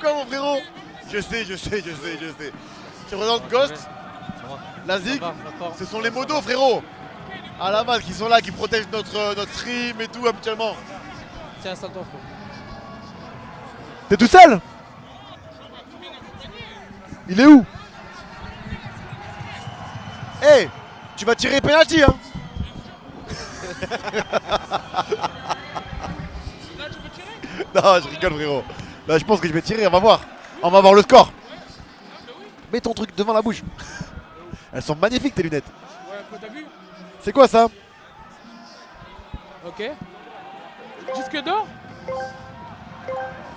quoi mon frérot? Je sais. Tu représentes Ghost, la Zig, ce sont les modos frérot. À la base qui sont là, qui protègent notre stream et tout habituellement. Tiens, installe-toi frérot. T'es tout seul? Il est où? Eh, tu vas tirer penalty hein. Là, tu peux tirer? Non, je rigole frérot. Là, je pense que je vais tirer, on va voir. On va voir le score. Mets ton truc devant la bouche. Elles sont magnifiques tes lunettes. Ouais, un peu, t'as vu? C'est quoi ça? Ok. Disque d'or?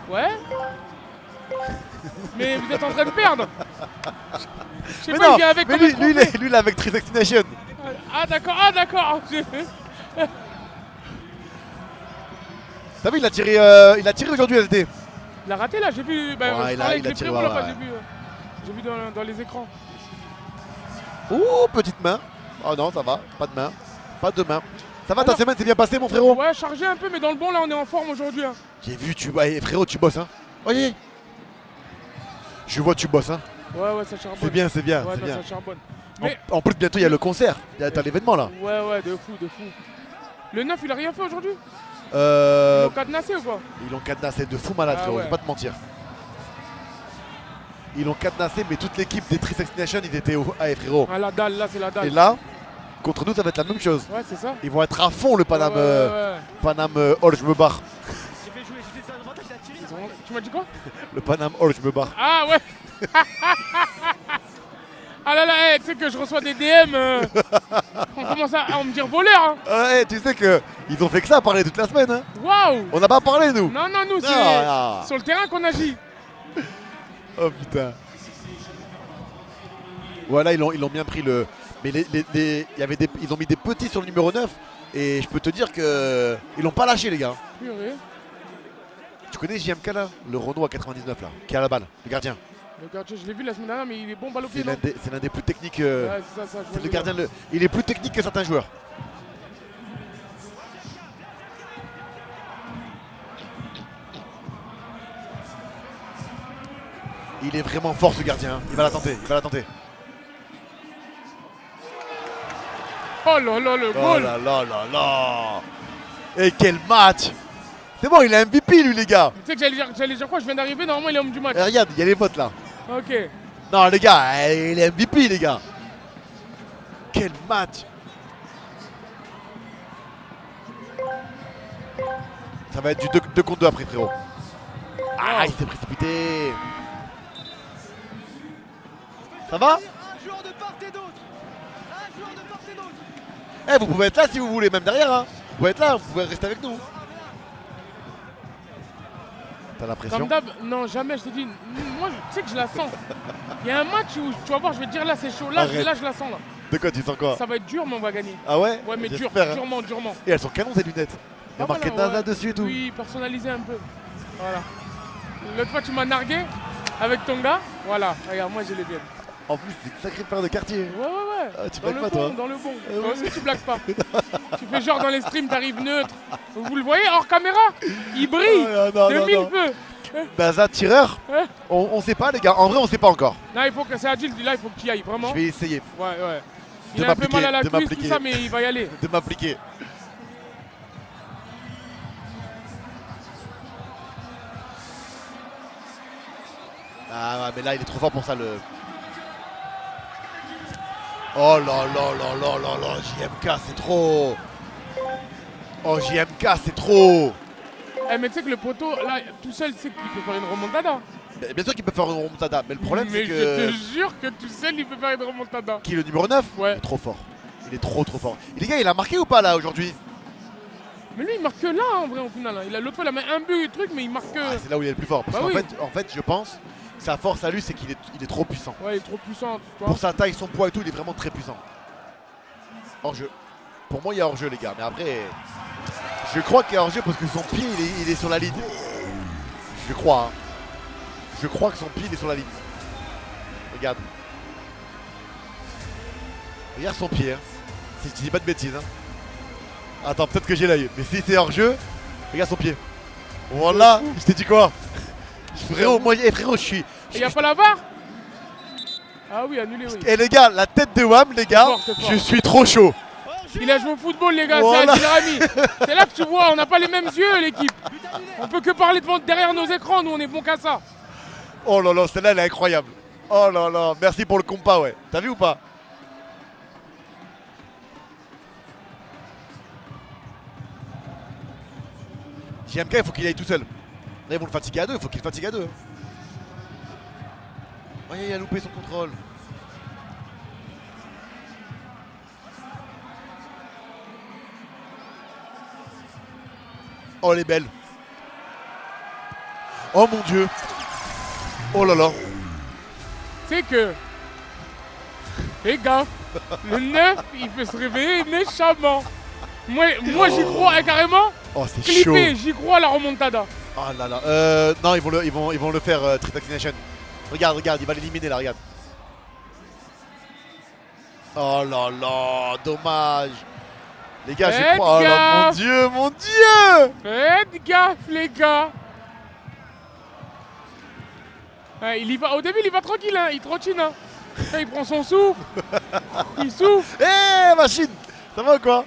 Ouais. Mais vous êtes en train de perdre. Je sais Mais pas, non, il vient avec mais combien lui, de lui, trophées? lui, il est avec Trisextination. Ah d'accord. T'as vu, il a tiré aujourd'hui LD. Il a raté là, j'ai vu. Bah, Ouais, je il parlais a avec les tiré, frérots ouais, là-bas, ouais. j'ai vu dans les écrans. Ouh, petite main. Oh non, ça va, pas de main. Pas de main. Ça va, ta Alors- semaine s'est bien passée mon frérot? Ouais, chargé un peu, mais dans le bon là, on est en forme aujourd'hui. Hein. J'ai vu, eh, frérot, tu bosses hein. Oui. Je vois, tu bosses hein. Ouais, ça charbonne. C'est bien, c'est bien, Ouais, c'est non, bien. ça charbonne. Mais En plus, bientôt, il y a le concert. T'as l'événement là. ouais, de fou. Le 9, il a rien fait aujourd'hui? Ils Euh, l'ont cadenassé ou quoi? Ils l'ont cadenassé de fou malade, Ah frérot, ouais. je vais pas te mentir. Ils l'ont cadenassé, mais toute l'équipe des Trisextination, ils étaient au. Allez, frérot. Ah, la dalle, là, c'est la dalle. Et là, contre nous, ça va être la même chose. Ouais, c'est ça. Ils vont être à fond, le Paname. Ouais. Paname je me barre. Tu m'as dit quoi? Le Paname je me barre. Ah ouais. Ah là là, hey, tu sais que je reçois des DM. On commence à me dire voleur. Hein. Ouais, tu sais que ils ont fait que ça, parler toute la semaine. Hein. Waouh. On n'a pas parlé, nous. Non, nous, c'est Ah. sur le terrain qu'on agit. Oh putain. Voilà, ils l'ont bien pris le. Mais ils ont mis des petits sur le numéro 9. Et je peux te dire que ils l'ont pas lâché, les gars. Purée. Tu connais JMK là? Le Renault à 99 là, qui a la balle, le gardien. Le gardien, je l'ai vu la semaine dernière, mais il est bon balle au pied, C'est non? l'un des plus techniques. Ouais, c'est ça, je vois C'est le gardien. Il est plus technique que certains joueurs. Il est vraiment fort ce gardien. Il va la tenter. Oh là là, le Oh goal. là là là là. Et quel match. C'est bon, il est MVP lui les gars. Tu sais que j'allais dire quoi? Je viens d'arriver, normalement il est homme du match. Et regarde, il y a les votes là. Ok. Non les gars, il est MVP les gars. Quel match. Ça va être du 2 contre 2 après frérot. Ah, il s'est précipité. Ça va? Eh, vous pouvez être là si vous voulez, même derrière. Hein. Vous pouvez être là, vous pouvez rester avec nous. T'as l'impression? Comme d'hab, non, jamais, je te dis. Moi, tu sais que je la sens. Il y a un match où tu vas voir, je vais te dire là, c'est chaud. Là, Arrête. je la sens là. De quoi tu sens quoi? Ça va être dur, mais on va gagner. Ah ouais? Ouais, mais dur, J'espère, hein. durement. Et elles sont canons ces lunettes. Il y a Ah, marqué voilà, NASA ouais. dessus et tout. Oui, personnalisé un peu. Voilà. L'autre fois, tu m'as nargué avec ton gars. Voilà, regarde, moi j'ai les biennes. En plus, c'est une sacrée paire de quartier. Ouais. Ah, tu Dans blagues le pas bon, toi? dans le bon. Ah Toi ouais. aussi, tu blagues pas. Tu fais genre dans les streams, t'arrives neutre. Vous le voyez hors caméra? Il brille non, de non, mille non. feux. NASA tireur? Ouais. On sait pas les gars, en vrai on sait pas encore. Là, il faut que c'est Adil, là, il faut que tu y ailles, vraiment. Je vais essayer Ouais. Il De a un peu m'appliquer, mal à la de cuisse, tout m'appliquer. ça, mais il va y aller. de m'appliquer. Ah ouais, mais là il est trop fort pour ça le. Oh là là, JMK c'est trop. Oh JMK c'est trop. Eh, mais tu sais que le poteau, là, tout seul, tu sais qu'il peut faire une remontada. Mais bien sûr qu'il peut faire une remontada, mais le problème Mais c'est je que. te jure que tout seul, il peut faire une remontada. Qui est le numéro 9? Ouais. Il est trop fort. Il est trop fort. Et les gars, il a marqué ou pas là aujourd'hui? Mais lui, il marque que là, en vrai, au final. Hein. L'autre fois, il a mis un but et truc, mais il marque que. Ah, c'est là où il est le plus fort. Parce Bah qu'en oui. fait, je pense, sa force à lui, c'est qu'il est trop puissant. Ouais, il est trop puissant, tu vois. Pour sa taille, son poids et tout, il est vraiment très puissant. Hors-jeu. Pour moi, il y a hors-jeu, les gars. Mais après, je crois qu'il y a hors-jeu parce que son pied, il est sur la ligne. Je crois. Hein. Je crois que son pied, il est sur la ligne. Regarde. Regarde son pied. Hein. Si je dis pas de bêtises. Hein. Attends, peut-être que j'ai l'œil. Mais si c'est hors-jeu, regarde son pied. Voilà, je t'ai dit quoi? Frérot, moi, frérot, je suis. Il n'y a pas la VAR? Ah oui, annulé, oui. Et les gars, la tête de Wham, les gars, C'est fort. je suis trop chaud. Il a joué au football, les gars, Voilà. c'est Abdelrahmi. C'est là que tu vois, on n'a pas les mêmes yeux, l'équipe. On peut que parler derrière nos écrans, nous, on est bon qu'à ça. Oh là là, celle-là, elle est incroyable. Oh là là, merci pour le compas, ouais. T'as vu ou pas? JMK, il faut qu'il aille tout seul. Là, ils vont le fatiguer à deux, il faut qu'il le fatigue à deux. Oh, il a loupé son contrôle. Oh, elle est belle. Oh mon Dieu. Oh là là. C'est que. Fais gaffe. Le 9, il peut se réveiller méchamment. Moi j'y crois, hein, carrément. Oh, c'est chaud. Clippé, j'y crois à la remontada. Oh là là. Non, ils vont le faire, Trick Vaccination. Regarde, regarde, il va l'éliminer là, regarde. Oh là là, dommage. Les gars, Faites je crois. Oh là, mon gaffe. Dieu, mon Dieu. Faites gaffe, les gars. Ouais, il y va, au début, il y va tranquille, hein, il trottine. Hein. Là, il prend son souffle. Il souffle. Eh, machine. Ça va ou quoi?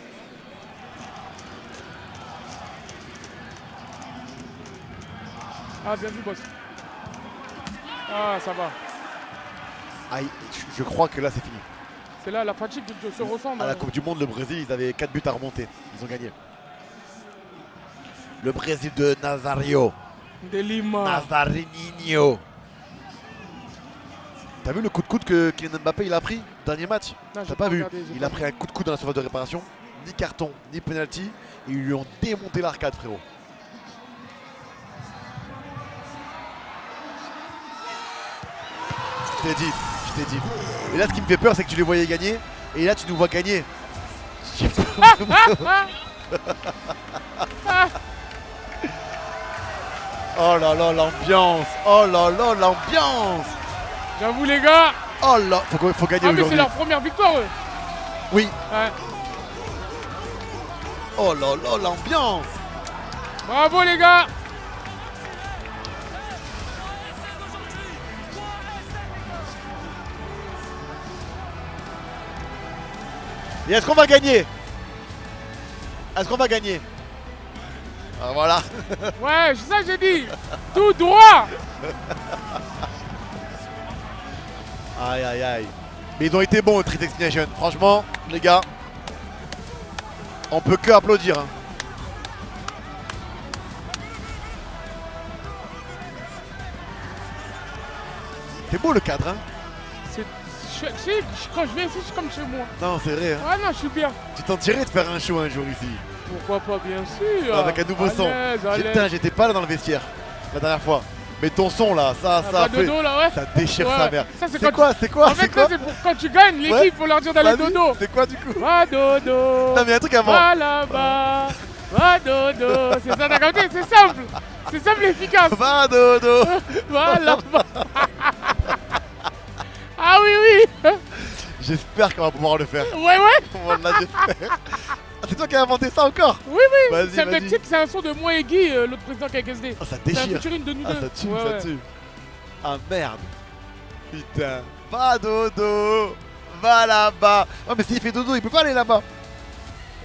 Ah, bien vu, boss. Ah, ça va. Ah, je crois que là, c'est fini. C'est là, la fatigue se ressent. À la Coupe du Monde, le Brésil, ils avaient 4 buts à remonter. Ils ont gagné. Le Brésil de Nazario. De Lima. Nazarinho. T'as vu le coup de coude que Kylian Mbappé il a pris dernier match? Non, j'ai T'as pas vu? regardé, j'ai Il pas a pris un coup de coude dans la surface de réparation. Ni carton, ni penalty. Et ils lui ont démonté l'arcade, frérot. Je t'ai dit, je t'ai dit. Et là, ce qui me fait peur, c'est que tu les voyais gagner. Et là, tu nous vois gagner. Oh là là, l'ambiance. Oh là là, l'ambiance. J'avoue, les gars. Oh là, faut gagner Ah, mais c'est aujourd'hui. leur première victoire, eux. Oui. Ouais. Oh là là, l'ambiance. Bravo, les gars. Et est-ce qu'on va gagner? Est-ce qu'on va gagner? Ah, voilà. Ouais, c'est ça que j'ai dit. Tout droit. Aïe aïe aïe. Mais ils ont été bons au Trick Destination. Franchement, les gars, on peut que applaudir. Hein. C'est beau le cadre, hein? Quand je viens ici, je suis comme chez moi. Non, c'est vrai. Hein. Ah non, je suis bien. Tu t'en tirais de faire un show un jour ici. Pourquoi pas, bien sûr. Avec un nouveau son. À l'aise. J'étais pas là dans le vestiaire la dernière fois. Mais ton son là, ça Pas fait. dodo, là, ouais. Ça déchire Ouais. sa mère. Ça, C'est quoi? C'est quoi? En fait, C'est quoi? ça, c'est pour quand tu gagnes, l'équipe, Ouais. faut leur dire d'aller Vas-y, dodo. c'est quoi du coup? Va dodo. Non mais un truc avant. Va là-bas. Va dodo. C'est ça, t'as capté? C'est simple. C'est simple et efficace. Va dodo. Va là-bas. Ah oui, oui. J'espère qu'on va pouvoir le faire. Ouais, ouais. Voilà, j'espère. Ah, c'est toi qui as inventé ça encore? Oui, oui. Vas-y, C'est un vas-y. petit que c'est un son de moi et Guy, l'autre président KKSD. Ah, ça C'est un déchire. featuring de nous Ah, deux. ça tue, Ouais, ça ouais. tue. Ah merde. Putain. Va dodo. Va là-bas. Oh mais s'il fait dodo, il peut pas aller là-bas.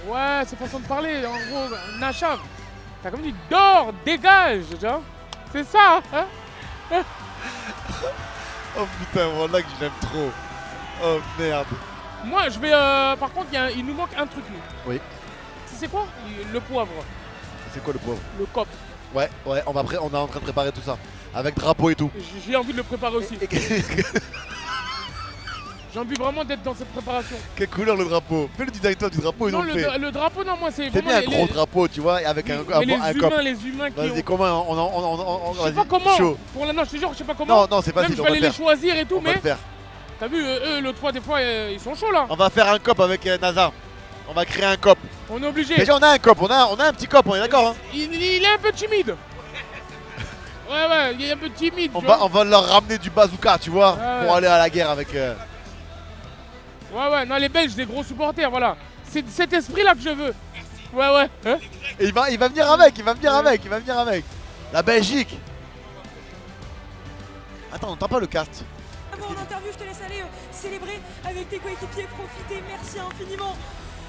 Ouais, c'est façon de parler, en gros, Nacha. T'as comme dit, dors, dégage, genre. C'est ça, hein. Oh putain, voilà que je l'aime trop. Oh merde. Moi, je vais, par contre, il nous manque un truc, nous. Oui. C'est quoi? Le poivre, C'est quoi le pauvre? le cop. Ouais, ouais, on est en train de préparer tout ça. Avec drapeau et tout. J'ai envie de le préparer aussi. Et J'ai envie vraiment d'être dans cette préparation. quelle couleur le drapeau? Fais le design toi du drapeau et Non, nous le fait. le drapeau, non, moi, c'est C'est vraiment bien un gros drapeau, tu vois, et avec un mais cop. les humains qui Vas-y, ont... comment Je sais vas-y, pas comment. chaud. Pour l'instant, je te jure, je sais pas comment. Non, non, c'est Même facile, je on vais va aller le les faire. choisir et tout, On va mais le faire. t'as vu, eux, l'autre fois, des fois, ils sont chauds là. On va faire un cop avec NASA. On va créer un cop. On est obligé. Déjà, on a un cop, on a un petit cop, on est d'accord, hein? Il est un peu timide. Ouais, ouais, il est un peu timide. On tu vois. va leur ramener du bazooka, tu vois, Ouais, pour ouais. aller à la guerre avec. Ouais, ouais, non, les Belges, des gros supporters, voilà. C'est cet esprit-là que je veux. Ouais, ouais. Hein. Et il va venir avec, il va venir avec. La Belgique. Attends, on n'entend pas le cast. Avant l'interview, je te laisse aller célébrer avec tes coéquipiers, profiter, merci infiniment.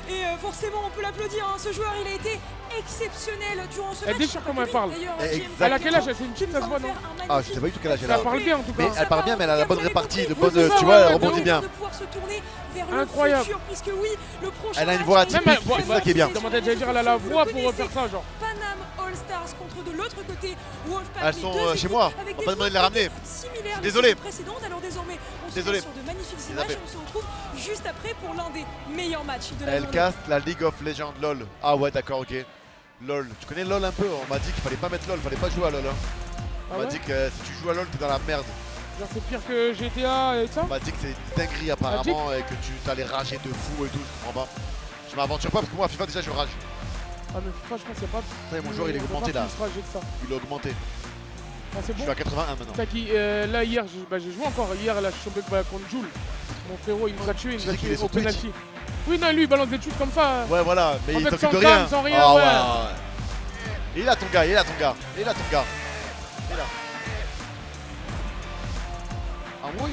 Et forcément, on peut l'applaudir, hein. Ce joueur, il a été exceptionnel durant ce match. Elle déchire comment elle parle. D'ailleurs, Exact. Elle a quel âge? Elle fait une petite, ça se voit, non? Ah, je sais pas du tout quel âge elle a. Elle parle bien en tout Mais cas. elle parle bien, mais elle a la bonne répartie, de Oui, bonne, c'est ça, tu vois, ouais, elle ouais, rebondit de bien. De pouvoir se tourner vers Incroyable. le futur, puisque oui, le prochain Elle a une match voix va atypique, être c'est ça qui est bien. Demande, j'allais dire, elle a la voix pour faire ça, genre. Panam All Stars contre de l'autre côté Wolfpack. Elles les sont deux chez équipes moi, avec on des va pas demander de les ramener. similaires Désolé. les précédentes. Alors désormais, on se Désolé. met sur de magnifiques Désolé. images et on se retrouve juste après pour l'un des meilleurs matchs de la Elle journée. cast la League of Legends LOL. Ah ouais, d'accord, ok. LOL. Tu connais LOL un peu? On m'a dit qu'il fallait pas mettre LOL, fallait pas jouer à LOL. Hein. On Ah m'a ouais? dit que si tu joues à LOL, t'es dans la merde. Genre c'est pire que GTA et ça? On m'a dit que c'est une dinguerie apparemment et que tu allais rager de fou et tout. Je comprends pas. Je m'aventure pas parce que moi à FIFA déjà je rage. Ah mais FIFA je pense qu'il n'y a pas. Ça y est, mon joueur il est augmenté là. Plus ragé que ça. Il a augmenté. Ah, c'est Je bon. suis à 81 maintenant. T'as qui, là hier, j'ai joué encore. Hier, là, je suis tombé contre Jules. Mon frérot, il nous a tué, Tu sais qu'il est sur au Twitch. penalty. Oui, non, lui, il balance des shoots comme ça. Ouais, voilà, mais En il fait, s'occupe sans de rien. cam, sans rien, Ah ouais. Il est là ton gars, il est là ton gars. Il est là ton gars. Il est là. Ah oui.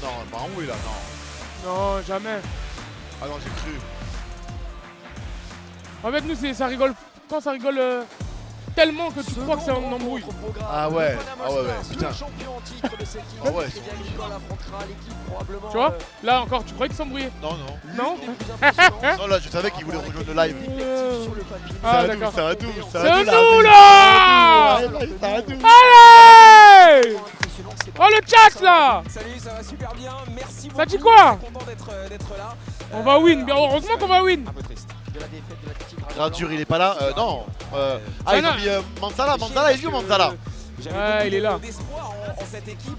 Non, bah oui là, non. Non, jamais. Ah non, j'ai cru. En fait, nous, ça rigole. Quand ça rigole tellement que tu crois que c'est un embrouille. Ah ouais, putain. Ah ouais, Tu vois? Là encore, tu croyais que s'embrouillait? Non, non. Non? Non, là, je savais qu'il voulait rejoindre le live. Ah, d'accord. C'est à nous, C'est à nous là! C'est à nous. Allez! Oh le chat là! Salut, ça va super bien, merci beaucoup. Ça dit quoi? Content d'être là. On va win, bien heureusement qu'on va win. Un peu triste. De la défaite de la petite Gradure, il est pas là. Non. Ah, ils non. ont mis Mansala. Mansala, il joue Mansala. J'avais Ouais, beaucoup il est là. d'espoir en cette équipe.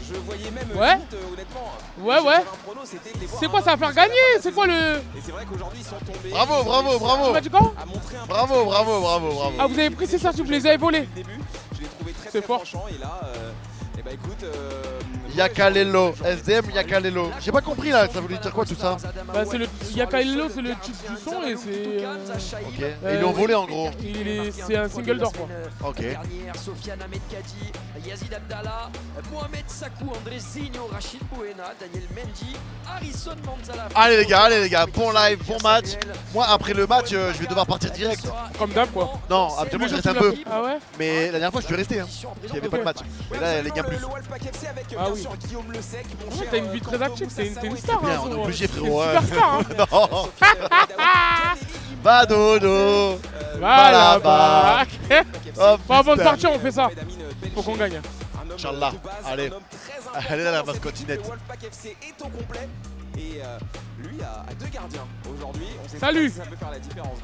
Je voyais même Ouais. limite, honnêtement. Ouais, j'avais ouais. un prono, c'était de les voir C'est quoi, ça va faire gagner? C'est quoi le. Et c'est vrai qu'aujourd'hui ils sont tombés. Bravo, Ils ont bravo, réussi bravo. Tu m'as dit quoi? à montrer un peu Bravo, de bravo, force. bravo, bravo. Ah, vous avez pris ces sorties, vous les avez volés. Dès le début, je l'ai trouvé très C'est très fort. tranchant et là, et bah écoute. Yakalelo, SDM Yakalelo. J'ai pas compris là, ça voulait dire quoi tout ça? Bah, c'est le Yakailo, c'est le titre du son et c'est. Ok. Et ils l'ont volé en gros. C'est un single d'or quoi. Ok. Sofiane Ahmed Kadi, Yazid Abdallah, Mohamed Sakou, André Zigno, Rachid Bouena, Daniel Mendy, Harrison Manzala. Allez les gars, bon live, bon match. Moi après le match, je vais devoir partir direct. Comme d'hab quoi. Non, actuellement je reste un peu. Ah ouais? Mais la dernière fois je suis resté. Hein. Il n'y avait pas de match. Et là les gars plus. Le Wolfpack FC avec Ah bien oui. sûr Guillaume Le Sec. mon Ouais, cher, t'as une vie très Quentin active, Moussa t'es une Saoui, star. Bien, hein, on est Zoro. obligé T'es une frérot. superstar, hein. Non. Sofiane Va dodo. Va là-bas. là-bas. Oh, Bon, avant de putain. partir, on fait ça. Faut qu'on gagne. Inch'Allah. Allez. Allez là la mascotinette. Le Wolfpack FC est au complet et lui a deux gardiens aujourd'hui. On sait Salut. pas si ça peut faire la différence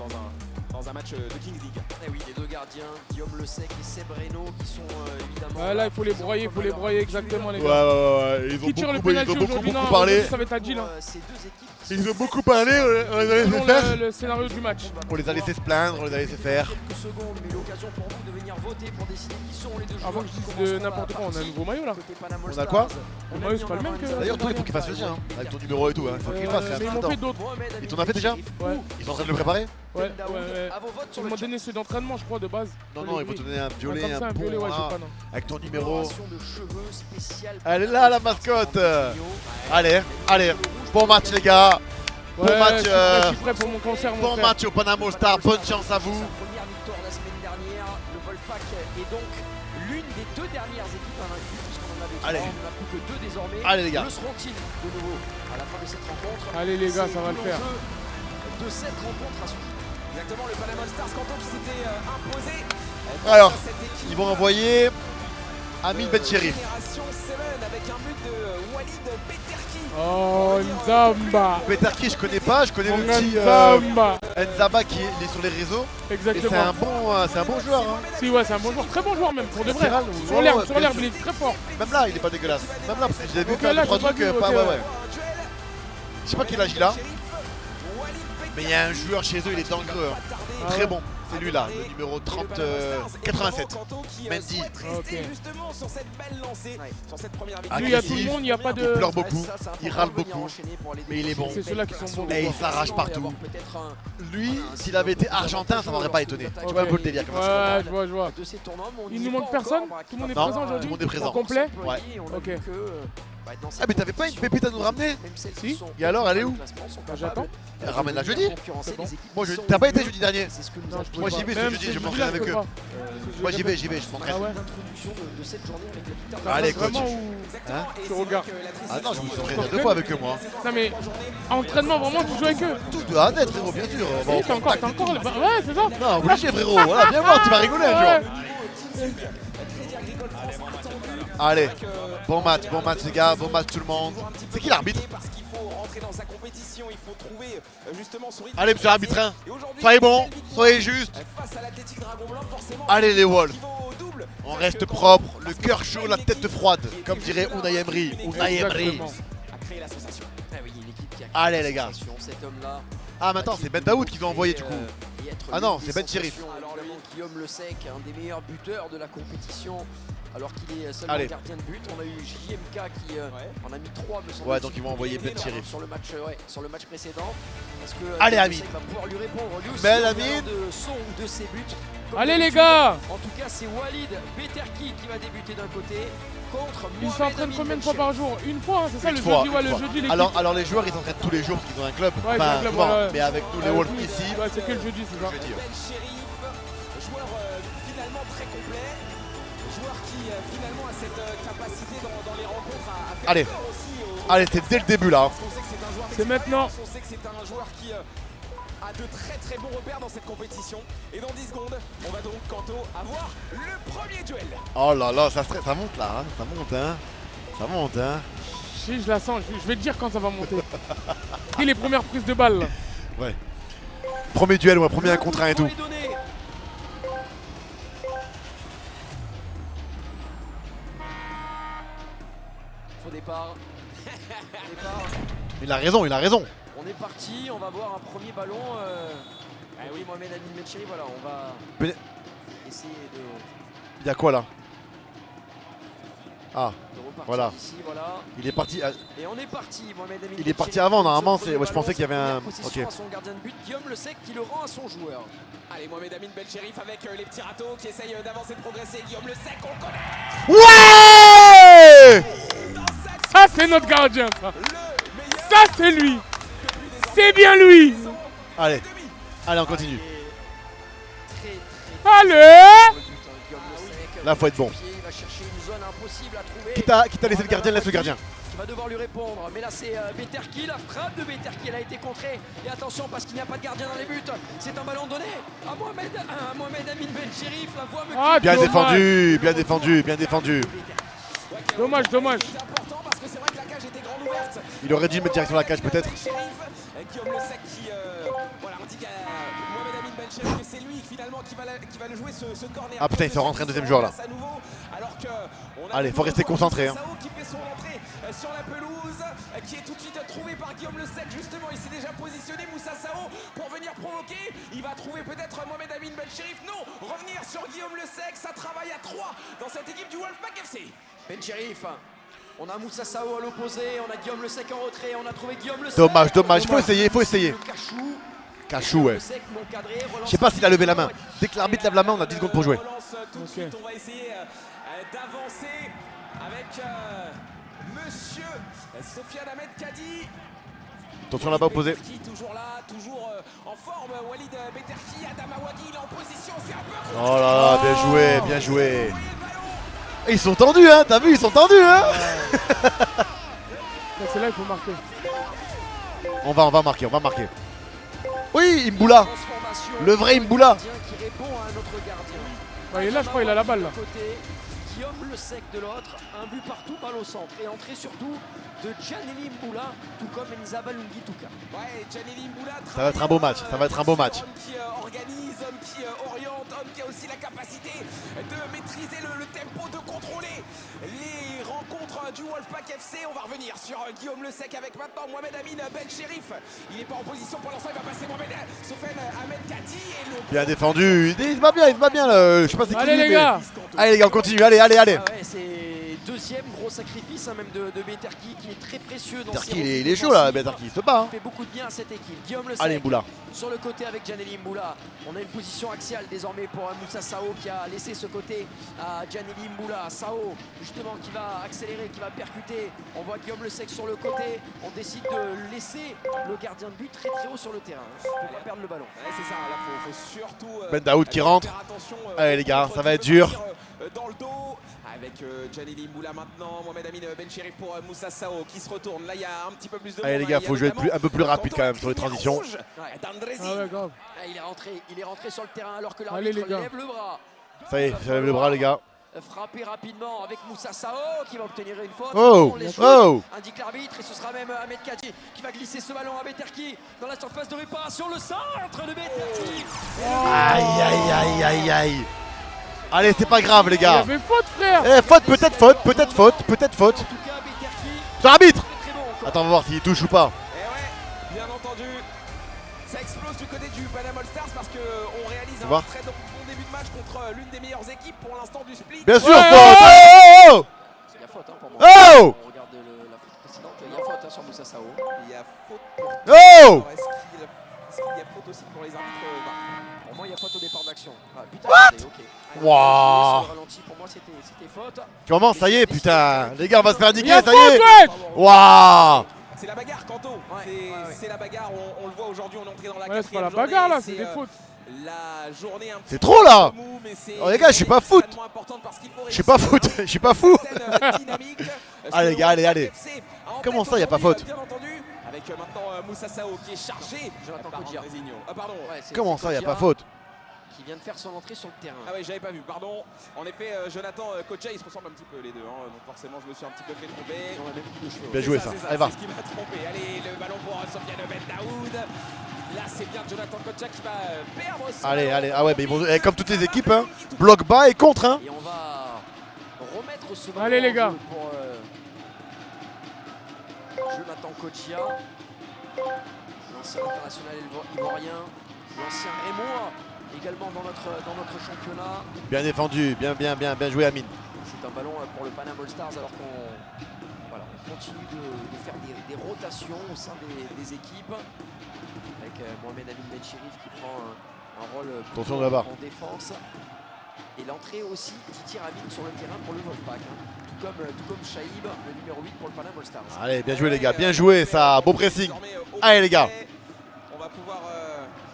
dans un match de Kings League. Eh oui, les deux gardiens, Guillaume Le Sec et Seb Reno, qui sont évidemment. Ouais, là, il faut les broyer exactement, les Ouais, gars. ouais. Ils Qui tire le ont penalty beaucoup aujourd'hui? Non, parlé. aujourd'hui, ça va être Adil. Hein. Ces deux équipes Ils ont beaucoup parlé, on les a laissé Selon faire. le scénario du match. On les a laissé se plaindre, on les a laissé faire. quelques secondes, mais l'occasion pour vous de venir voter pour décider qui sont les deux joueurs. Avant que je qui dise de commenceront n'importe la quoi, on a un partie. nouveau maillot là. Côté Panama On a Stars, quoi? Le maillot, c'est pas le même que. D'ailleurs, toi, il faut qu'il fasse le sien, hein, avec ton numéro et tout. Hein. Il faut qu'il le fasse, c'est un Mais ils petit m'ont temps. fait d'autres. Mohamed Ils t'en ont fait déjà? Ouais. Ils sont en train de le préparer? Ouais, Daoud, ouais. à vos votes Ils sur le m'ont chat. donné celui d'entraînement, je crois, de base. Non, non, il faut te donner un violet, Comme ça, un violet, bon, ouais, là, j'ai pas, non. avec ton numéro. Coloration de cheveux spéciale. Elle est là, la mascotte. Allez, allez. Bon match, les gars. Bon Ouais, match, je suis prêt pour mon concert, mon Bon frère. match au Panama Star. Bonne chance à vous. Sa première victoire la semaine dernière, le Wolfpack est donc l'une des deux dernières équipes invaincues puisqu'on en avait trois, Allez. on n'en a plus que deux désormais. Allez, les gars. Le seront-ils de nouveau à la fin de cette rencontre? Allez, les gars, ça va le C'est faire. l'enjeu de cette rencontre à suivre. Exactement, le Panama Stars Canton qui s'était imposé. Alors, face à cette équipe Ils vont envoyer Amil Ben Sherif. Génération 7 avec un but de Walid Peterki. Oh, Nzamba. Peterki, je connais pas, je connais Mon le petit Nzamba. Nzaba qui est sur les réseaux. Et c'est Exactement. un bon joueur. Hein. Si, ouais, c'est un bon joueur. Très bon joueur, même, pour de vrai. Latéral, Sur ouais, l'herbe, ouais, sur l'herbe, bien il est très fort. Même là, il est pas dégueulasse. Même là, parce que j'ai vu Ok, faire là, 2-3 j'ai pas trucs. vu, Pas, ok, ouais, ouais. ouais. Je sais pas quel âge il a, mais il y a un joueur chez eux, il est dangereux. Hein. Ah Très ouais. bon. C'est lui là, le numéro 30, 87. Mendy. Ok. Justement sur cette belle lancée, sur cette première Ah, Lui, victoire. il y a tout le monde, il n'y a pas Il de. pleure beaucoup, il râle beaucoup, mais il est bon. C'est ceux-là qui sont bons. Et il s'arrache partout. Lui, s'il avait été argentin, ça m'aurait pas étonné. Tu vois un peu le délire comme ça. Ouais, je vois, je vois. Il nous manque personne? Tout le monde est Non, présent tout aujourd'hui? le monde est présent. Complet? Ouais. Ok. Ah mais t'avais pas une pépite à nous ramener? Si. Et alors, elle est où? Bah, j'attends. Ramène-la jeudi. bon. Moi, t'as pas été jeudi dernier? Non, je peux Moi pas. j'y vais ce Même jeudi, si je dis m'entraîne là, avec peux eux. pas. Moi j'y vais, je m'entraîne. Ah ouais? Allez, coach. Vraiment ou Hein? tu regardes? Ah non, je me suis entraîné 2 fois avec eux, moi. Non mais entraînement vraiment tu joues avec eux? Tous de A à Z, frérot, bien sûr. Bon, Si, t'as encore bah, ouais c'est ça. Non, obligé, frérot. Voilà, viens voir, tu vas rigoler un Ouais. jour. Allez, bon match les gars, bon match tout le monde. C'est qui l'arbitre? Parce qu'il faut rentrer dans sa compétition, il faut trouver justement son rythme. Allez, monsieur l'arbitre, hein. Et aujourd'hui, Soyez bon, belle victoire soyez juste. face à l'Athletic Dragon Blanc, forcément. Allez les Wolves, Qui vaut au double. on reste propre, le cœur chaud, la tête froide, comme dirait Unai Emery. Unai Emery. Exactement. A créé la sensation. Allez les gars. Cet homme-là. Ah maintenant c'est Ben Daoud qu'ils ont envoyé du coup. Ah non, c'est Ben Chérif. Alors lui, Guillaume Le Sec, un des meilleurs buteurs de la compétition, alors qu'il est seulement Allez. gardien de but. On a eu JMK qui en a mis 3, me semble. Ouais, donc ils vont envoyer Ben Chérif. Sur le match précédent. Parce que Allez, Guillaume ami. Le Sec va pouvoir lui répondre. Lui aussi, Belle au ami. travers de son ou de ses buts. Comme Allez les d'habitude. gars. En tout cas, c'est Walid Beterki qui va débuter d'un côté contre Ils Mohamed s'entraînent Amin combien de fois Benchiri. par jour? Une fois, hein, c'est ça Une le fois, jeudi, ouais, une le fois. jeudi l'équipe. Alors les joueurs ils s'entraînent tous les jours parce qu'ils ont un club. Ouais, ils ont un club, souvent, ouais. mais avec nous les Avec Wolves nous, ici, ouais, c'est que le jeudi, c'est ça. jeudi. Ben Chérif, joueur finalement très complet, joueur qui finalement a cette capacité dans les rencontres à faire Allez. peur aussi Allez, c'est dès le début là. Parce qu'on sait que c'est un joueur C'est maintenant. d'expérience, on sait que c'est un joueur qui a de très bons repères dans cette compétition. Et dans 10 secondes, on va donc Kanto avoir le premier duel. Oh là là, ça monte là, hein. Ça monte hein. Ça monte hein. Si, je la sens, je vais te dire quand ça va monter. Et les premières prises de balles là. Ouais. Premier duel, ouais, premier 1 contre 1 et tout. est donné. Faux départ. Départ. Il a raison, il a raison. On est parti, on va voir un premier ballon. Oui, Mohamed Amin Benchiri, voilà, on va Mais- essayer de Il y a quoi là? Ah, repartir Voilà. ici, voilà. il est parti. Et on est parti, Mohamed Amin Il est Benchiri. parti avant, normalement, Premier ouais, je pensais ballon, qu'il y avait sa un- première possession ok. à son gardien de but, Guillaume Le Sec, qui le rend à son joueur. Allez, Mohamed Amin Benchérif avec les petits râteaux qui essayent d'avancer, de progresser. Guillaume Le Sec, on connaît Ouais! dans cette Ça, c'est notre gardien, ça. le meilleur Ça, c'est lui. depuis des C'est bien lui. Allez, années et demie. allez, on continue. Très Allez. Guillaume Le Sec, Là, faut être bon. il va chercher une zone impossible à trouver. Quitte à laisser le gardien, laisse le gardien. Qui va devoir lui répondre. Mais là, c'est Beterki. La frappe de Beterki, elle a été contrée. Et attention, parce qu'il n'y a pas de gardien dans les buts. C'est un ballon donné à Mohamed Amin Benchérif. La voix me Ah, Bien dommage. défendu, bien défendu, bien défendu. Dommage, dommage. C'est important parce que c'est vrai que la cage était grande ouverte. Il aurait dû le mettre directement la cage peut-être. Guillaume Le Sec qui voilà, on dit qu'à Mohamed Amin Benchérif que c'est lui finalement qui va le jouer ce corner. Ah, putain, il fait rentrer un deuxième joueur, là. À nouveau, alors que on a Allez, faut rester concentré, hein. Sao qui fait son entrée sur la pelouse, qui est tout de suite trouvé par Guillaume Le Sec. Justement, il s'est déjà positionné, Moussa Sao, pour venir provoquer. Il va trouver peut-être Mohamed Amin Benchérif. Non, revenir sur Guillaume Le Sec. Ça travaille à 3 dans cette équipe du Wolfpack FC. Benchérif. On a Moussa Sao à l'opposé, on a Guillaume Le Sec en retrait, on a trouvé Guillaume Le Sec. Dommage, dommage. Faut essayer, faut essayer. Le Cachou. Cachou, ouais. Le Sec non cadré, relance Je sais pas s'il a levé la main. rapidement. Dès que l'arbitre lève la main, on a 10 secondes pour jouer. Relance tout de Ok. suite. On va essayer d'avancer avec monsieur Sofiane Ahmed Kadi. Attention là-bas opposé. Beterki, toujours là, toujours en forme. Walid Beterki, Adam Awadi, il est en position. C'est un peu. Oh là là, bien joué, bien joué. Et ils sont tendus, hein. T'as vu, ils sont tendus, hein. C'est là, il faut marquer. On va marquer, on va marquer. Oui, Imboula. Transformation. Le vrai Imboula. Qui répond à un autre gardien. Ouais, et là, je crois qu'il a la balle là. Côté, Guillaume Le Sec de l'autre. Un but partout, balle au centre. Et entrée surtout de Gianelli Mboula, tout comme Nzaba Lungituka. Ouais, Gianelli Mboula. Ça va être un beau match, ça va être un beau match. Homme qui organise, homme qui oriente, homme qui a aussi la capacité de maîtriser le tempo, de contrôler les rencontres du Wolfpack FC. On va revenir sur Guillaume Le Sec avec maintenant Mohamed Amin Bencherif. Il n'est pas en position pour l'instant, il va passer Mohamed Soufiane Ahmed Kadi. Et le Bien défendu, il se bat bien, je sais pas c'est qui. Allez, les mais- gars. Allez les gars, on continue, allez. Ah ouais, c'est deuxième gros sacrifice hein, même de Beterki qui est très précieux dans Beterki, ses il est rôles chaud là, défensifs. Beterki, il se bat. Il fait beaucoup de bien à cette équipe. Guillaume Le Sec Allez Mboula. sur le côté avec Gianelli Mboula. On a une position axiale désormais pour Moussa Sao qui a laissé ce côté à Gianelli Mboula. Sao justement qui va accélérer, qui va percuter. On voit Guillaume Le Sec sur le côté. On décide de laisser le gardien de but très haut sur le terrain. Faut pas perdre le ballon. Ouais, c'est ça, là faut surtout Ben Daoud qui rentre. faire attention, Allez, les gars, au ça va contre être qui peut dur. partir, dans le dos avec Gianelli Mboula maintenant, Mohamed Amin Bencherif pour Moussa Sao qui se retourne. Là il y a un petit peu plus de Allez monde, les gars, hein. Il y a faut jouer notamment un peu plus rapide quand même sur les Quentin transitions. Rouge, d'Andresi. Ah ouais, grave. Ah, il est rentré sur le terrain alors que Allez, l'arbitre les gars. lève le bras. Ça y est, ça lève le bras les gars. Frappé rapidement avec Moussa Sao qui va obtenir une faute. Oh, On les joue, oh. indique l'arbitre et ce sera même Ahmed Kadi qui va glisser ce ballon à Beterki dans la surface de réparation. Le centre de Beterki. Aïe. Allez, c'est pas grave les Il y gars. avait faute, frère. Eh, faute, peut-être faute. En tout cas, Beterki. Sur l'arbitre. Très bon encore. Attends, on va voir s'il touche ou pas. Et ouais, bien entendu, ça explose du côté du Panama All Stars parce qu'on réalise un voir. très bon début de match contre l'une des meilleures équipes pour l'instant du split. Bien sûr, Ouais. faute. Oh, Il y a faute hein, pour moi. oh. On regarde la faute précédente. Il y a faute hein, sur Moussa Sao. Il y a faute pour... Oh. Alors, est-ce qu'il y a faute aussi pour les arbitres Pour moi, il y a faute au départ d'action. Ah, but accordé, ok. Waouh. Sur le ralenti, pour moi, c'était faute. Comment ça y est, putain. Les gars, on va se faire Il y niquer, a ça faute, y est. ouais. Waouh. C'est la bagarre, Kanto. Ouais. C'est la bagarre. On le voit aujourd'hui, on est entré dans la Ouais, c'est pas la quatrième bagarre là, journée, c'est des fautes. La journée un petit C'est trop là. peu mou, mais c'est Oh, les gars, je suis pas foot. extrêmement importante parce qu'il faut Je suis pas réussir foot, à je suis pas fou. une certaine dynamique. Allez, les gars, allez. FC en Comment tête ça, y a pas aujourd'hui, faute? Bien entendu, avec maintenant Moussa Sao qui est chargé Jonathan par Kodjia. Andrezinho. Ah pardon. Ouais, c'est- Comment c'est ça, y a Kodjia pas faute? Qui vient de faire son entrée sur le terrain. Ah ouais, j'avais pas vu, pardon. En effet, Jonathan Kodjia, ils se ressemblent un petit peu les deux, hein, donc forcément je me suis un petit peu fait tromper. Ils ont la même coupe de cheveux. Bien joué ça. C'est Allez, va. c'est ce qui m'a trompé. Allez, le ballon pour Sofiane Ben Daoud. Là, c'est bien Jonathan Kodjia qui va perdre son Allez, ballon. ah ouais, mais ils vont, comme toutes les équipes, hein, bloc bas et contre, hein. Et on va remettre ce ballon Allez, les en gars. jeu pour Jonathan Kodjia, l'ancien international ivoirien, l'ancien Rémois également dans notre championnat. Bien défendu, bien joué, Amine. C'est un ballon pour le Panama All Stars alors qu'on continue de faire des rotations au sein des équipes avec Mohamed Amin Bencherif qui prend un rôle Attention plutôt là-bas. en défense et l'entrée aussi Titi Rabin sur le terrain pour le Wolfpack tout comme Shaïb, le numéro 8 pour le Panama All Stars. Allez, bien joué les gars, bien joué ça, beau pressing. Allez, les gars. On va pouvoir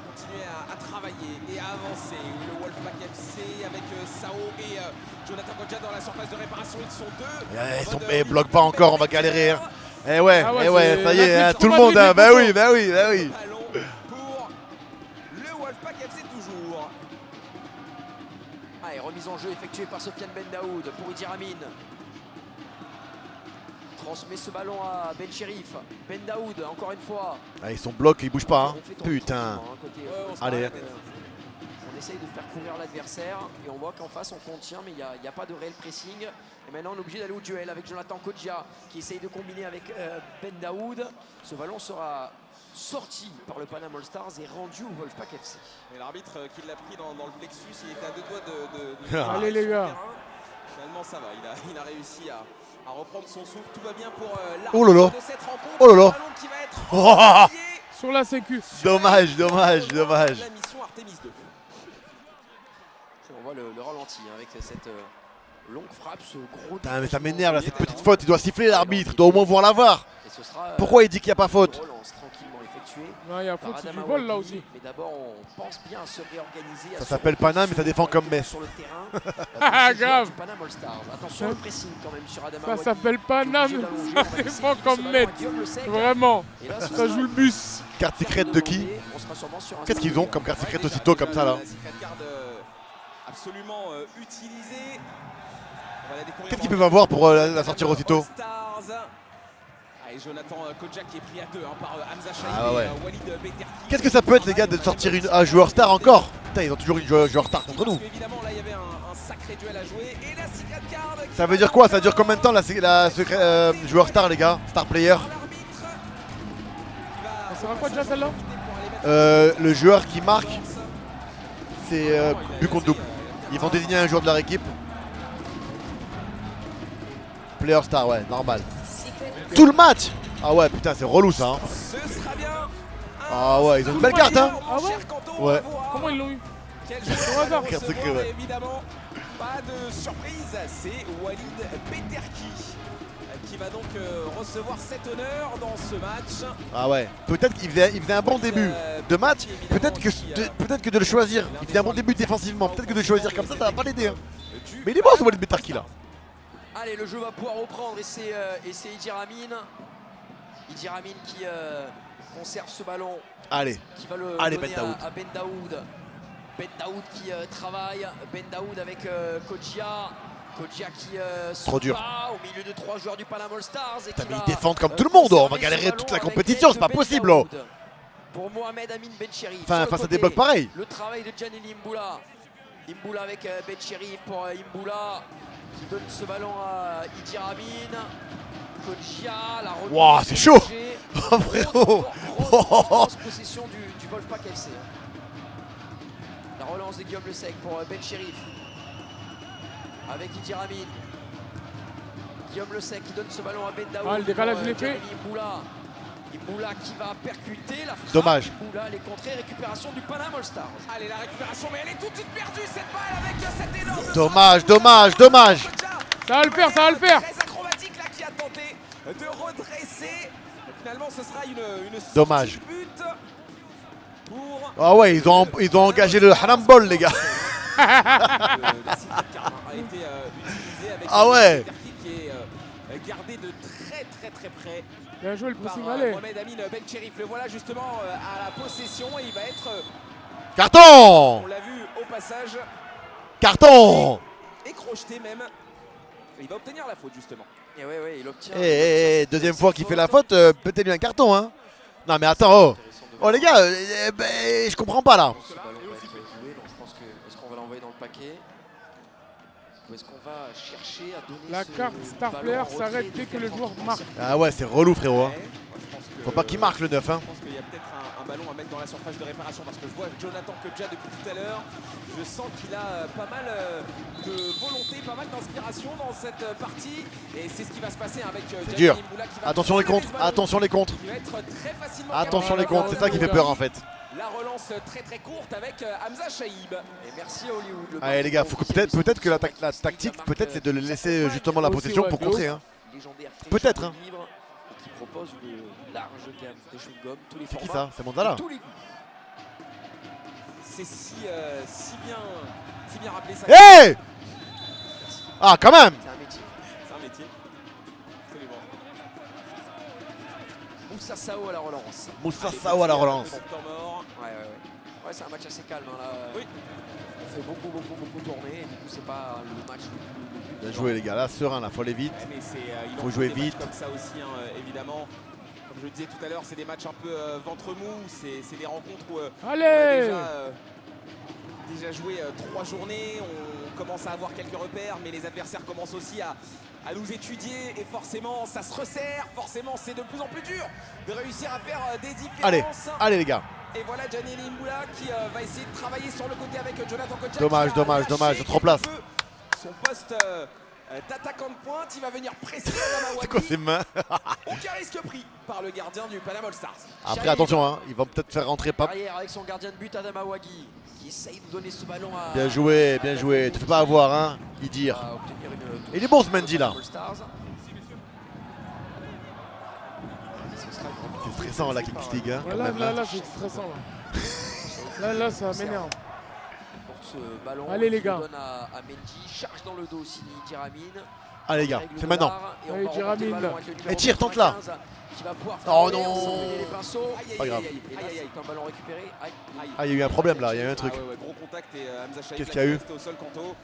continuer à travailler et à avancer. Le Wolfpack FC avec Sao et Jonathan Kodjia dans la surface de réparation, ils sont deux. Ils sont, bloc pas encore, on va galérer. Hein. Eh ouais, Ah ouais, ça c'est y est, la hein, triche tout le sur monde, Madrid, hein, bah les oui. Ballon pour le Wolfpack FC toujours. Et remise en jeu effectuée par Sofiane Ben Daoud pour Idir Amin. Transmet ce ballon à Bencherif. Ben Daoud, encore une fois. Ah, ils sont blocs, ils bougent pas, hein. On fait ton Putain. tranquillement, hein, côté, on se Allez. barre la tête. On essaye de faire courir l'adversaire et on voit qu'en face on contient mais il n'y a pas de réel pressing. Et maintenant on est obligé d'aller au duel avec Jonathan Kodjia qui essaye de combiner avec Ben Daoud. Ce ballon sera sorti par le Panama All Stars et rendu au Wolfpack FC. Et l'arbitre qui l'a pris dans le plexus, il était à deux doigts de Allez, les gars. terrain. Finalement ça va, il a réussi à reprendre son souffle. Tout va bien pour Oh là là. l'arbitre de cette rencontre. Oh là là. Le ballon qui va être Oh. envoyé Sur la sécu. Dommage. la mission Artemis 2. On voit le ralenti hein, avec cette longue frappe, ce gros. Putain, mais ça m'énerve là, cette petite faute, il doit siffler l'arbitre, il doit au moins voir la VAR. Et ce sera, Pourquoi il dit qu'il n'y a pas faute? relance tranquillement effectuée. Non, il y a par faute, c'est du Adama vol là Ouattini. aussi. Mais d'abord, on pense bien à se réorganiser. à Ça se s'appelle Paname, mais ça défend comme repositionner Metz. sur le terrain. Ah, Ces joueurs grave. du Panama All Stars. Attention, le pressing quand même sur Adama Ça Ouattini. s'appelle Paname, Obligé d'allonger, ça on va laisser défend ce comme ballon à Metz. Guillaume Le Sec. Vraiment. Et là, ce Ça sera joue le bus. Carte secrète de qui? on sera sûrement sur un Qu'est-ce qu'ils ont comme carte Ouais, secrète déjà, aussitôt comme ça là? La secret card absolument utilisée. va la découvrir Qu'est-ce dans qu'ils peuvent avoir pour la sortir All aussitôt? Stars. Allez, Jonathan Kodjak qui est pris à 2 par Hamza Chahi Ah ouais. et Walid Beterki. Qu'est-ce que ça peut être les gars de sortir un joueur star encore? Putain, ils ont toujours une joueur star contre nous. Parce qu'évidemment, là, il y avait un sacré duel à jouer. Et la secret card. Ça veut dire quoi? Ça dure combien de temps la joueur star les gars? Star player? Ça sert à quoi déjà celle-là? Le joueur qui marque, c'est but contre double. Ils vont désigner un joueur de leur équipe. Player star, ouais, normal. Tout le match! Ah ouais, putain, c'est relou ça. Hein. Ce sera bien. Ah ouais, ils ont une belle carte, hein. Ah ouais? Ouais. Comment ils l'ont eu? Quel Au joueur hasard. va Carte recevoir, secret, ouais. évidemment, pas de surprise, c'est Walid Beterki qui va donc recevoir cet honneur dans ce match. Ah ouais, peut-être qu'il faisait un bon début de match. Peut-être que de le choisir, il faisait un bon début défensivement. Peut-être que de le choisir comme ça va pas l'aider. Hein. Mais il est bon ce Walid Beterki là. Allez, le jeu va pouvoir reprendre et c'est Idi Ramin. Idi Ramin qui conserve ce ballon, Allez, qui va le Allez, donner Ben Daoud. à Ben Daoud. Ben Daoud qui travaille. Ben Daoud avec Kodjia. Kodjia qui Trop dur. au milieu de 3 joueurs du Panama All Stars. Et Putain, qui mais va, ils défendent comme tout le monde. On va conserver galérer ce toute ballon la avec compétition, c'est pas Ben possible. Daoud. Pour Mohamed Amin Ben Cherif. Enfin, Sur le face à côté, des blocs pareils. le travail de Djaneli Imboula. Imboula avec Ben Cherif pour Imboula qui donne ce ballon à Idi Ramin. Kodjia, la remise. Wouah, c'est chaud. Oh, frérot. grosse possession du Wolfpack FC. La relance de Guillaume Le Sec pour Ben Cherif. Avec Idi Ramin. Guillaume Le Sec qui donne ce ballon à Ben Daoud. Ah, le décalage, pour, il est fait. Djaneli Imboula. Imboula qui va percuter la frappe. Dommage. Imboula, les contrées, récupération du Panama All Stars. Allez, la récupération, mais elle est tout de suite perdue cette balle avec cette énorme. Dommage, dommage, dommage. Ça va le faire, ça va le faire. Très acrobatique là qui a tenté de redresser. Finalement, ce sera une sortie Dommage. de but pour Ah ouais, ils ont engagé le haram ball les gars. la secret card a été utilisée avec Ah ouais. Beterki qui est gardé de très près Bien joué le par pressing, allez. Mohamed Amin Ben Cherif. Le voilà justement à la possession et il va être, Carton. on l'a vu au passage, Carton. et crocheté même. Il va obtenir la faute justement. Et ouais, il obtient. Deuxième fois qu'il fait la faute, peut-être bien un carton hein. Non mais attends, oh. Oh les gars, je comprends pas là. Ce ballon va être joué, donc je pense que est-ce qu'on va l'envoyer dans le paquet ou est-ce qu'on va chercher à donner La ce carte Star ballon Player en retrait s'arrête de dès que le faire joueur tranquillement marque. circuler. Ah ouais, c'est relou frérot. Hein. Ouais, moi, je pense que- Faut pas qu'il marque le 9 hein. Je pense qu'il y a peut-être un ballon à mettre dans la surface de réparation parce que je vois Jonathan Kodjia depuis tout à l'heure. Je sens qu'il a pas mal de volonté, pas mal d'inspiration dans cette partie. Et c'est ce qui va se passer avec C'est Djaneli dur. Imboula qui va Attention les prendre contres, ce ballon, attention les contres. qui va être très facilement Attention capable. les contres, c'est ça qui fait peur en fait. La relance très courte avec Hamza Chaïb. Et merci à Hollywood. Le Allez les gars, faut que peut-être que la tactique, peut-être c'est de le laisser justement la Aussi, possession ouais, pour de contrer. Hein. légendaire Peut-être, hein. libre et qui propose une large gamme de chewing-gum, tous les C'est qui formats, ça? C'est Mandala. tous les goûts. C'est si bien rappelé ça. Hey. Ah quand même. C'est un métier. C'est un métier. Absolument. Moussa Sao à la relance. Moussa Sao à la relance. Temps mort. Ouais, c'est un match assez calme hein, là. Oui. On fait beaucoup tourner et du coup c'est pas le match le plus Bien joué les gars, là serein, là faut aller vite. Ouais, mais il Faut en jouer des matchs vite. comme ça aussi, hein, évidemment. Comme je le disais tout à l'heure, c'est des matchs un peu ventre mou. C'est des rencontres où on a Allez. déjà joué 3 journées. On commence à avoir quelques repères, mais les adversaires commencent aussi à nous étudier. Et forcément, ça se resserre. Forcément, c'est de plus en plus dur de réussir à faire des différences. Allez les gars. Et voilà Djaneli Imboula qui va essayer de travailler sur le côté avec Jonathan Kodjia. Dommage, qui a dommage, lâché dommage, trop place. quelque peu son poste d'attaquant de pointe. Il va venir presser Adama C'est quoi Wadi. ces mains? Aucun risque pris par le gardien du Panama All Stars. Après attention, hein, ils vont peut-être faire rentrer pas. Derrière avec son gardien de but Adama Wagi qui essaye de donner ce ballon à. Bien joué, bien joué. Tu peux pas avoir hein, y dire. à obtenir une Il est bon ce Mendy là. All Stars. Ce sera une C'est stressant la Kings League hein, quand Là, même. là, Hein. là, c'est stressant là. Là, ça m'énerve. Pour ce ballon Allez, les qui gars. donne à Mendy, charge dans le dos Sini Diramin. Allez les gars, c'est maintenant. Allez, Jiramine. Et tire, tente là. Oh non. Pas grave. Un ballon récupéré. Ah, il y a eu un problème là, il y a eu un truc. Gros contact et Hamza Shaib Qu'est-ce qu'il y a eu? resté au sol, Kanto,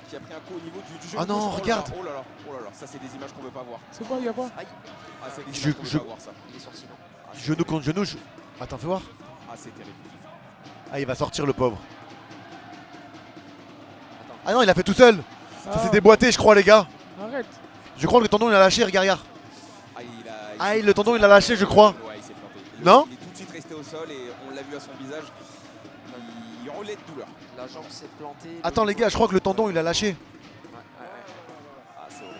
qui a pris un coup au niveau du genou. Ah non, gauche. regarde. Oh là là, ça c'est des images qu'on veut pas voir. C'est quoi, y'a quoi? Ah, c'est des Je- images qu'on je- veut pas voir ça. Il est sorti, non? Genou contre genou. Attends, fais voir. Ah, c'est terrible. Ah, il va sortir le pauvre. Ah non, il a fait tout seul. Ça s'est déboîté, je crois, les gars. Arrête. Je crois que le tendon il a lâché, regarde. Ah, Le tendon il a lâché, je crois. Ouais, il s'est planté. Non? Il est tout de suite resté au sol et on l'a vu à son visage. Il hurlait de douleur. La jambe s'est plantée. Attends, les gars, je crois que le tendon il a lâché. Ah, c'est horrible.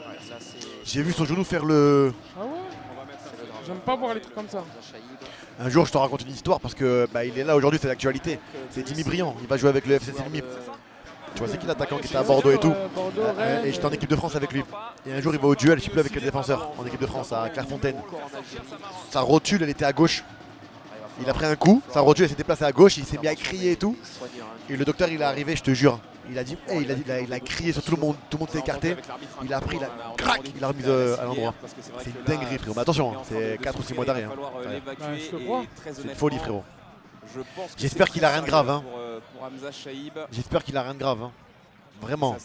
Ouais, là, c'est J'ai vu son genou faire le. Ah ouais? On va mettre le drame. J'aime pas voir les trucs comme ça. Hamza Shaib. Un jour, je te raconte une histoire parce que bah, il est là aujourd'hui, c'est l'actualité. C'est Dimi Briand, il va jouer avec le FC Saint-Denis. Tu vois, c'est qui l'attaquant qui était à Bordeaux et tout? Bordeaux, Et j'étais en équipe de France avec lui. Et un jour, il va au duel, je sais plus, avec les défenseurs en équipe de France à Clairefontaine. Sa rotule, elle était à gauche. Il a pris un coup, sa rotule, elle s'est déplacée à gauche, il s'est mis à crier et tout. Et le docteur, il est arrivé, je te jure. Il a dit, hey, il a crié sur tout le monde s'est écarté. Il a pris, crac, il a remis à l'endroit. C'est une dinguerie, frérot. Mais attention, hein, c'est 4 ou 6 mois d'arrêt. Hein. Ouais. je te crois. C'est une folie, frérot. J'espère J'espère qu'il a rien de grave, hein. Pour Hamza Shaib. J'espère qu'il a rien de grave. Hein. Vraiment.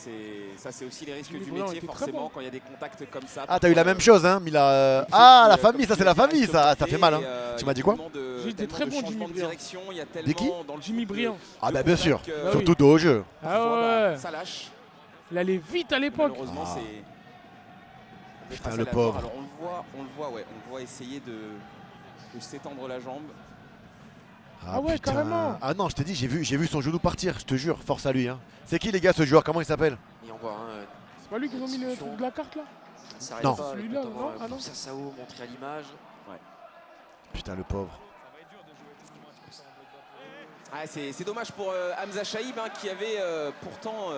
Ça c'est aussi les risques Jimmy du Briand métier était très forcément bon. quand il y a des contacts comme ça. Ah, t'as eu la même chose, hein, Mila. Ah, la famille, ça c'est la famille, ça fait mal. Hein. Tu m'as dit quoi? J'ai été très bon, Jimmy Briand. Des qui? Jimmy Briand. Ah, bah bien sûr. Bah oui. Surtout de haut jeu. Ah ouais. Ça lâche. Il allait vite à l'époque. Malheureusement Ah. c'est. Putain, très le aléatoire. pauvre. Alors on le voit essayer de s'étendre la jambe. Ah ouais, putain. carrément. Ah non, je t'ai dit, j'ai vu son genou partir, je te jure, force à lui. Hein. C'est qui les gars ce joueur? Comment il s'appelle? Et on voit C'est pas lui qui ont mis le truc de la carte là? ça Non. pas, Celui-là, notamment, non? Ah non. Moussa Sao montré à l'image. Putain, le pauvre. Ah, c'est dommage pour Hamza Shaib hein, qui avait pourtant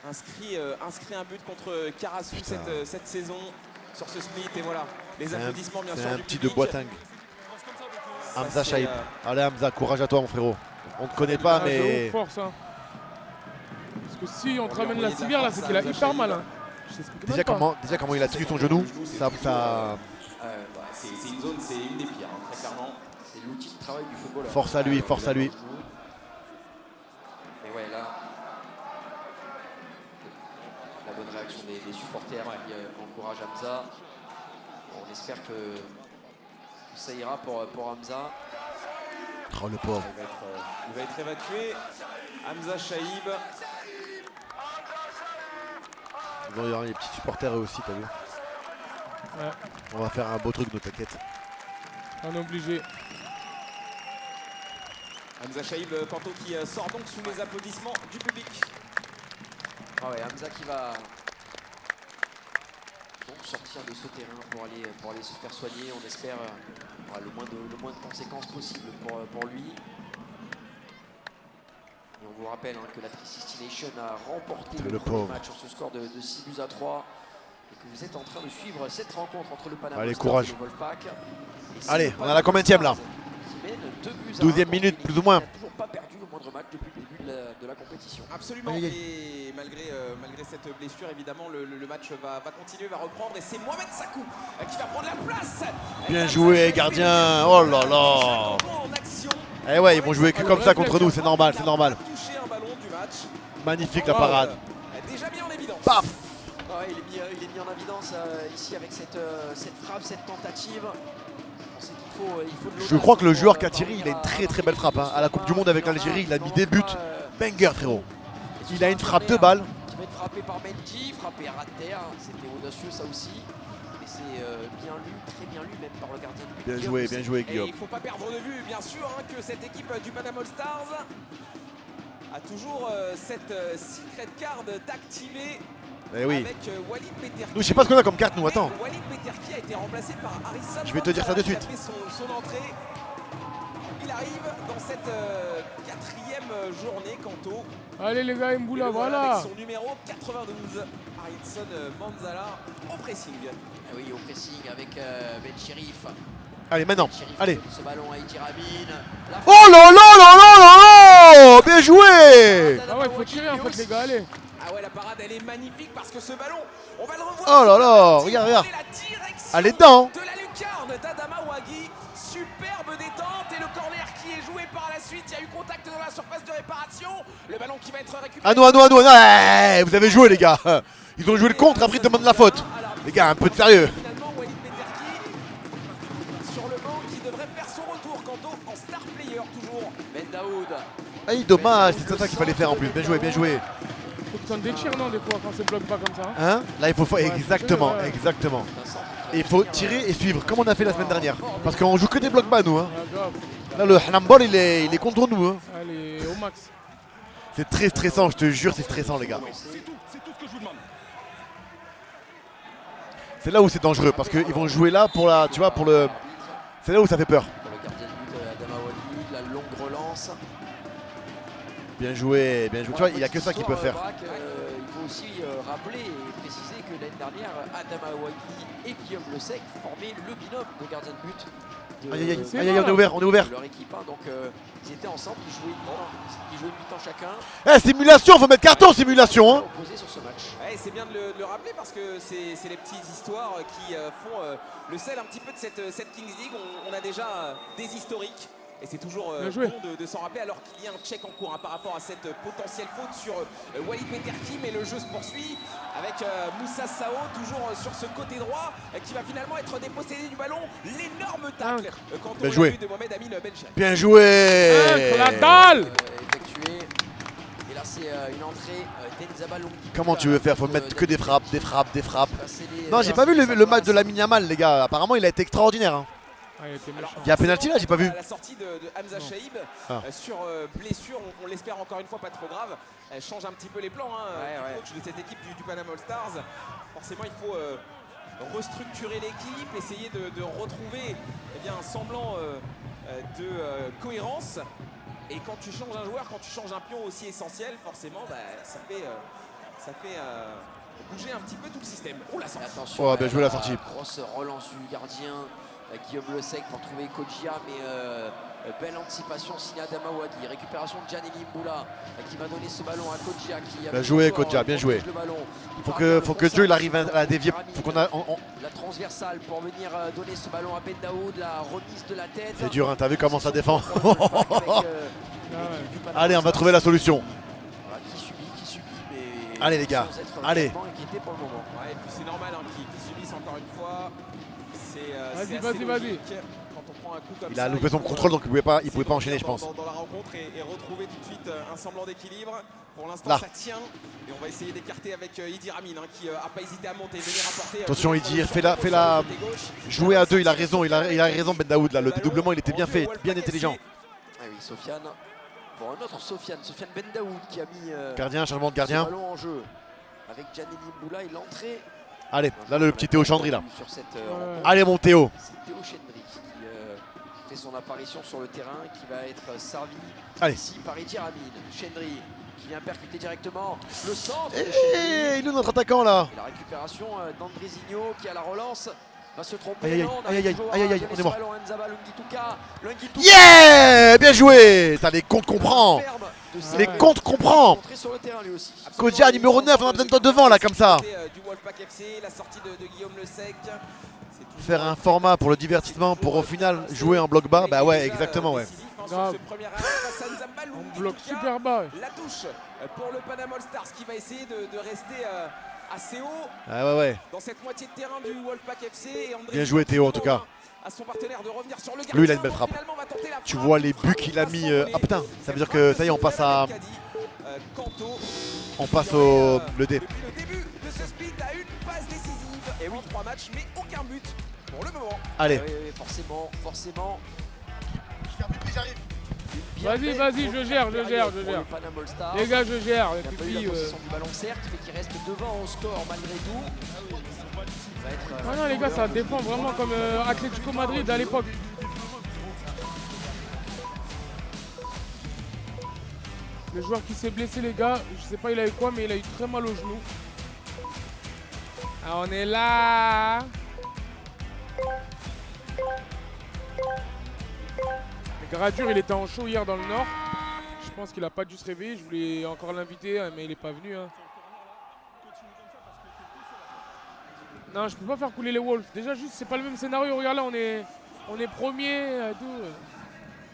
inscrit un but contre Karasu cette saison sur ce split et voilà les applaudissements bien sûr C'est un du petit de public. Boitingue. Ça, Hamza c'est, Shaib. Allez Hamza, courage à toi mon frérot. On te connaît pas Ah, mais. c'est ouf, force hein. Parce que si on te ramène la civière là, c'est qu'il a hyper mal hein. Je t'explique même pas. Déjà comment il a tenu son genou, ça. C'est une zone, c'est une des pires hein, très clairement. C'est l'outil de travail du footballeur. Force à lui, force à lui. Mais ouais, là, la bonne réaction des supporters qui encouragent Hamza. On espère que ça ira pour Hamza. Oh le pauvre. Il va être évacué. Hamza Shaib. Il va y avoir les petits supporters eux aussi, t'as vu? Ouais. On va faire un beau truc, ne t'inquiète. On est obligé. Hamza Shaib, Kanto qui sort donc sous les applaudissements du public. Ah ouais, Hamza qui va donc sortir de ce terrain pour aller se faire soigner. On espère le moins de conséquences possible pour lui. Et on vous rappelle que la Tri-City Nation a remporté Le le premier pauvre. match sur ce score de 6-3. Et que vous êtes en train de suivre cette rencontre entre le Panama Allez, Stars courage. et le Wolfpack. Et c'est Allez, le on a la combienième, là? qui mène 2-1 12e contre minute, une plus équipe ou moins. qui n'a toujours pas perdu le moindre match depuis le début de la compétition. Absolument. Aïe, aïe. Et malgré cette blessure, évidemment, le match va continuer, va reprendre. Et c'est Mohamed Sakou qui va prendre la place. Bien joué, gardien. Oh là là. En action. Eh ouais, ils vont jouer que comme ça contre nous, c'est normal, c'est normal. Toucher un ballon du match. Magnifique la parade. Déjà mis en évidence. Paf. Ouais, il est mis en évidence ici avec cette frappe, cette tentative. On sait qu'il faut de Je l'audace crois que le pour, joueur qui a tiré, parvenir il a une à très marquer belle frappe. Hein. À la Coupe du Monde avec l'Algérie, il a mis des buts. Banger, frérot. Et Il a une frappe de balle. Qui va être frappé par Benji, frappé à ras de terre. C'était audacieux ça aussi. Et c'est bien lu, très bien lu même par le gardien de but. Bien Guillaume. joué, Et Guillaume. il ne faut pas perdre de vue, bien sûr, que cette équipe du Panama All Stars a toujours cette secret card d'activer. Eh oui. Avec Walid Peterki. Nous, je sais pas ce qu'on a comme carte, nous, attends. Walid Peterki a été remplacé par Harrison. Je vais te dire ça de Qui a suite. fait son entrée. Il arrive dans cette 4e journée, Kanto. Allez les gars, Et Mboula, le voilà voilà. avec son numéro 92, Harrison Manzala au pressing. Ah oui, au pressing avec Ben Chirif. Allez, maintenant. Chérif Allez. donne ce ballon à Idiramine. Oh là là là là là là. Bien joué. Ah ouais, faut tirer en fait les gars, allez. Ah ouais, la parade elle est magnifique parce que ce ballon, on va le revoir. Oh là là, regarde, regarde. Elle est dedans. De la lucarne d'Adama Ouagui. Superbe détente et le corner qui est joué par la suite. Il y a eu contact dans la surface de réparation. Le ballon qui va être récupéré. À nous. Ouais, vous avez joué les gars. Ils ont joué le contre, après ils demandent la faute. Les gars, un peu de sérieux. Finalement, Walid Peterki sur le banc qui devrait faire son retour. Kanto en star player toujours. Ben Daoud. Aïe, dommage, c'est ça qu'il fallait faire en plus. Bien joué, bien joué. Faut que tu en déchires, non, des fois, quand c'est bloque pas comme ça. Hein? Là, il faut faire. Ouais, Exactement, ouais. exactement. Et il faut tirer et suivre, comme on a fait la semaine dernière. Parce qu'on joue que des blocs bas, nous. Hein. Ah, grave. Là, le handball, il est contre nous. Hein. Allez, au max. C'est très stressant, je te jure, c'est stressant, les gars. C'est là où c'est dangereux, parce qu'ils vont jouer là pour la. Tu vois, pour le. C'est là où ça fait peur. Pour le gardien de but Adama Ouagui, la longue relance. Bien joué, bien joué. Tu vois, il n'y a que ça qu'il peut faire. Braque, il faut aussi rappeler et préciser que l'année dernière, Adama Ouagui et Guillaume Le Sec formaient le binôme de gardien de but. Aïe, aïe, aïe, aïe, on est ouvert, on est ouvert. De leur équipe, hein. Donc ils étaient ensemble, ils jouaient une mi-temps chacun. Eh, simulation, faut mettre carton, simulation. Hein. Opposés sur ce match. Ouais, c'est bien de le rappeler parce que c'est les petites histoires qui font le sel un petit peu de cette Kings League. On a déjà des historiques. Et c'est toujours bon de s'en rappeler alors qu'il y a un check en cours hein, par rapport à cette potentielle faute sur Walid Peterki. Mais le jeu se poursuit avec Moussa Sao toujours sur ce côté droit qui va finalement être dépossédé du ballon. L'énorme tacle quand on joué. a vu de Mohamed Amin Benchir. Bien joué. La dalle. Effectué. Et là c'est une entrée d'Enzaba Longi. Comment tu veux faire? Faut mettre que des frappes, des frappes, des frappes. Non, j'ai pas vu le match de Lamine Yamal, les gars. Apparemment, il a été extraordinaire. Hein. Ah, il était méchant. Il y a penalty là, j'ai pas vu. À la sortie de Hamza Shaib sur blessure, on l'espère encore une fois pas trop grave. Elle change un petit peu les plans du coach de cette équipe du Panama All Stars. Forcément, il faut restructurer l'équipe, essayer de retrouver un semblant de cohérence. Et quand tu changes un joueur, quand tu changes un pion aussi essentiel, forcément, ça fait bouger un petit peu tout le système. Oh la sortie. Attention, Oh, bien joué la sortie. Grosse relance du gardien Guillaume Le Sec pour trouver Kodjia, mais belle anticipation signée Adama Ouagui. Récupération de Gianni Mboula qui va donner ce ballon à Kodjia. Bien joué Kodjia, bien joué. Il faut que Joe il arrive à dévier. Faut qu'on a. La transversale pour venir donner ce ballon à Ben Daoud, la remise de la tête. C'est dur, hein, t'as vu comment ça défend. Avec, Allez, on va trouver la solution. voilà, qui subit, mais Allez, les gars, sans être allez. vraiment inquiété pour le moment. Ouais, et puis c'est normal qu'ils subissent encore une fois. Vas-y, C'est assez vas-y. logique. Quand on prend un coup comme Il ça, a loupé son faut, contrôle, donc il pouvait pas enchaîner, je pense. Dans la rencontre et retrouver tout de suite un semblant d'équilibre. Pour l'instant, Là. ça tient. Et on va essayer d'écarter avec Idir Amin qui n'a pas hésité à monter, venir apporter. Attention, peut-être Idir, sur le fais la. côté gauche. Jouer à deux, il a raison, il a raison Ben Daoud là. Le dédoublement il était bien fait, bien intelligent. Ah oui, Sofiane. Pour un autre Sofiane Ben Daoud qui a mis Gardien, changement de ce gardien. ballon en jeu. Avec Gianni Mboula et l'entrée. Allez, là le petit Théo Chandry là. Sur cette, Allez mon Théo. c'est Théo Chandry qui fait son apparition sur le terrain, qui va être servi Allez. ici par Idir Amin. Chandry qui vient percuter directement le centre. de Eh, Chandry. il est notre attaquant là. Et la récupération d'Andrezinho qui a la relance. Va se tromper. Aïe, aïe, Non, on aïe, arrive aïe, toujours aïe, à aïe, aïe, donner on est ce mort. ballon à Nzaba Lungituka. Yeah, bien joué. T'as les comptes comprend. Les comptes comprend. Sur le terrain lui aussi. Kodjia numéro 9, on a besoin de toi devant là comme ça. Du Wolfpack FC, la sortie de Guillaume Le Sec. Faire un format pour le divertissement, pour au final jouer en bloc bas, bah ouais, exactement ouais. Grave. On bloque super bas. La touche pour le Panama All Stars qui va essayer de rester assez haut Ah ouais ouais. dans cette moitié de terrain du Wolfpack FC. Et André Bien joué Théo en tout cas. à son partenaire de revenir sur le gardien. Lui il a une belle frappe. Finalement, va tenter la Tu frappe. vois les buts qu'il a mis. Ah putain, ça veut dire que ça y est on passe à. Kanto. On passe au. Le D. Depuis le début de ce speed à une passe décisive. Et oui, 3 matchs, mais aucun but pour le moment. Allez. Oui, forcément. Vas-y, je gère. Les gars, je gère. Il n'a pas eu la possession du ballon certes, mais qui reste devant au score malgré tout. Ça va être, Ah non, les gars, ça défend vraiment comme Atlético Madrid à l'époque. Le joueur qui s'est blessé, les gars, je sais pas il a eu quoi, mais il a eu très mal au genou. Ah, on est là. Gradure, il était en show hier dans le Nord. Je pense qu'il a pas dû se réveiller. Je voulais encore l'inviter, mais il est pas venu. Hein. Non, je peux pas faire couler les Wolves. Déjà, juste, c'est pas le même scénario. Regarde là, on est premier,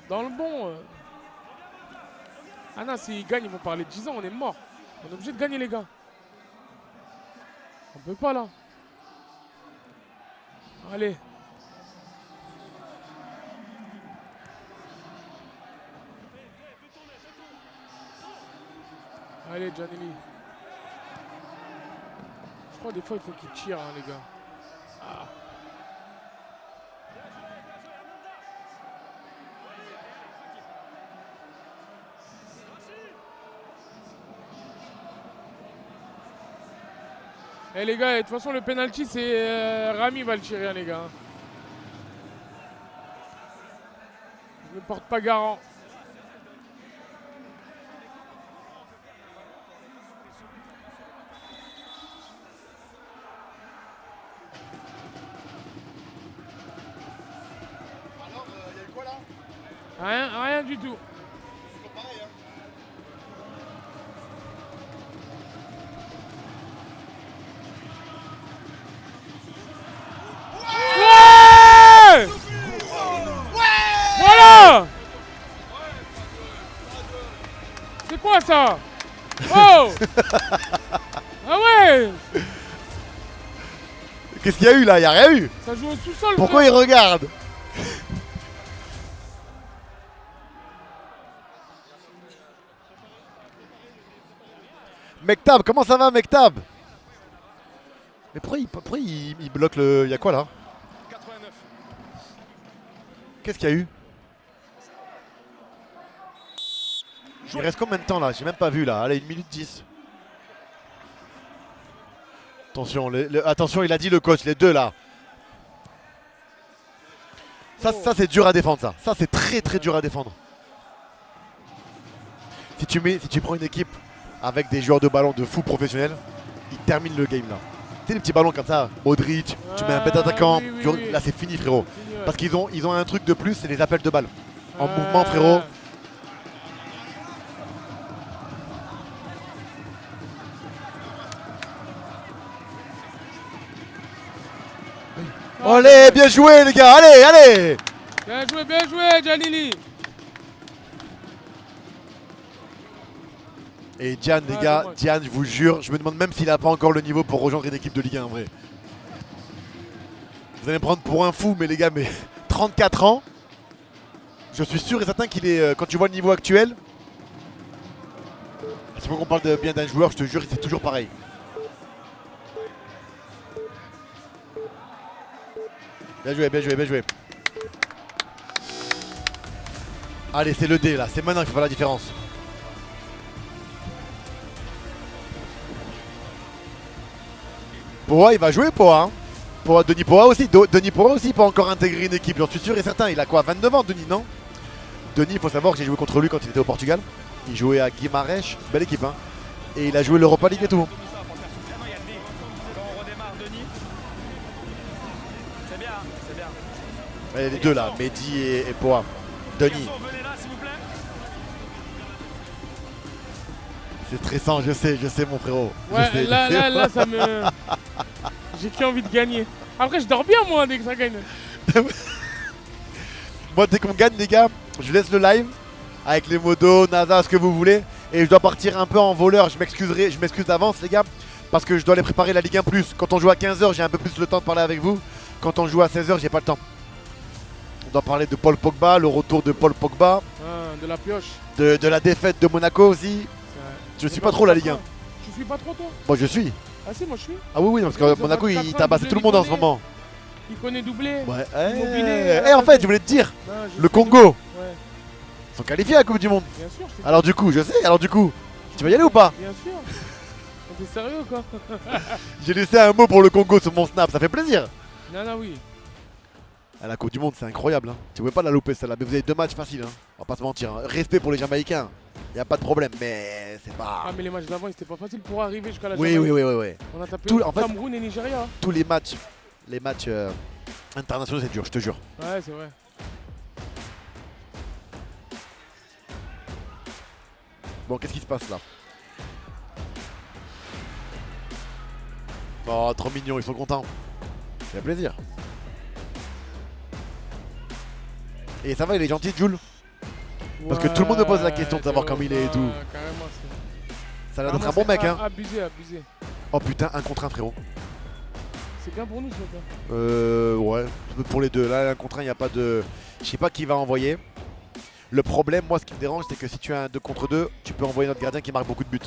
dans le bon. Ah non, s'ils gagnent, ils vont parler de 10 ans, on est mort. On est obligé de gagner, les gars. On peut pas là. Allez. Allez, Giannelli. Je crois des fois il faut qu'il tire, hein, les gars. Ah. Eh les gars, de toute façon le penalty c'est Rami va le tirer, hein, les gars. Je ne porte pas garant. Alors, il y a eu quoi là? Rien du tout. C'est pas pareil, hein. Voilà. C'est quoi ça? Oh. Ah ouais. Qu'est-ce qu'il y a eu là? Il y a rien eu. Ça joue au sous-sol. Pourquoi il regarde? Mektab, comment ça va Mektab? Mais pourquoi il bloque le... Il y a quoi là? 89. Qu'est-ce qu'il y a eu? Il reste combien de temps là? J'ai même pas vu là. Allez, 1 minute 10. Attention, attention, il a dit le coach, les deux là. Ça c'est dur à défendre ça. Ça c'est très dur à défendre. Si tu prends une équipe avec des joueurs de ballon de fou professionnels, ils terminent le game là. Tu sais les petits ballons comme ça, Modric, tu mets un bête attaquant, oui. là c'est fini frérot. Fini, ouais. Parce qu'ils ont un truc de plus, c'est les appels de balles. En mouvement frérot. Allez, bien joué les gars, allez. Bien joué, Giannelli. Et Diane, les gars, Diane, je vous jure, je me demande même s'il n'a pas encore le niveau pour rejoindre une équipe de Ligue 1 en vrai. Vous allez me prendre pour un fou, mais les gars, mais 34 ans, je suis sûr et certain qu'il est, quand tu vois le niveau actuel, à chaque fois qu'on parle bien d'un joueur, je te jure, c'est toujours pareil. Bien joué. Allez, c'est le D là, c'est maintenant qu'il faut faire la différence. Poa, il va jouer Poa. Hein. Denis Poa aussi. Denis Poa aussi peut encore intégrer une équipe, j'en suis sûr et certain. Il a quoi, 29 ans Denis, non? Denis, il faut savoir que j'ai joué contre lui quand il était au Portugal. Il jouait à Guimarães, belle équipe hein. Et il a joué l'Europa League et tout. Ouais, les deux là, Mehdi et Poa. Denis. C'est stressant, je sais mon frérot. Ouais, Je sais. là, ça me... J'ai qu'envie de gagner. Après, je dors bien, moi, dès que ça gagne. Moi, dès qu'on gagne, les gars, je laisse le live avec les modos, NASA, ce que vous voulez. Et je dois partir un peu en voleur. Je m'excuse d'avance, les gars, parce que je dois aller préparer la Ligue 1 plus. Quand on joue à 15h, j'ai un peu plus le temps de parler avec vous. Quand on joue à 16h, j'ai pas le temps. On doit parler de Paul Pogba, le retour de Paul Pogba. Ah, de la pioche. De la défaite de Monaco aussi. Je suis pas trop la Ligue 1. Tu suis pas trop, toi? Moi, je suis. Ah si, moi je suis. Ah oui, parce que Monaco, il tabasse tout le monde en ce moment. Il connaît doublé. Ouais. Immobilier, En fait, je voulais te dire, Non, je le sais. Congo, Ouais, ils sont qualifiés à la Coupe du Monde. bien sûr. je sais. Alors du coup, je sais, tu vas y aller ou pas? Bien sûr. T'es sérieux, quoi? J'ai laissé un mot pour le Congo sur mon snap, ça fait plaisir. Non, oui. À la Coupe du Monde, c'est incroyable. Hein. Tu pouvais pas la louper celle-là, mais vous avez 2 matchs faciles. Hein. On va pas se mentir. Hein. Respect pour les Jamaïcains, y a pas de problème, mais c'est pas. Ah, mais les matchs d'avant, c'était pas facile pour arriver jusqu'à la Oui. Jamaïque. On a tapé En fait, Cameroun et Nigeria. tous les matchs internationaux, c'est dur, je te jure. Ouais, c'est vrai. Bon, qu'est-ce qui se passe là? Oh, trop mignon, ils sont contents. Ça fait plaisir. Et ça va, il est gentil, Jules. Parce que tout le monde me pose la question de savoir comment il est et tout. Carrément, Ça a l'air d'être un bon mec, hein. Abusé, abusé. Oh putain, 1 contre 1, frérot. C'est bien pour nous, ça. Ouais, pour les deux. Là, 1 contre 1, il n'y a pas de. Je sais pas qui va envoyer. Le problème, moi, ce qui me dérange, c'est que si tu as un 2 contre 2, tu peux envoyer notre gardien qui marque beaucoup de buts.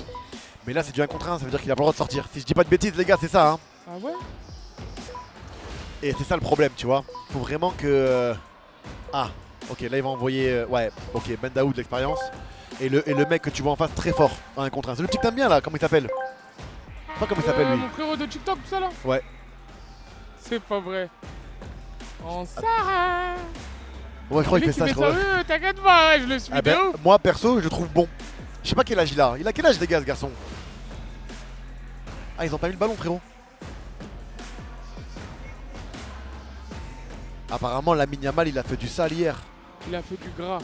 Mais là, c'est du 1 contre 1, ça veut dire qu'il a pas le droit de sortir. Si je dis pas de bêtises, les gars, c'est ça, hein. Ah ouais? Et c'est ça le problème, tu vois. Faut vraiment que. Ah, ok, là, il va envoyer. Ouais, ok, Ben Daoud de l'expérience. Et le mec que tu vois en face, très fort, en 1 contre 1. C'est le petit que t'aimes bien, là, comment il s'appelle? Je sais pas comment il s'appelle, lui. Mon frérot de TikTok, tout ça, là? Ouais. C'est pas vrai. On Sarah. Ouais, je crois qu'il fait ça, je crois. T'inquiète pas, ouais, je le suis Ah de ben, ouf. moi, perso, je le trouve bon. Je sais pas quel âge il a. Il a quel âge, les gars, ce garçon? Ah, ils ont pas mis le ballon, frérot. Apparemment, Lamine Yamal, il a fait du sale hier. Il a fait du gras.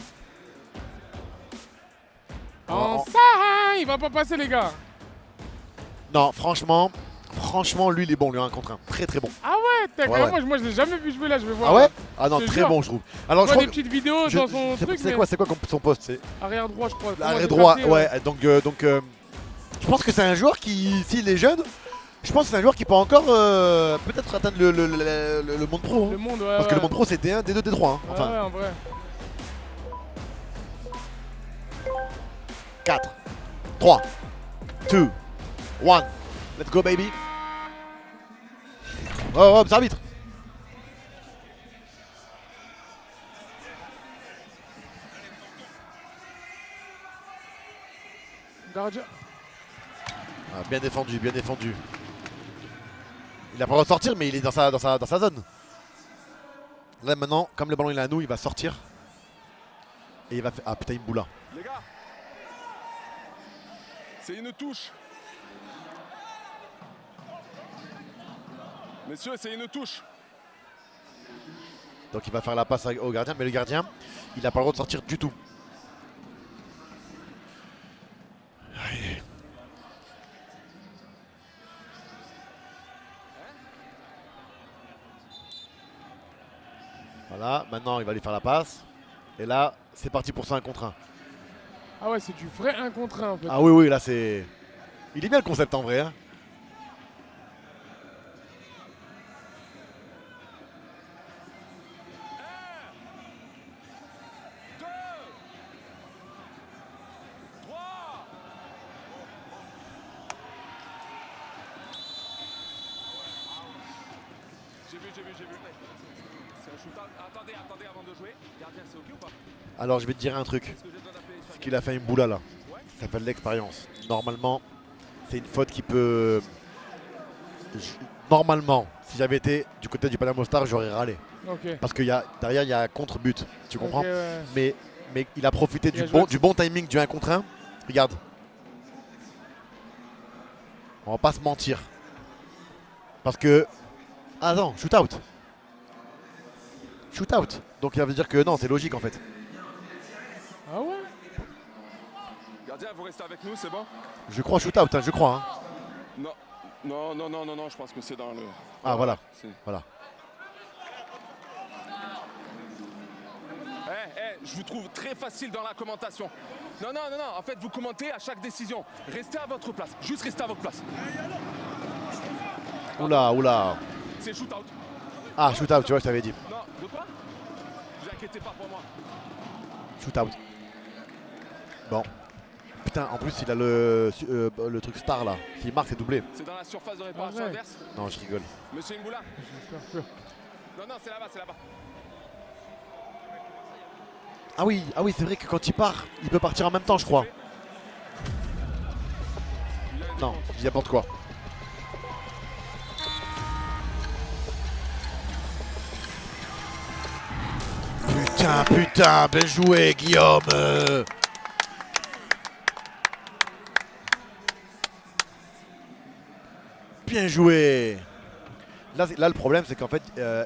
Oh. On Sarah, il va pas passer, les gars. Non, franchement, lui, il est bon, lui, 1 contre 1. Très, très bon. Ah ouais, Ouais, ouais. moi je l'ai jamais vu jouer là, je vais voir. Ah ouais? Ah non, Je te très jure. bon, je trouve. Je Alors, vois je des crois petites vidéos je- dans son truc, c'est mais quoi son poste? C'est arrière droit, je crois. l'arrêt Comment droit, j'ai capté, ouais. Donc, je pense que c'est un joueur qui, s'il est jeune, je pense que c'est un joueur qui peut encore peut-être atteindre le monde pro. Hein. Le monde, ouais. Parce que ouais. le monde pro, c'est D1, D2, D3. Hein. Ouais, Enfin, ouais, en vrai. 4, 3, 2, 1. Let's go, baby. Oh, c'est arbitre. Gardien. Ah, bien défendu, bien défendu. Il a pas le droit de sortir, mais il est dans sa zone. Là maintenant, comme le ballon il est à nous, il va sortir. Et il va faire. Ah putain, il me boule là. Les gars, c'est une touche. Messieurs, c'est une touche. Donc il va faire la passe au gardien, mais le gardien, il n'a pas le droit de sortir du tout. Allez. Voilà, maintenant il va lui faire la passe. Et là, c'est parti pour ça 1 contre 1. Ah ouais, c'est du vrai 1 contre 1 en fait. Ah oui, là c'est. Il est bien le concept en vrai. Hein. J'ai vu. C'est un shootout. Attendez avant de jouer. Gardien, c'est ok ou pas? Alors je vais te dire un truc. Est-ce que j'ai besoin d'appeler sur Ce qu'il a fait une boula là. Ça s'appelle l'expérience. Normalement, c'est une faute qui peut. Normalement, si j'avais été du côté du Panama Star, j'aurais râlé. Ok. Parce que derrière, il y a un contre-but. Tu comprends? Ok, ouais. mais il a profité Il a du joué bon timing du 1 contre 1. Regarde. On va pas se mentir. Parce que. Ah non, shoot out. Shoot out. Donc ça veut dire que non, c'est logique en fait. Ah ouais? Gardien, vous restez avec nous, c'est bon? Je crois shoot out, hein, je crois. Hein. Non, je pense que c'est dans le... Ah voilà. C'est- Voilà. Je vous trouve très facile dans la commentation. Non, en fait, vous commentez à chaque décision. Restez à votre place, juste restez à votre place. Oula. C'est shoot-out. Ah, shoot out, tu vois, je t'avais dit. Non, de quoi? Vous inquiétez pas pour moi. Shoot out. Bon. Putain, en plus, il a le truc star là. S'il marque, c'est doublé. C'est dans la surface de réparation Ah ouais. adverse. Non, je rigole. Monsieur Imboula. J'ai peur. Non, c'est là-bas, c'est là-bas. Ah oui, c'est vrai que quand il part, il peut partir en même temps, je crois. Non, je dis n'importe quoi. Putain, bien joué, Guillaume. Bien joué. Là, le problème, c'est qu'en fait,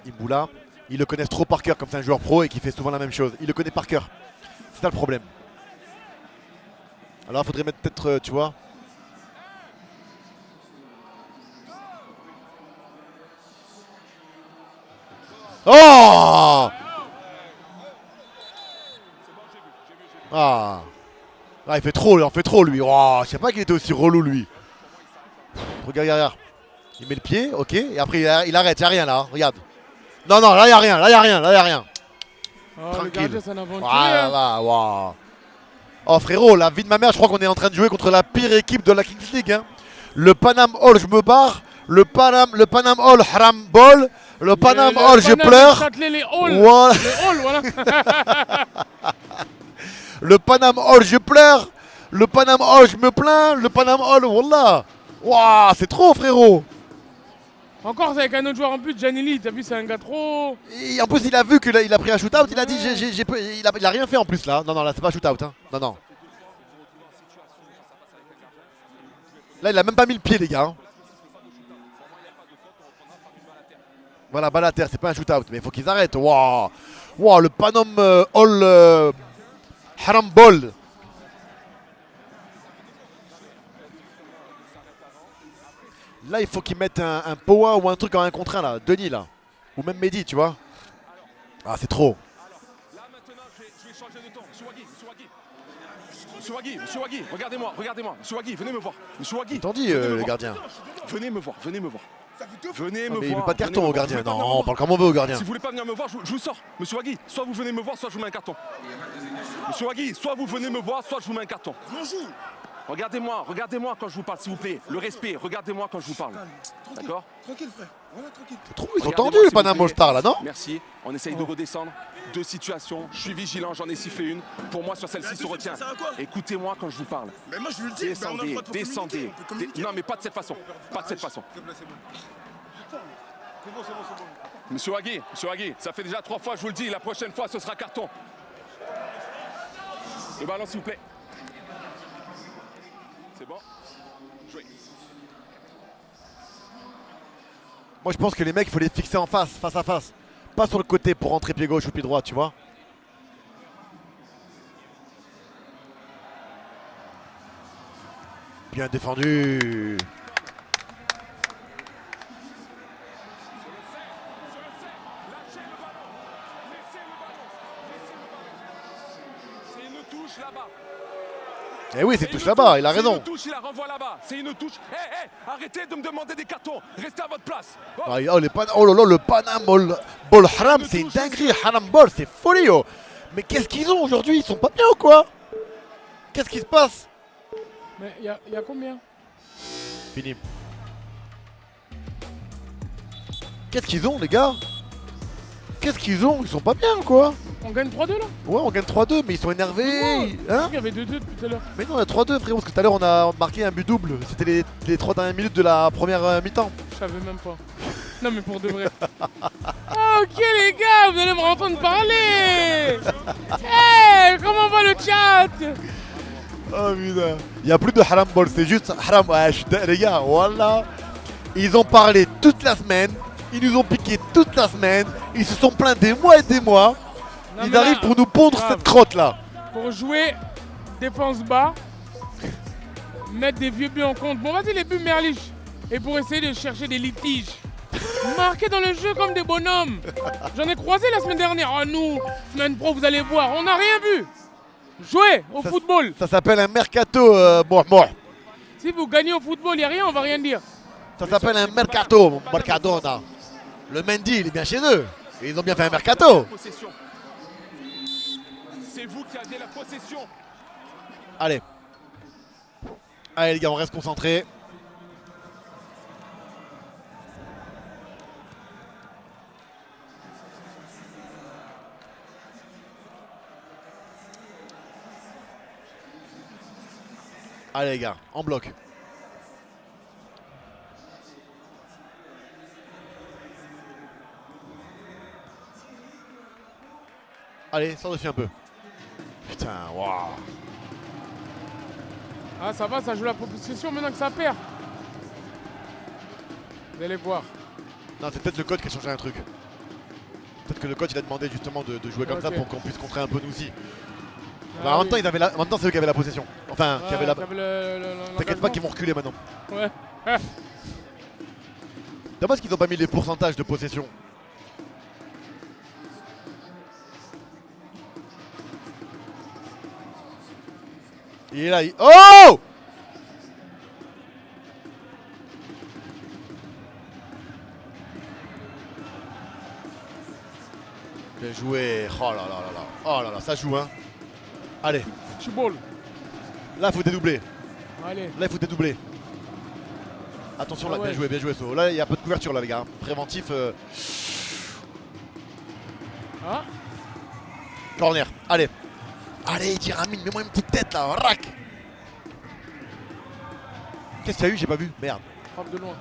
Imboula, ils le connaissent trop par cœur, comme c'est un joueur pro et qui fait souvent la même chose. Il le connaît par cœur. C'est ça le problème. Alors, il faudrait mettre peut-être, tu vois. Oh Ah. Ah, il fait trop, il en fait trop lui. Oh, je sais pas qu'il était aussi relou lui. Regarde, regarde. Il met le pied, ok. Et après il arrête, y'a rien là, hein. Regarde. Non, non, là y'a rien, là y'a rien, là y'a rien. Oh, le Tranquille. gardien, c'est un aventure. Voilà, là, waouh. Oh frérot, la vie de ma mère, je crois qu'on est en train de jouer contre la pire équipe de la Kings League. Hein. Le Panam Hall, je me barre. Le Panam Hall, haram ball. Le Panam Hall, je pleure. Les halls. Voilà. Les halls, voilà. Le Panam Hall, je pleure. Le Panam Hall, je me plains. Le Panam Hall, wallah. Waouh, c'est trop frérot. Encore c'est avec un autre joueur en plus, Giannelli, t'as vu, c'est un gars trop. Et en plus, il a vu qu'il a pris un shootout. Il a dit, il a rien fait en plus là. Non, non, là, c'est pas un shootout. Hein. Non, non. Là, il a même pas mis le pied, les gars. Hein. Voilà, balle à terre, c'est pas un shootout. Mais il faut qu'ils arrêtent. Waouh. Waouh, le Panam Hall haram ball. Là, il faut qu'ils mettent un Powa ou un truc en 1 contre 1 là, Denis là. Ou même Mehdi, tu vois. Ah, c'est trop. Là maintenant, je vais changer de ton. Monsieur Wagui, regardez-moi. Monsieur Wagui, venez me voir. Monsieur Wagui. T'en dis, venez me le voir. gardien. Venez me voir. Venez Ah, me mais voir. il met pas de carton venez au me gardien. voir. Non, on parle comme on veut au gardien. Si vous voulez pas venir me voir, je vous sors. Monsieur Wagui, soit vous venez me voir, soit je vous mets un carton. Monsieur Wagui, soit vous venez me voir, soit je vous mets un carton. Regardez-moi quand je vous parle, s'il vous plaît. Le respect, regardez-moi quand je vous parle. D'accord? Tranquille, frère. Voilà, tranquille. C'est trop, ils sont Regardez-moi, tendus, le s'il vous Panam plaît. All-Star là, non? Merci, on essaye de redescendre. 2 situations, je suis vigilant, j'en ai sifflé une. Pour moi, sur celle-ci, se retient. Ça sert à quoi? Écoutez-moi quand je vous parle. Mais moi, je vous le dis, on a le droit de Descendez. communiquer, on peut communiquer. Non, mais pas de cette façon. Pas de cette façon. S'il te plaît, c'est bon. C'est bon. Monsieur Wagui, ça fait déjà 3 fois, je vous le dis, la prochaine fois, ce sera carton. Le ballon, s'il vous plaît. C'est bon? Jouez. Moi, je pense que les mecs, il faut les fixer en face à face. Pas sur le côté pour rentrer pied gauche ou pied droit, tu vois. Bien défendu. C'est une touche là-bas. Eh oui, c'est touche là-bas, il a raison. C'est une touche, il la renvoie là-bas. C'est une touche. Hé, arrêtez de me demander des cartons. Restez à votre place. Oh. Oh, oh là là, le Panam Ball Haram, c'est une dinguerie. Haram Ball, c'est folie. Oh. Mais qu'est-ce qu'ils ont aujourd'hui? Ils sont pas bien ou quoi? Qu'est-ce qui se passe? Mais y a combien? Fini. Qu'est-ce qu'ils ont, les gars? Qu'est-ce qu'ils ont? Ils sont pas bien ou quoi? On gagne 3-2 là? Ouais, on gagne 3-2, mais ils sont énervés. Hein? Il y avait 2-2 depuis tout à l'heure. Mais non, il y a 3-2, frérot, parce que tout à l'heure on a marqué un but double. C'était les 3 dernières minutes de la première mi-temps. Je savais même pas. Non mais pour de vrai. Ah, ok les gars, vous allez me entendre parler. Hey, comment va le chat? Oh putain. Il n'y a plus de haram ball, c'est juste haram. Ouais, les gars, voilà. Ils ont parlé toute la semaine. Ils nous ont piqué toute la semaine. Ils se sont plaints des mois et des mois. Non, Ils mais arrivent là, pour nous pondre grave. cette crotte là. Pour jouer défense bas, mettre des vieux buts en compte. Bon, vas-y les buts Merlich. Et pour essayer de chercher des litiges. Marquer dans le jeu comme des bonhommes. J'en ai croisé la semaine dernière. Oh nous, semaine pro, vous allez voir, on n'a rien vu. Jouer au football. Ça s'appelle un mercato. Bon. Si vous gagnez au football, il n'y a rien, on va rien dire. Ça s'appelle un mercato. Mon Mercadona. Le Mendy, il est bien chez eux. Et ils ont bien fait un mercato. Possession. C'est vous qui aviez la possession. Allez. Allez les gars, on reste concentrés. Allez les gars, en bloc. Allez, sors dessus un peu. Putain, waouh. Ah ça va, ça joue la possession maintenant que ça perd. Vous allez voir. Non, c'est peut-être le coach qui a changé un truc. Peut-être que le coach il a demandé justement de jouer comme ça pour qu'on puisse contrer un peu nous aussi. Bah, en même temps, en même temps, c'est eux qui avaient la possession. Enfin, qui avaient la. T'inquiète pas qu'ils vont reculer maintenant. Ouais. Dommage qu'ils n'ont pas mis les pourcentages de possession. Il est là. Oh! Bien joué. Oh là là là là. Oh là là, ça joue, hein. Allez. Football. Là, faut dédoubler. Allez. Là, il faut dédoubler. Attention, là, Ah ouais. bien joué, So. Là, il y a un peu de couverture, là, les gars. Préventif. Ah. Corner. Allez. Allez, Diramine, mets-moi une petite tête, là. Rac. Qu'est-ce qu'il y a eu? J'ai pas vu. Merde. Frappe de loin.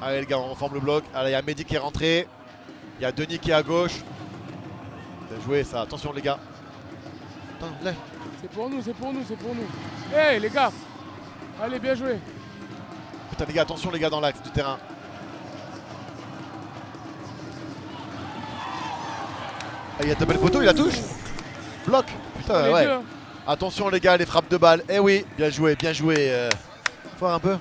Allez, les gars, on reforme le bloc. Allez, il y a Mehdi qui est rentré. Il y a Denis qui est à gauche. Bien joué, ça. Attention, les gars. Attends, là. C'est pour nous, c'est pour nous, c'est pour nous. Hey les gars. Allez, bien joué. Putain, les gars, attention, les gars, dans l'axe du terrain. Ah, il y a double poteau, il la touche. Bloc. Putain, Les ouais. deux, hein. Attention, les gars, les frappes de balle. Eh oui, bien joué, bien joué. Voir un peu.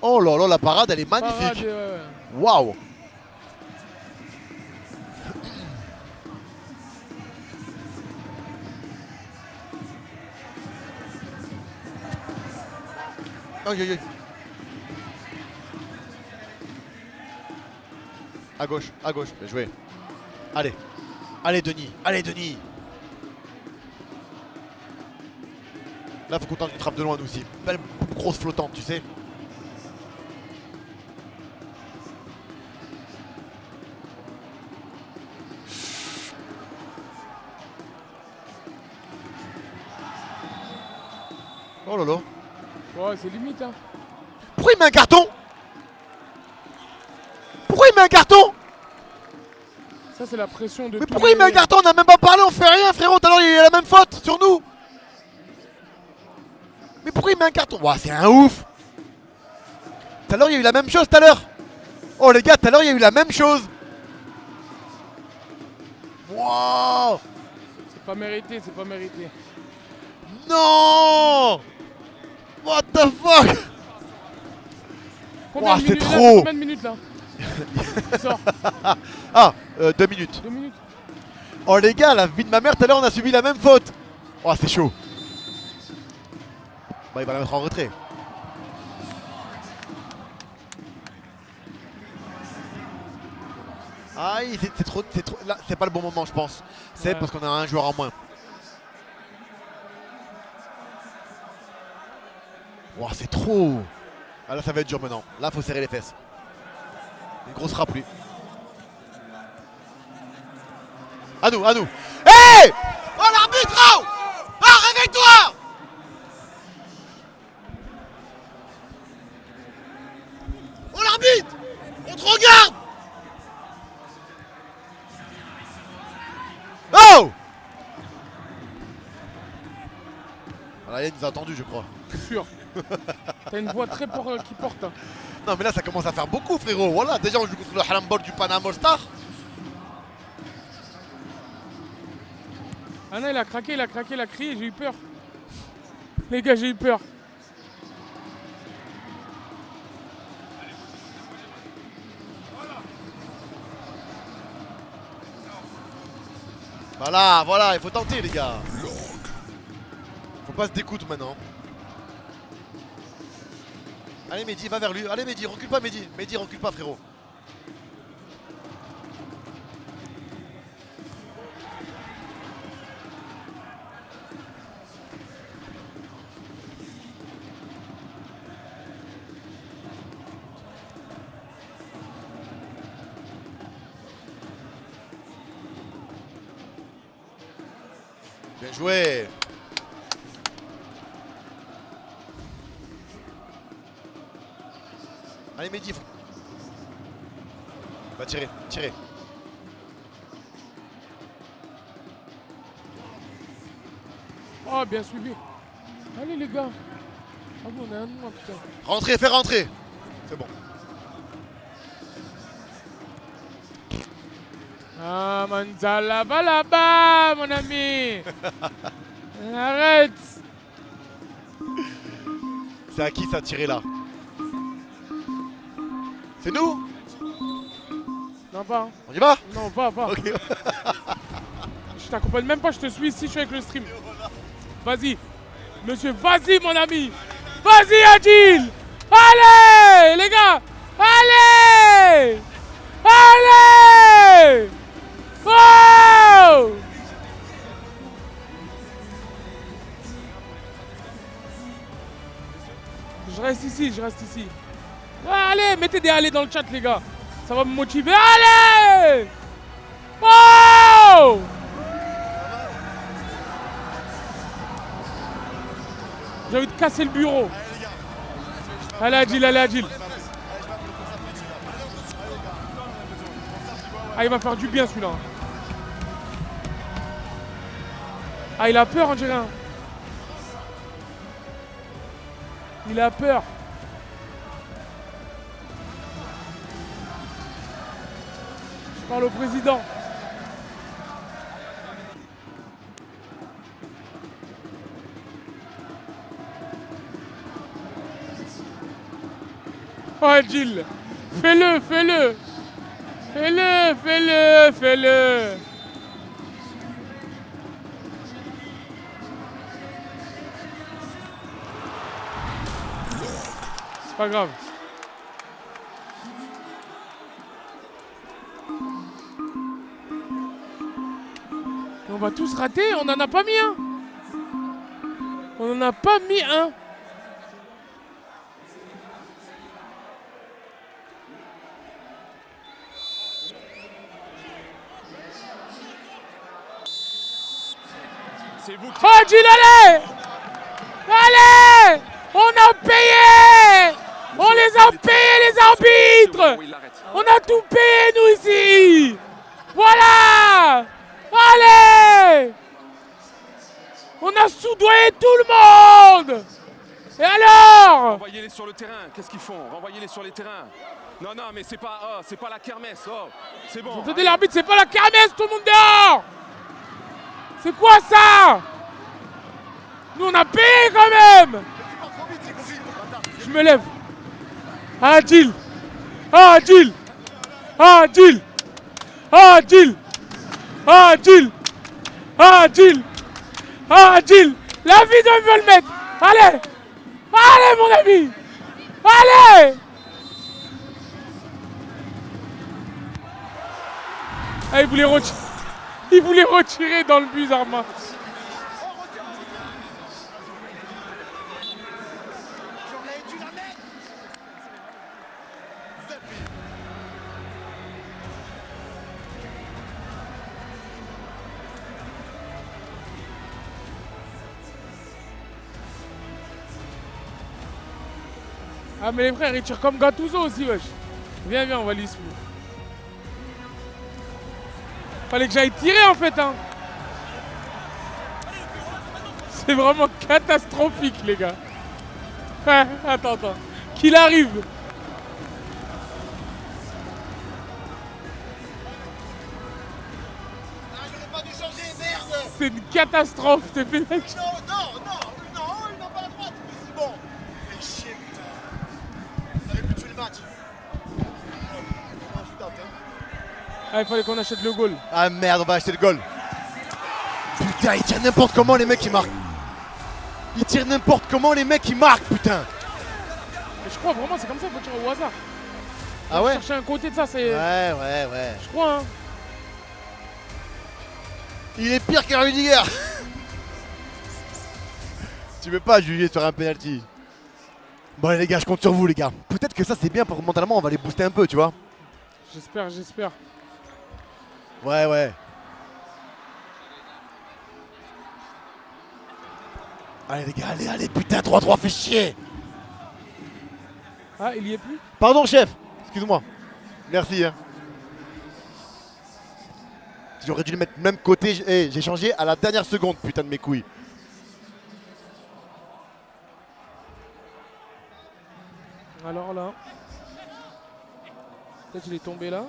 Oh là là, la parade, elle est magnifique. Parade, ouais. Waouh. Aïe aïe aïe. À gauche, bien joué. Allez. Allez Denis, allez Denis. Là faut qu'on tente une frappe de loin nous aussi. Belle grosse flottante, tu sais. Oh là là. Ouais, c'est limite, hein. Pourquoi il met un carton? Pourquoi il met un carton? Ça, c'est la pression de. Mais pourquoi il met un carton? On n'a même pas parlé, on fait rien, frérot. Tout à l'heure, il y a la même faute sur nous. Mais pourquoi il met un carton? Ouah, c'est un ouf. Tout à l'heure, il y a eu la même chose tout à l'heure. Oh, les gars, tout à l'heure, il y a eu la même chose. Wow. C'est pas mérité, c'est pas mérité. Non. What the fuck? Combien Ouah, de c'est minutes là? trop. Combien de minutes là? Il sort. Ah, 2 minutes. 2 minutes. Oh les gars, la vie de ma mère, tout à l'heure on a subi la même faute. Oh c'est chaud. Bah il va la mettre en retrait. Aïe, c'est trop, là, c'est pas le bon moment je pense. C'est Ouais. parce qu'on a un joueur en moins. Wow, c'est trop. Ah là ça va être dur maintenant. Là faut serrer les fesses. Une grosse frappe lui. À nous, à nous. Hey! Oh l'arbitre! Oh! Ah, réveille-toi! Oh l'arbitre! On te regarde! Oh! Voilà, il nous a attendu je crois. Sûr. T'as une voix très qui porte. Hein. Non mais là ça commence à faire beaucoup frérot. Voilà, déjà on joue contre le Halambol du Panama All Star. Ah non, il a craqué, il a crié, j'ai eu peur. Les gars, j'ai eu peur. Voilà, voilà, il faut tenter les gars. Faut pas se découdre maintenant. Allez Mehdi, va vers lui. Allez Mehdi, recule pas Mehdi. Mehdi, recule pas frérot. Bien joué. Allez Mehdi. Va tirer, tirer. Oh, bien suivi. Allez les gars. Ah bon, on a un de moins, putain. Rentrez, fais rentrer. C'est bon. Ah, Manzala, va là-bas, mon ami. Arrête. C'est à qui ça tiré là? C'est nous? Non, pas. Hein. On y va? Non, pas. Ok. Je t'accompagne même pas, je te suis ici, je suis avec le stream. Vas-y. Monsieur, vas-y, mon ami. Vas-y, Adil. Allez, les gars. Allez. Allez. Oh. Je reste ici. Allez, mettez des allez dans le chat, les gars. Ça va me motiver. Allez. Oh. J'ai envie de casser le bureau. Allez, Adil. Ah, il va faire du bien, celui-là. Ah, il a peur, on dirait. Il a peur. Je parle au président. Oh, Adil. Fais-le. C'est pas grave. On va tous rater, on n'en a pas mis un. On n'en a pas mis un. C'est vous qui... Oh, Adil, allez. On a payé. On les a payés, les arbitres. Oui, il l'arrête. On a tout payé, nous, ici. Voilà. Allez. On a soudoyé tout le monde. Et alors? Renvoyez-les sur le terrain. Qu'est-ce qu'ils font? Renvoyez-les sur les terrains. Non, mais c'est pas la kermesse. Oh, c'est bon. Entendez l'arbitre, c'est pas la kermesse, tout le monde dehors. C'est quoi ça? Nous, on a payé quand même. Je me lève. Adil. La vie de veut le mettre. Allez, mon ami. Allez. Ah, il voulait retirer dans le but, Zarma. Ah, mais les frères, ils tirent comme Gattuso aussi, wesh. Viens, on va l'issue. Fallait que j'aille tirer en fait, hein. C'est vraiment catastrophique, les gars. Attends. Qu'il arrive. C'est une catastrophe, t'es fait. Non, ils n'ont pas la droite. C'est bon. Fais chier, putain. On aurait pu tuer le match. Ah, il fallait qu'on achète le goal. Ah merde, on va acheter le goal. Putain, ils tirent n'importe comment les mecs qui marquent. Putain. Mais je crois vraiment c'est comme ça, il faut tirer au hasard. Ah ouais? Chercher un côté de ça, c'est. Ouais. Je crois, hein. Il est pire qu'un Rudiger. Tu veux pas juger sur un penalty. Bon allez, les gars, je compte sur vous, les gars. Peut-être que ça c'est bien pour mentalement, on va les booster un peu, tu vois. J'espère. Ouais. Allez les gars, allez, putain, 3-3, fait chier. Ah, il y est plus? Pardon chef, excuse-moi. Merci hein. J'aurais dû le mettre même côté, j'ai changé à la dernière seconde, putain de mes couilles. Alors là. Peut-être il est tombé là.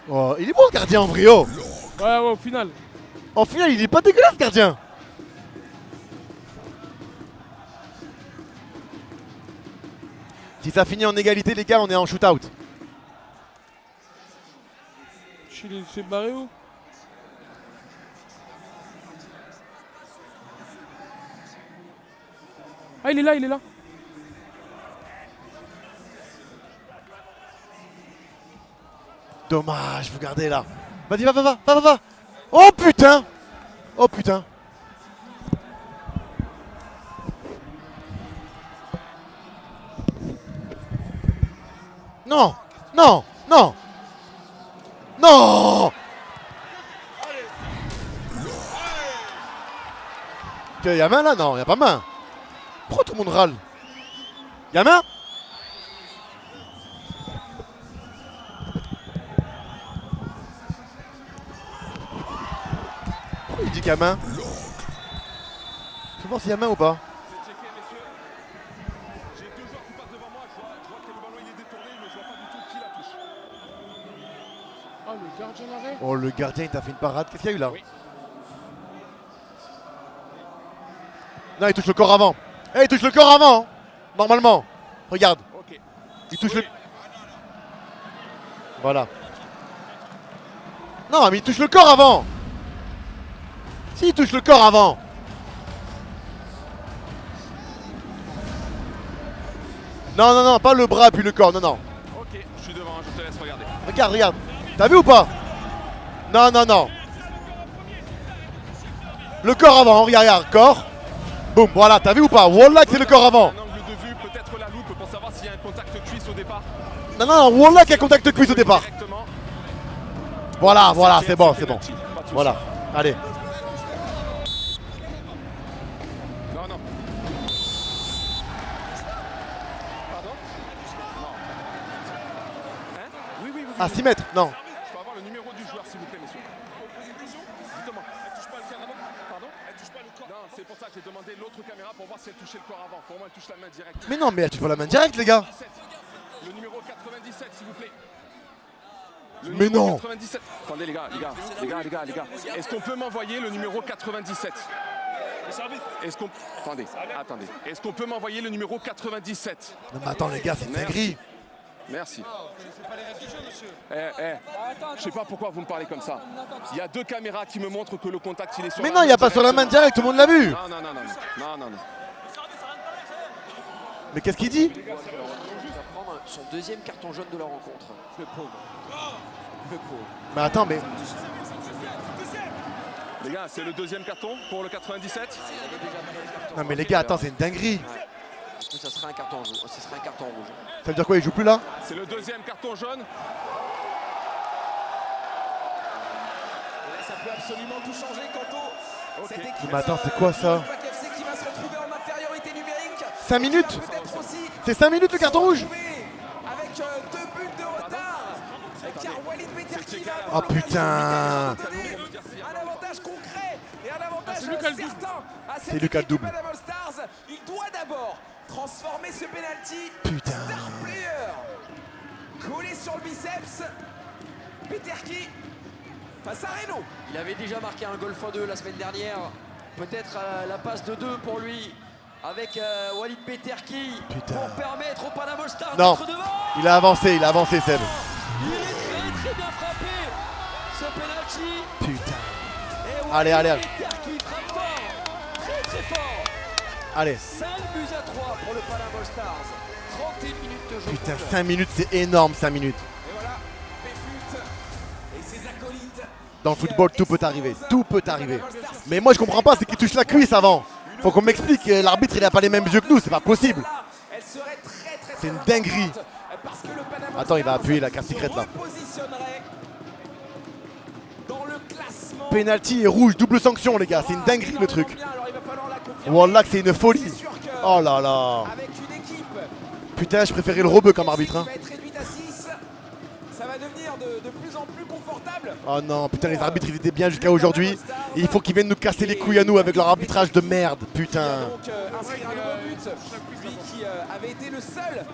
Oh, il est bon ce gardien en vrai, oh. Ouais, au final. En final, il est pas dégueulasse ce gardien. Si ça finit en égalité, les gars, on est en shootout. Il s'est barré où? Ah, il est là, il est là. Dommage, vous gardez là. Vas-y, va. Oh putain. Oh putain. Non. Y'a main là? Non, y'a pas main. Pourquoi tout le monde râle? Y'a main? Pourquoi il dit qu'il y a main? Fais voir s'il y a main ou pas. C'est checké, messieurs. J'ai deux joueurs qui passent devant moi. Je vois que le ballon il est détourné, mais je vois pas du tout qui la touche. Ah, le gardien l'arrêt. Oh, le gardien il t'a fait une parade. Qu'est-ce qu'il y a eu là? Oui. Non, il touche le corps avant. Il touche le corps avant. Hein. Normalement. Regarde. Ok. Il touche le... Voilà. Non, mais il touche le corps avant. Si, il touche le corps avant. Non, pas le bras puis le corps, non. Ok, je suis devant, je te laisse regarder. Regarde. T'as vu ou pas? Non. Le corps avant, regarde, corps. Boum, voilà, t'as vu ou pas? Wallah que c'est le corps avant. Un angle de vue, peut-être la loupe pour savoir s'il y a un contact cuisse au départ. Non, Wallah qu'il y a contact de cuisse au départ. Directement. Voilà, c'est bon. Penalty, pas de souci. Voilà, allez. Non. Pardon? Non. Hein? Oui. À 6 mètres, non. Je peux avoir le numéro du joueur, s'il vous plaît, messieurs. Dites-moi. Elle touche pas le corps avant? Pardon? Elle touche pas le corps? Non, c'est pour ça que j'ai demandé l'autre caméra pour voir si elle touchait le corps avant. Pour moi, elle touche la main directe. Mais non, mais elle touche pas la main directe, les gars. Le numéro 97, s'il vous plaît. Le Mais numéro non. 97. Attendez, les gars. Est-ce qu'on peut m'envoyer le numéro 97? Est-ce qu'on... Attendez. Est-ce qu'on peut m'envoyer le numéro 97? Non, mais attends, les gars, c'est une dinguerie. Merci. Je sais pas pourquoi vous me parlez comme ça. Il y a deux caméras qui me montrent que le contact il est sur Mais la non, il n'y a pas directe. sur la main directe, tout le monde l'a vu. Non. Mais qu'est-ce qu'il dit? Il va prendre son deuxième carton jaune de la rencontre. Le pauvre. Mais attends, mais... Les gars, c'est le deuxième carton pour le 97. Non, mais les gars, attends, c'est une dinguerie. Est-ce que ça serait un carton rouge? Ce serait un carton rouge. Ça veut dire quoi, il joue plus là? C'est le deuxième carton jaune. Ça peut absolument tout changer, Kanto. Cette équipe, Mais attends, c'est quoi ça? Impact FC qui va se retrouver en infériorité numérique. 5 minutes? Peut-être aussi C'est 5 minutes le carton rouge? avec 2 buts de retard. Car Walid Beterki va Oh putain. un avantage concret et un avantage c'est lui qui a le double. certain à cette C'est lui qui a le équipe double. du Panama Stars. Il doit d'abord transformer ce penalty. Putain. Star player collé sur le biceps. Beterki face à Reno. Il avait déjà marqué un goal x2 la semaine dernière. Peut-être la passe de 2 pour lui. Avec Walid Beterki Putain. pour permettre au Panama Stars Non. d'être devant. Il a avancé, Seb. Il est très bien frappé. Ce penalty. Putain. Et Allez. Walid Beterki frappe fort. Très fort. Allez. 5 buts à 3 pour le Panama Stars. 31 minutes de jeu. Putain, pour jouer. 5 minutes, c'est énorme, 5 minutes. Et voilà, Péfut et ses acolytes. Dans le football, tout peut arriver. Tout peut arriver. Mais moi, je comprends pas, c'est qu'il touche la cuisse avant. Faut qu'on m'explique, l'arbitre, il a pas les mêmes yeux que nous, c'est pas possible. Elle serait très C'est une dinguerie. parce que le Panama Attends, il va Stars appuyer la carte secrète, là. se repositionnerait dans le classement. Penalty et rouge, double sanction, les gars. C'est une dinguerie, le truc. Alors, il va falloir la confirmer. Wallah, que c'est une folie. C'est sûr que Oh là là. avec une équipe Putain, je préférais le rebeu comme arbitre. qui Hein. va être réduite à 6, ça va devenir de plus en plus confortable. Oh non, putain, les arbitres, ils étaient bien jusqu'à aujourd'hui. Et il faut qu'ils viennent nous casser les couilles à nous avec leur arbitrage de merde. Putain. Donc inscrit un nouveau but, lui qui avait été le seul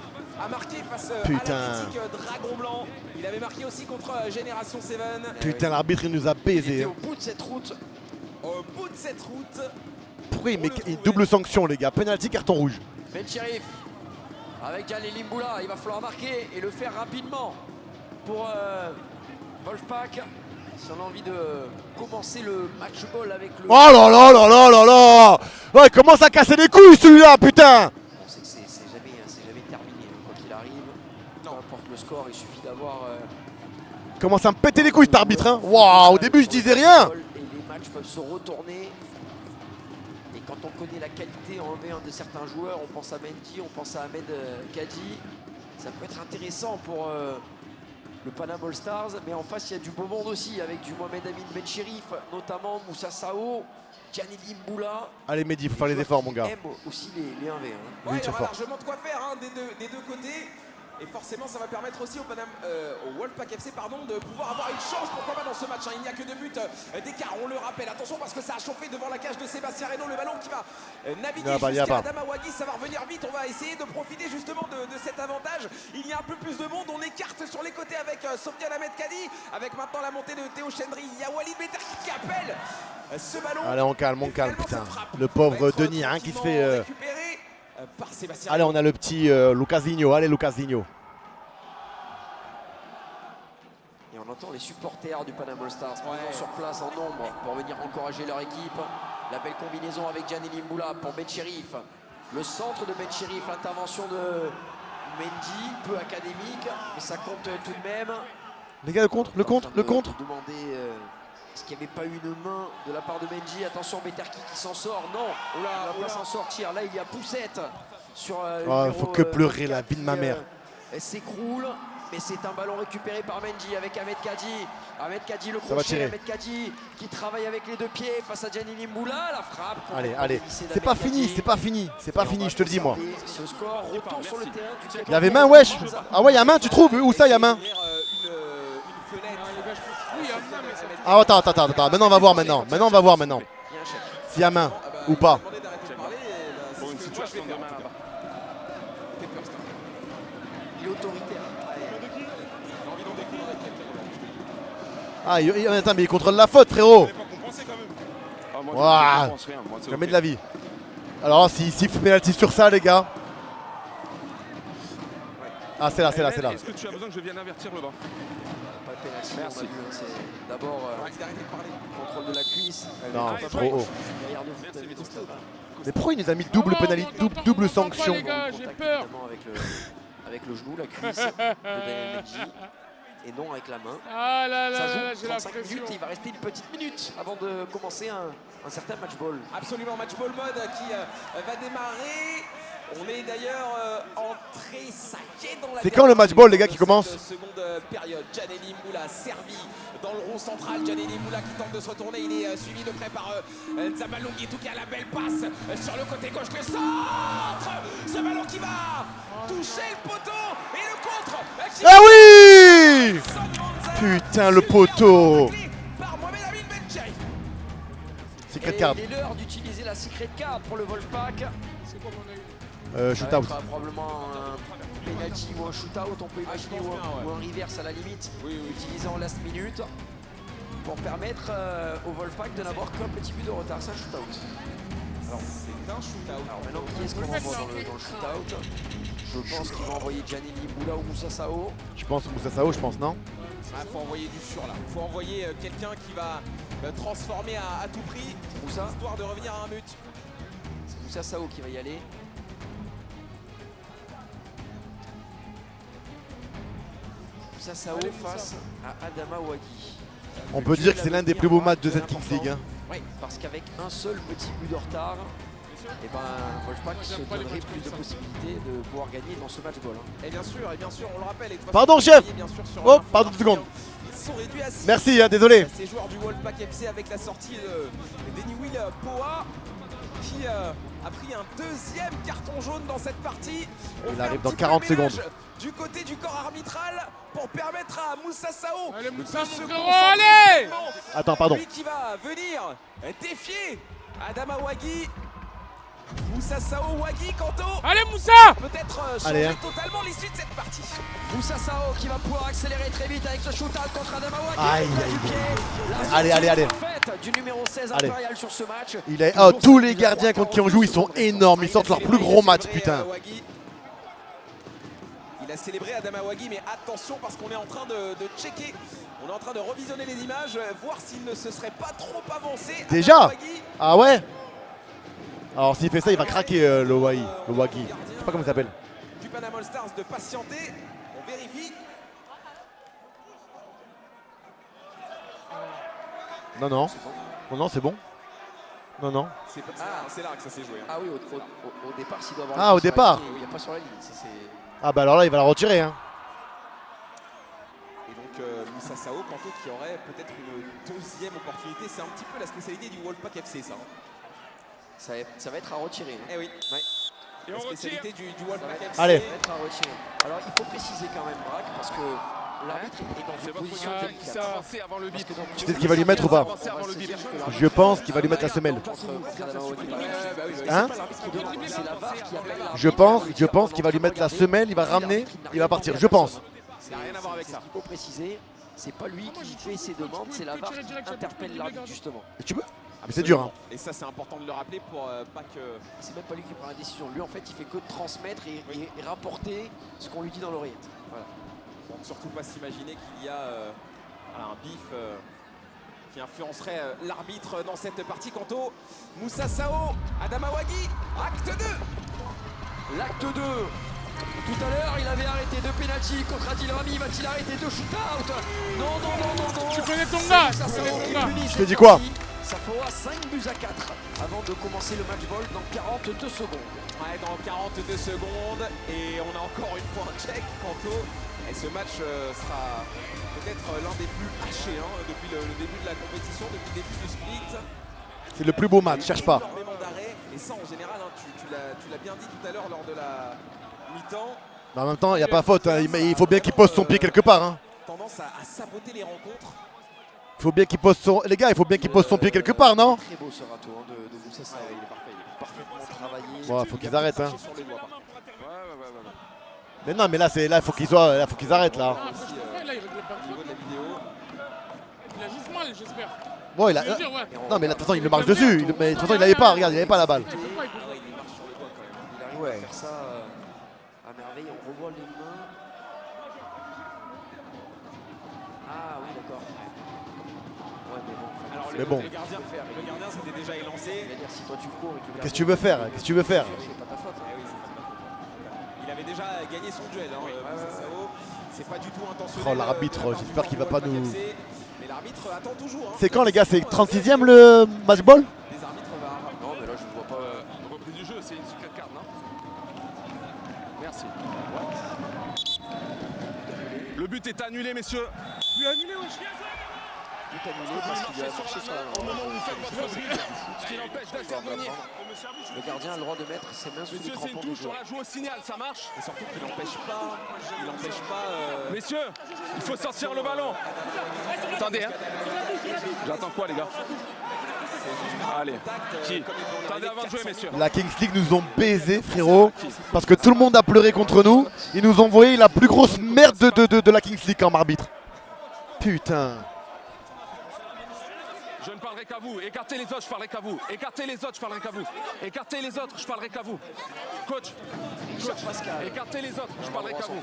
à marquer face Putain. à la mythique Dragon Blanc. Il avait marqué aussi contre Génération 7. Putain, l'arbitre, il nous a Il baisé. était Hein. au bout de cette route. Au bout de cette route, Pourquoi il met une double sanction, les gars? Penalty, carton rouge. Ben Chérif avec Jalil Mboula, il va falloir marquer et le faire rapidement pour Wolfpack, si on a envie de commencer le match ball avec le... Oh là là là là là là. Ouais, il commence à casser les couilles celui-là, putain. On sait que c'est jamais terminé, hein, quoi qu'il arrive. Peu importe le score, il suffit d'avoir... Il commence à me péter les couilles cet arbitre, hein. Waouh, au début je disais rien. Et les matchs peuvent se retourner. Et quand on connaît la qualité en 1v1 de certains joueurs, on pense à Mendy, on pense à Ahmed Kadi. Ça peut être intéressant pour le Panam All Stars. Mais en face, il y a du beau monde aussi, avec du Mohamed Amin Benchirif, notamment Moussa Sao, Gianelli Mboula. Allez Mehdi, il faut faire les efforts mon gars. Aime aussi les 1v1. Oui, Ouais, il y c'est aura fort. largement de quoi faire hein, des deux côtés. Et forcément, ça va permettre aussi au Wolfpack FC de pouvoir avoir une chance, pourquoi pas, dans ce match. Hein. Il n'y a que 2 buts d'écart, on le rappelle. Attention parce que ça a chauffé devant la cage de Sébastien Reynaud. Le ballon qui va naviguer jusqu'à Adama Ouagui. Ça va revenir vite. On va essayer de profiter justement de cet avantage. Il y a un peu plus de monde. On écarte sur les côtés avec Sofiane Ahmed Kadi. Avec maintenant la montée de Théo Chendry. Il y a Walid Beter qui appelle ce ballon. Allez, on calme, putain. Le pauvre Denis hein, qui se fait... par Sébastien. Allez, on a le petit Lucasinho. Allez, Lucasinho. Et on entend les supporters du Panam All Stars présents sur place en nombre pour venir encourager leur équipe. La belle combinaison avec Gianelli Mboula pour Benchirif. Le centre de Benchirif, l'intervention de Mendy, peu académique, mais ça compte tout de même. Les gars, le contre. Demander est-ce qu'il n'y avait pas eu une main de la part de Mendy. Attention, Beterki qui s'en sort. Non, il ne va pas s'en sortir. Là, il y a Poussette sur il faut que pleurer la vie de ma mère. S'écroule, mais c'est un ballon récupéré par Mendy avec Ahmed Kadi. Ahmed Kadi, le Ça va crochet, tirer. Ahmed Kadi qui travaille avec les 2 pieds face à Gianelli Mboula. La frappe. Allez. C'est pas fini, je te le dis moi. Ce score retourne sur le terrain. Il y avait main, wesh. Ah ouais, il y a main, tu trouves? Où ça, il y a main? Ah attends. Maintenant on va voir maintenant. Il y a un chèque. S'il y a main ou pas. Pour une situation de main là-bas. Il est autoritaire. Ah, attends, mais il contrôle la faute, frérot. pas compensé quand même. Ah, moi, Ouah. je pense rien. Moi, c'est Jamais ok. de la vie. Alors, s'il siffle penalty sur ça, les gars. Ah, c'est là. Est-ce que tu as besoin que je vienne avertir le bas? Pas de pénalty, Merci. on a vu, hein, c'est d'abord contrôle de la cuisse. Non, Ah, c'est trop haut. derrière de foot, avec Costa. Mais pourquoi il nous a mis double penalty, double sanction? les gars, j'ai Contact, peur. évidemment, avec le genou, la cuisse de Daniel Mendy, et non avec la main. Ah là là Ça là, joue j'ai la 35 pression. minutes et il va rester une petite minute avant de commencer un certain match ball. Absolument, match ball mode qui va démarrer. On est d'ailleurs entré saqué dans la... C'est quand le match ball, les gars, qui commence? Seconde période. Gianelli Mboula servi dans le rond central. Gianelli Mboula qui tente de se retourner. Il est suivi de près par Nzamalongi. Tout qui a la belle passe sur le côté gauche. Le centre. Ce ballon qui va toucher le poteau. Et le contre. Ah oui! Putain, le poteau. Par Mohamed Amin Benchirif. Secret Et card. il est l'heure d'utiliser la secret card pour le Wolfpack. C'est quoi qu'on a eu? Shootout. Ça va être probablement un penalty ou un shootout, on peut imaginer, je pense bien, ou un reverse à la limite, Oui. utilisé en last minute pour permettre au Wolfpack de n'avoir qu'un petit but de retard. C'est un shootout. C'est un shootout. Alors maintenant, qui est-ce qu'on envoie dans le shootout? Je pense qu'ils vont envoyer Gianelli Mboula ou Moussa Sao. Je pense Moussa Sao, je pense, non? Il faut envoyer du sur là. Il faut envoyer quelqu'un qui va transformer à tout prix, Moussa, histoire de revenir à un but. c'est Moussa Sao qui va y aller. Moussa Sao face à Adama Ouagui. On peut dire que c'est l'un des plus beaux matchs de cette Kings League. Hein. Oui, parce qu'avec un seul petit but de retard, et ben, Wolfpack se donnerait plus de possibilités de pouvoir gagner dans ce match ball. Et bien sûr, on le rappelle. Et de toute Pardon, façon, chef. bien sûr, sur Oh, la pardon, fin, 2 secondes. Ils sont réduits à 6. Merci, hein, désolé. Ces joueurs du Wolfpack FC avec la sortie de Denny Will Poa qui a pris un deuxième carton jaune dans cette partie. On Il fait arrive un dans petit 40 peu le ménage secondes. Du côté du corps arbitral pour permettre à Moussa Sao Allez, Moussa, de mon se frérot, concentrer allez! pleinement. Attends, pardon. Lui qui va venir défier Adama Ouagui. Moussa Sao, Ouagui, Kanto. Allez, Moussa! Peut-être Allez, changer hein. totalement l'issue de cette partie. Moussa Sao qui va pouvoir accélérer très vite avec ce shootout contre Adama Ouagui. Aïe, Coup aïe, du pied. La Allez, allez, allez. parfaite du numéro 16 Allez. impérial sur ce match. Il est... Oh, tous les gardiens contre qui on joue, ils sont énormes. Ils sortent leur plus gros match, putain. Il a célébré Adamawagi, mais attention parce qu'on est en train de checker. On est en train de revisionner les images, voir s'il ne se serait pas trop avancé. Déjà? Adamawagi, Ah ouais? Alors s'il fait ça, il va craquer le Wagi. Je sais pas comment il s'appelle. du Panama All Stars de patienter. On vérifie. Non, non. Non, non, c'est bon. Non, non. C'est là que ça s'est joué. Ah oui, au départ, s'il doit avoir. Ah, au départ. Il n'y a pas sur la ligne. Ah bah alors là, il va la retirer. Hein. Et donc Moussa Sao, Kanto, qui aurait peut-être une deuxième opportunité. C'est un petit peu la spécialité du Wolfpack FC, ça. Ça va être à retirer. Eh oui. Ouais. La spécialité du Wolfpack FC. Allez. Ça va être à retirer. Alors il faut préciser quand même, Braque, parce que l'arbitre est dans une position qui s'est délicate. avancé avant le bip. Tu sais ce qu'il va lui mettre ou pas? Je pense qu'il va lui mettre la semelle. Hein? Je pense qu'il va lui mettre la semelle, il va ramener, il va partir. Je pense. Ça n'a rien à voir avec ça. Il faut préciser, c'est pas lui qui fait ses demandes, c'est la VAR qui interpelle l'arbitre justement. Et tu peux? Mais c'est dur. Hein. Et ça, c'est important de le rappeler pour pas que. C'est même pas lui qui prend la décision. Lui, en fait, il fait que transmettre et rapporter ce qu'on lui dit dans l'oreillette. Voilà. Bon, surtout pas s'imaginer qu'il y a un bif qui influencerait l'arbitre dans cette partie. Kanto, Moussa Sao, Adamawagi, acte 2. L'acte 2. Tout à l'heure, il avait arrêté 2 pénaltys contre Adil Rami. Va-t-il arrêter 2 shoot-out? Non. Tu connais ton gars, tu connais ton gars. Je te dis quoi? Ça fera 5 buts à 4 avant de commencer le match ball dans 42 secondes. Ouais, dans 42 secondes. Et on a encore une fois un check, Kanto. Et ce match sera peut-être l'un des plus hachés depuis le début de la compétition, depuis le début du split. C'est le plus beau match, cherche pas. Énormément d'arrêts. Et ça, en général, tu l'as bien dit tout à l'heure lors de la mi-temps. Mais en même temps, il n'y a pas faute. Hein. Il faut bien qu'il pose son pied quelque part. Hein. Tendance à saboter les rencontres. Faut bien qu'il pose son. Les gars, il faut bien qu'il pose son pied quelque part, non? Très beau ce râteau de Moussa Sao. Il est parfait. Il est parfaitement travaillé. Bon, faut qu'ils arrêtent. Hein. Sur les doigts, par contre. Mais non, mais là, faut qu'ils arrêtent là. Ah, parce que là, il règle pas. Au niveau de la vidéo. Il a juste mal, j'espère. Bon, il a. Je veux dire, ouais. Non, mais là, de toute façon, il le marche dessus. Mais de toute façon, il l'avait pas. Regarde, il avait pas la balle. Il peut pas, il peut pas. Il marche sur les doigts quand même. Il arrive Ouais. à faire ça à merveille. On revoit les mains. Ah oui, d'accord. Ouais, mais bon. Alors, Mais bon. le gardien s'était déjà élancé. Il va dire si toi tu cours et que Qu'est-ce que tu veux faire? Qu'est-ce que tu veux faire? c'est pas ta faute. Eh oui, c'est pas de ma faute. Il avait déjà gagné son duel, Moussa Sao. C'est pas du tout intentionnel. Oh, l'arbitre, j'espère qu'il va pas nous. Mais l'arbitre attend toujours. C'est quand, les gars? C'est 36e le match ball? Les arbitres vont. Non, mais là je ne vois pas. Reprise du jeu, c'est une secret carte, non? Merci. Le but est annulé, messieurs. Tu as annulé, wesh. Tout annulé parce qu'il a marché sur la Au moment où vous faites votre dribble, ce qui l'empêche d'intervenir. Le gardien a le droit de mettre ses mains sous les Messieurs, c'est une crampons du touche, on joueur. la joue au signal, ça marche? Et surtout qu'il n'empêche pas. Messieurs, il faut sortir le ballon. Attendez, hein. J'attends quoi, les gars? Allez, qui? Attendez avant de jouer, messieurs. La Kings League nous ont baisé, frérot. Parce que tout le monde a pleuré contre nous. Ils nous ont envoyé la plus grosse merde de la Kings League comme arbitre. Putain. Je ne parlerai qu'à vous. Écartez les autres, je parlerai qu'à vous. Écartez les autres, je parlerai qu'à vous. Écartez les autres, je parlerai qu'à vous. Coach, écartez les autres, je parlerai qu'à vous.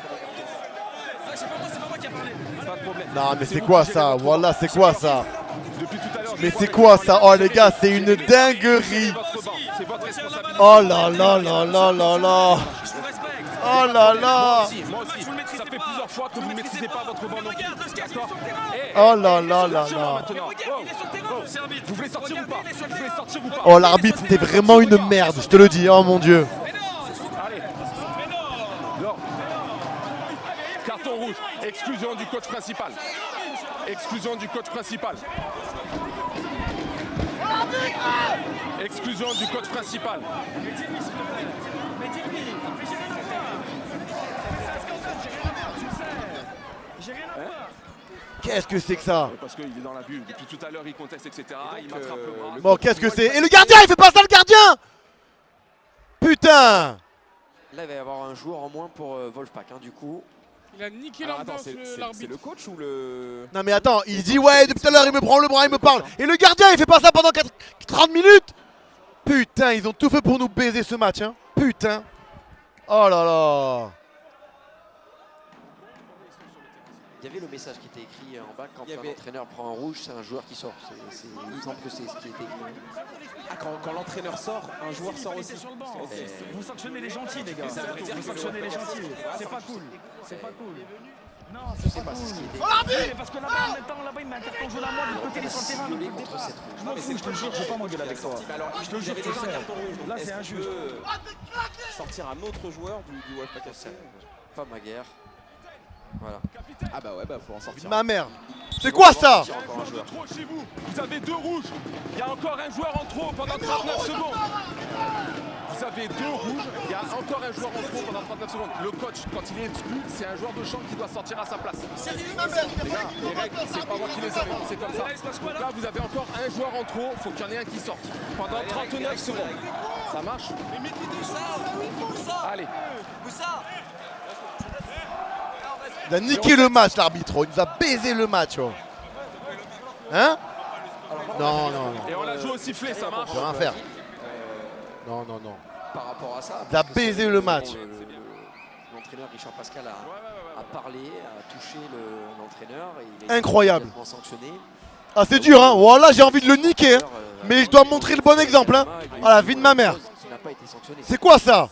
Pas de problème. Non, mais c'est quoi ça? Voilà, c'est quoi ça? Depuis tout à l'heure. Mais c'est quoi ça? Oh les gars, c'est une dinguerie. C'est votre responsabilité. Oh là là là là là là. Oh là là. Moi aussi, ça fait plusieurs fois que vous ne maîtrisez pas votre banc non plus. D'accord? Oh là là là là. Maintenant. Vous voulez sortir ou pas? Vous voulez sortir ou pas? Oh l'arbitre, c'était vraiment une merde, je te le dis. Oh mon dieu. Allez. Non. Carton rouge. Exclusion du coach principal. Exclusion du coach principal. Exclusion du coach principal. Qu'est-ce que c'est que ça? Parce qu'il est dans la bulle. Depuis tout à l'heure, il conteste, etc. Il m'attrape le bras. Bon, qu'est-ce que c'est? Et le gardien, il fait pas ça le gardien! Putain! Là, il va y avoir un joueur en moins pour Wolfpack, hein, du coup. Il a niqué Alors attends, l'ambiance, c'est l'arbitre. le coach ou le. Non mais attends, il dit ouais, depuis tout à l'heure il me prend le bras, il me parle. Et le gardien il fait pas ça pendant 30 minutes. Putain, ils ont tout fait pour nous baiser ce match, hein. Putain. Oh là là. Il y avait le message qui était écrit en bas quand Il y un avait- entraîneur prend un rouge, c'est un joueur qui sort. Il me semble que c'est ce qui était écrit. Ah, quand l'entraîneur sort, un joueur sort aussi. sur le banc. Ok. Vous sanctionnez les gentils, les gars. Ça veut dire Vous que sanctionnez les le- gentils. Ouais, C'est ça- pas cool. C'est pas cool. Non, Je c'est sais pas pas, c'est ce qui cool. était Oui, mais parce que là-bas, en même temps, là-bas, il met un carton jaune à moi. De l'autre côté, il est sur le terrain. violé depuis le contre départ. cette rouge. Je m'en fous, je te le jure, je vais pas m'engueuler avec toi. Mais alors, Je te le jure, j'avais tu le déjà un sais. carton rouge. donc Là, est-ce c'est qu'on injuste. peut sortir un autre joueur du Wolfpack FC? Pas ma guerre. Voilà. Ah bah ouais, bah faut en sortir. Ma mère. C'est quoi ça? Il y a encore un joueur. Trop chez vous. Vous avez 2 rouges. Il y a encore un joueur en trop pendant 39 secondes. Vous avez 2 rouges. Il y a encore un joueur en trop pendant 39 secondes. Le coach, quand il est exclu, c'est un joueur de champ qui doit sortir à sa place. Les gars, les règles, c'est pas moi qui les ai, mais c'est comme ça. Donc là, vous avez encore un joueur en trop. Il faut qu'il y en ait un qui sorte. Pendant 39 secondes. Ça marche? Allez. Il a niqué le match, l'arbitre. Il nous a baisé le match. Oh. Hein? Non, non, non. Et on la joue au sifflet, ça marche? Je peux rien faire. Non, non, non. Par rapport à ça. Il a parce que baisé c'est- le match. L'entraîneur Richard Pascal a parlé, a touché l'entraîneur. Et il est Incroyable. immédiatement sanctionné. Ah, c'est dur, hein. Voilà, j'ai envie de le niquer. Hein. Mais je dois montrer le bon exemple, hein. Ah, la vie de ma mère. Il n'a pas été sanctionné. C'est quoi ça?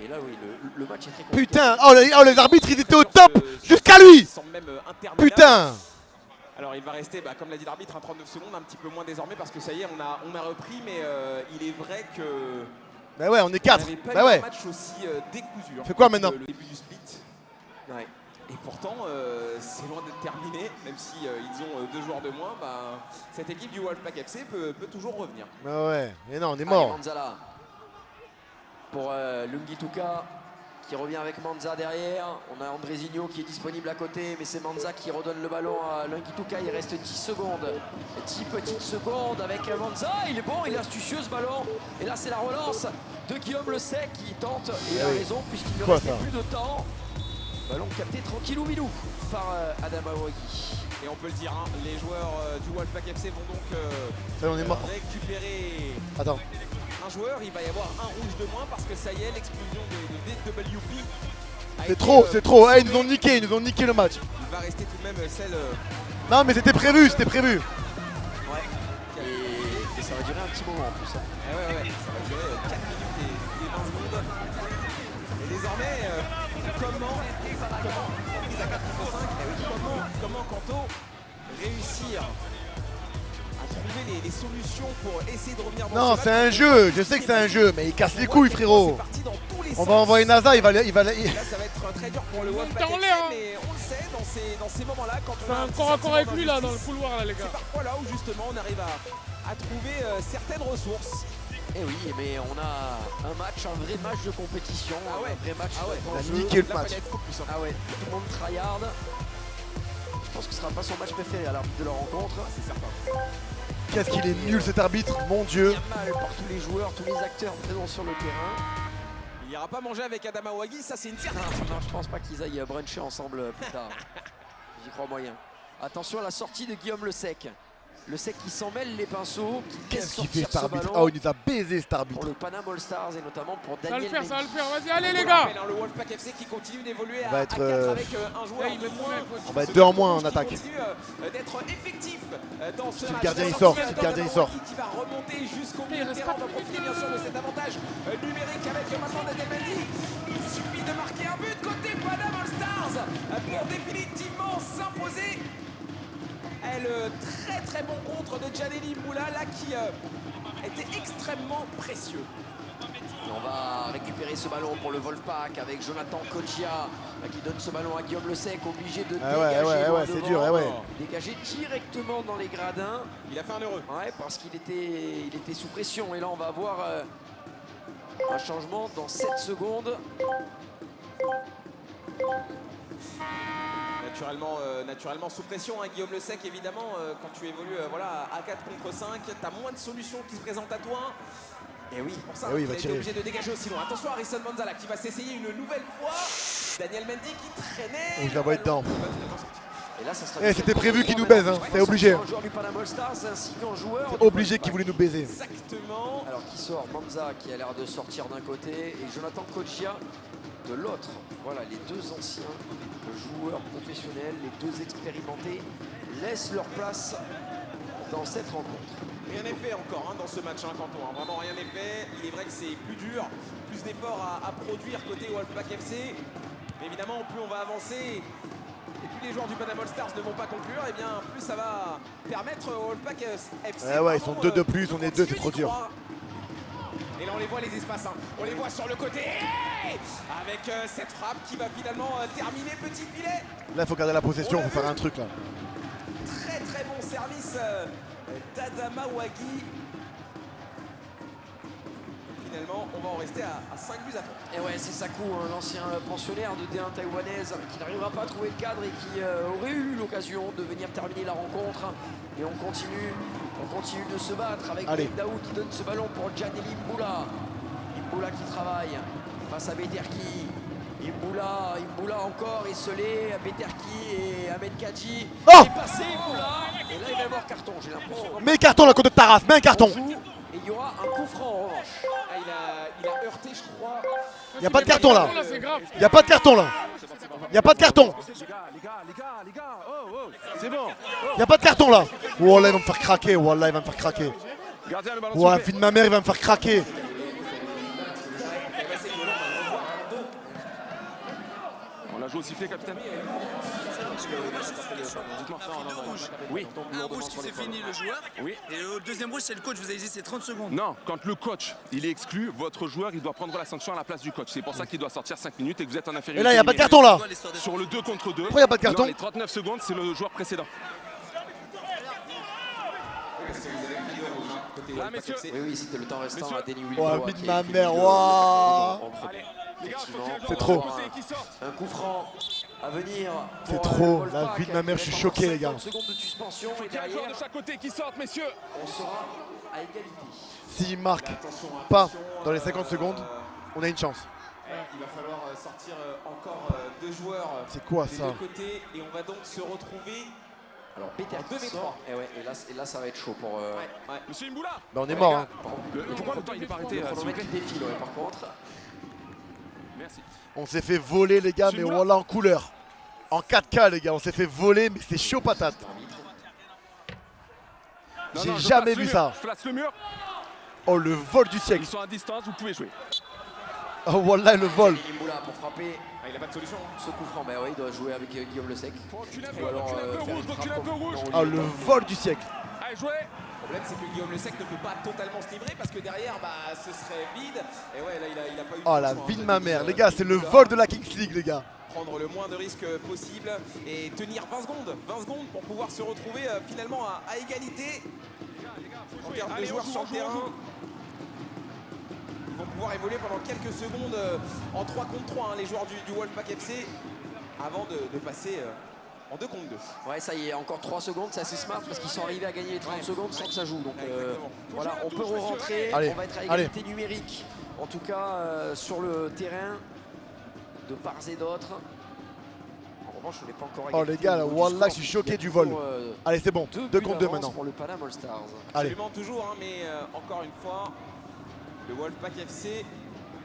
Et là, oui, le match est très compliqué. Putain. Oh, les arbitres, ils étaient au top jusqu'à lui. Ils sont même interminables. Putain. Alors il va rester, comme l'a dit l'arbitre, un 39 secondes, un petit peu moins désormais parce que ça y est, on a repris, mais il est vrai que Bah ouais, on est on 4. n'avait pas Bah eu ouais. un match aussi décousu. Fait quoi depuis maintenant? le début du split. Ouais. Et pourtant, c'est loin d'être terminé, même si ils ont 2 joueurs de moins. Cette équipe du Wolfpack FC peut toujours revenir. Bah ouais. Mais non, on est Allez, mort. Manzala pour Lungituka qui revient avec Manza derrière. On a Andrezinho qui est disponible à côté, mais c'est Manza qui redonne le ballon à Lungituka. Il reste 10 secondes. 10 petites secondes avec Manza. Il est bon, il est astucieux ce ballon. Et là, c'est la relance de Guillaume Le Sec qui tente. Et il a oui. raison puisqu'il ne Quoi, restait ça? plus de temps. Ballon capté tranquillou bilou par Adam Awagi. Et on peut le dire, hein, les joueurs du Wolfpack FC vont donc Ça, on est mort. récupérer Attends. un joueur. Il va y avoir un rouge de moins parce que ça y est, l'explosion de DWP. a C'est été, trop, c'est trop. Eh, ils nous ont niqué le match. Il va rester tout de même celle. Non, mais c'était prévu, c'était prévu. Ouais. Et ça va durer un petit moment en plus. Hein. Ouais, ça va durer 4 minutes et 20 secondes. Et désormais, comment prise à 4 contre 5, comment Kanto réussir à trouver les solutions pour essayer de revenir dans Non, ce c'est match? un jeu. Je sais que c'est un jeu, mais il casse les couilles, frérot. C'est parti dans tous les On sens. va envoyer NASA, il va. Là, ça va être très dur pour le Wolfpack en FC, l'air, hein. mais on le sait, dans ces moments-là, quand on C'est a un petit corps à corps avec sentiment lui là dans le d'injustice, couloir là les c'est gars. parfois là où justement on arrive à trouver certaines ressources. Et oui, mais on a un match, un vrai match de compétition, Ah ouais. un vrai match Ah ouais. dans Il a le jeu. niqué le Là, match. fallait être focus, hein. Ah ouais, tout le monde tryhard. Je pense que ce sera pas son match préféré à l'arbitre de la rencontre. C'est certain. Qu'est-ce qu'il est nul cet arbitre, mon Il Dieu. y a mal par tous les joueurs, tous les acteurs présents sur le terrain. Il n'ira pas manger avec Adam Awagi, ça c'est une Non, certitude. non, je pense pas qu'ils aillent bruncher ensemble plus tard. J'y crois moyen. Attention à la sortie de Guillaume Le Sec. Le Sec qui s'en mêle les pinceaux, qui laisse Qu'est-ce qu'il fait sortir cet ce arbitre? ballon Ah, il nous a baisé cet pour arbitre. le Panam All Stars et notamment pour Ça va le Daniel faire, ça va le Mendy. faire. Vas-y, allez les On gars. rappelle, hein, le Wolfpack FC qui continue d'évoluer On à va être, 4 avec un joueur Là, il de met moins. moins. On va être 2 en moins en Qui attaque. continue d'être effectif dans ce Si le match. gardien, il La sort, sortie si le gardien, il d'Adam sort. Awagi qui va remonter jusqu'au milieu Il de reste terrain. On pas va profiter bien sûr de cet avantage numérique avec maintenant Daniel Mendy. Il suffit de marquer un but côté Panam All Stars pour définitivement s'imposer. Le très bon contre de Djaneli Mboula là qui était extrêmement précieux. Et on va récupérer ce ballon pour le Wolfpack avec Jonathan Kochia qui donne ce ballon à Guillaume Le Sec, obligé de Ah ouais, dégager ouais, loin ouais, c'est devant, dur, ouais. dégager directement dans les gradins. Il a fait un heureux. Ouais, parce qu'il était sous pression. Et là, on va avoir un changement dans 7 secondes. Naturellement sous pression, hein, Guillaume Le Sec, évidemment, quand tu évolues voilà, à 4 contre 5, tu as moins de solutions qui se présentent à toi. Et oui, C'est pour ça Eh oui, il qu'il va a été tirer. obligé de dégager aussi loin. Attention à Harrison Manzala qui va s'essayer une nouvelle fois. Daniel Mendy qui traînait. Oh, je la vois dedans. et là, ça sera. Eh, c'était prévu qu'il nous baise, hein. C'est obligé. Un joueur du Panama All Stars ainsi qu'un joueur. C'est du obligé Wolfpack. qu'il voulait nous baiser. Exactement. Alors qui sort Manza qui a l'air de sortir d'un côté et Jonathan Kochia de l'autre. Voilà, les deux anciens joueurs professionnels, les deux expérimentés, laissent leur place dans cette rencontre. Rien n'est fait encore dans ce match, Quentin. Vraiment rien n'est fait. Il est vrai que c'est plus dur, plus d'efforts à produire côté Wolfpack FC. Mais évidemment, plus on va avancer et plus les joueurs du Panama All Stars ne vont pas conclure, et bien plus ça va permettre au Wolfpack FC. Ouais, ils sont 2 de plus, on est 2, c'est trop dur. Et là on les voit les espaces, on les voit sur le côté avec cette frappe qui va finalement terminer petit filet. Là, il faut garder la possession, il faut faire un truc là. Très très bon service d'Adama Wagi. Finalement, on va en rester à 5 buts à 3. Et ouais, c'est Sakou, l'ancien pensionnaire de D1 taïwanaise, qui n'arrivera pas à trouver le cadre et qui aurait eu l'occasion de venir terminer la rencontre. Et on continue de se battre avec Daou qui donne ce ballon pour Djaneli Mboula. Mboula qui travaille face à Beterki. Mboula encore esselé, Beterki et Ahmed Kadji. Oh, il est passé Mboula. Et là il va y avoir carton, j'ai l'impression. Mets un carton là contre Taras, mets un carton. Et il y aura un coup franc en revanche. Ah, il a heurté, je crois. Il n'y a pas de carton là. C'est grave. Il n'y a pas de carton là. Il n'y a pas de carton. Les gars, oh, c'est bon. Il n'y a pas de carton là. Wallah, il va me faire craquer. Wallah, il va me faire craquer. Gardien, le ballon. Ouah, fille de ma mère, il va me faire craquer. On a joué au sifflet, capitaine. Oui. Un rouge qui c'est fini le joueur. Oui. Et le deuxième rouge c'est le coach, vous avez dit c'est 30 secondes. Non, quand le coach il est exclu, votre joueur il doit prendre la sanction à la place du coach. C'est pour ça qu'il doit sortir 5 minutes et que vous êtes en infériorité. Et là, il n'y a pas de carton là. Sur le 2 contre 2. Pourquoi il n'y a pas de carton? Dans les 39 secondes, c'est le joueur précédent. Là, messieurs. Oui, c'était le temps restant à Denis Oh, Wilco. vie de ma mère, waouh. C'est trop. Un coup franc à venir. C'est trop, la vie de ma mère, je suis choqué les gars. 50 secondes de suspension et Il y a un joueur derrière, de chaque côté qui sortent, messieurs. on sera à égalité. S'il marque pas dans les 50 secondes, on a une chance. Il va falloir sortir encore 2 joueurs C'est quoi des ça? 2 côtés et on va donc se retrouver. Alors Peter En 2v3. et là ça va être chaud pour Monsieur Mboula. Bah on est mort hein. Pourquoi le temps il n'est pas arrêté, le s'il vous chronomètre plaît? qui défile par contre. Merci. On s'est fait voler les gars, mais voilà en couleur. En 4K les gars, on s'est fait voler, mais c'est chaud patate. J'ai jamais vu ça. Je place le mur. Oh le vol du siècle. Ils sont à distance, vous pouvez jouer. Oh voilà le vol. Mboula pour frapper Ah, il n'a pas de solution. ce coup franc. Bah ouais, il doit jouer avec Guillaume Le Sec. Faut reculer un peu, Ou alors reculer un peu faire rouge, une reculer frappe un peu rouge. comme- Oh le vol du siècle. Allez, jouez. Le problème, c'est que Guillaume Le Sec ne peut pas totalement se livrer parce que derrière, ce serait vide. Et ouais, là, il a pas eu Oh de la choix, vie de hein, ma de mère, dire, les gars, c'est le Mboula, vol de la Kings League les gars. Prendre le moins de risques possible et tenir 20 secondes pour pouvoir se retrouver finalement à égalité en termes de joueurs sur le terrain. Ils vont pouvoir évoluer pendant quelques secondes en 3 contre 3, les joueurs du Wolfpack FC, avant de passer en 2 contre 2. Ouais, ça y est, encore 3 secondes, c'est assez smart parce qu'ils sont arrivés à gagner les 30 secondes sans que ça joue. Donc Exactement. voilà, on peut re-rentrer, Allez, on va être à allez. égalité numérique. En tout cas, sur le terrain, de part et d'autre. En revanche, on n'est pas encore à Oh égalité les gars, là, au niveau du wallah, score, je suis choqué puisqu'il y du a vol. toujours, Allez c'est bon, 2 buts contre 2 d'avance maintenant. pour le Panam All Stars. Allez. Absolument toujours, mais encore une fois, le Wolfpack FC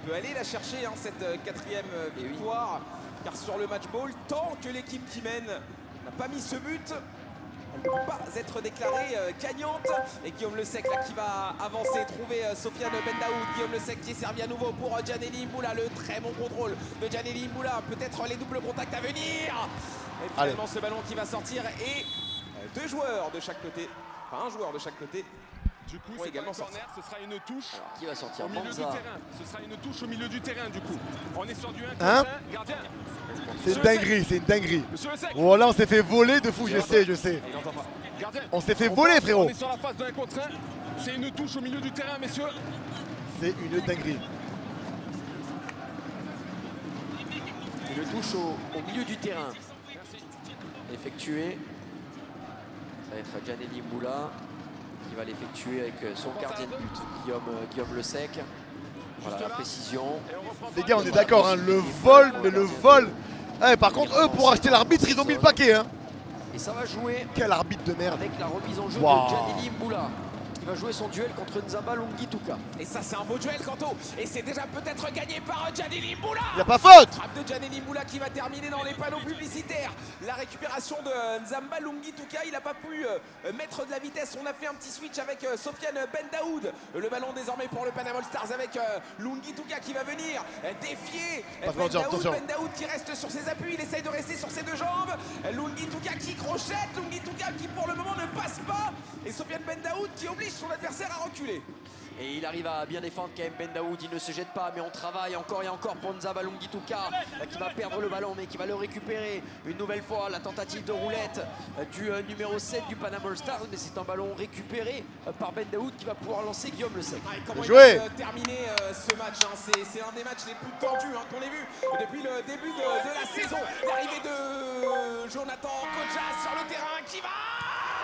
peut aller la chercher, cette 4e victoire. Car sur le match ball, tant que l'équipe qui mène n'a pas mis ce but, elle ne peut pas être déclarée gagnante. Et Guillaume Le Sec là, qui va avancer, trouver Sofiane Bendaoud. Guillaume Le Sec qui est servi à nouveau pour Djaneli Mboula. Le très bon contrôle de Djaneli Mboula. Peut-être les doubles contacts à venir. Et finalement ce ballon qui va sortir et 2 joueurs de chaque côté, enfin un joueur de chaque côté. Du coup, Ouais, c'est également également corner, ce sera une touche Alors, qui va sortir? au milieu du Manza. terrain. Ce sera une touche au milieu du terrain, du coup. On est sur du 1 contre Hein 1. Gardien. C'est une dinguerie, c'est une dinguerie. Monsieur Le Sec. Voilà, on s'est fait voler de fou, je sais. Il n'entend pas. Gardien. On s'est fait voler frérot. On est sur la phase de 1 contre 1. C'est une touche au milieu du terrain, messieurs. C'est une dinguerie. Une touche au milieu du terrain. Effectuée. Ça va être Djaneli Mboula qui va l'effectuer avec son gardien de but, Guillaume Le Sec. Voilà la précision. Les gars, on est d'accord, hein, le vol, mais le vol. Eh, par contre, eux, pour acheter l'arbitre, ils ont mis le paquet. Hein. Et ça va jouer Quel arbitre de merde. avec la remise en jeu Wow. de Djaneli Mboula. va jouer son duel contre Nzamba Lungituka. Et ça c'est un beau duel Kanto. Et c'est déjà peut-être gagné par Gianni Mboula. Il n'y a pas faute. Frappe de Gianni Mboula qui va terminer dans les panneaux publicitaires. La récupération de Nzamba Lungituka, il n'a pas pu mettre de la vitesse. On a fait un petit switch avec Sofiane Bendaoud. Le ballon désormais pour le Panama All Stars avec Lungituka qui va venir défier Bendaoud qui reste sur ses appuis. Il essaye de rester sur ses deux jambes. Lungituka qui crochette. Lungituka qui pour le moment ne passe pas. Et Sofiane Bendaoud qui oblige son adversaire à reculer. Et il arrive à bien défendre quand même Bendaoud, il ne se jette pas, mais on travaille encore et encore pour Nzamba Lungituka qui va perdre le ballon mais qui va le récupérer une nouvelle fois. La tentative de roulette du numéro 7 du Panama All Stars, mais c'est un ballon récupéré par Bendaoud qui va pouvoir lancer Guillaume Le Sec. Comment il va terminer ce match, c'est un des matchs les plus tendus qu'on ait vu depuis le début de la saison. L'arrivée de Jonathan Kodja sur le terrain qui va...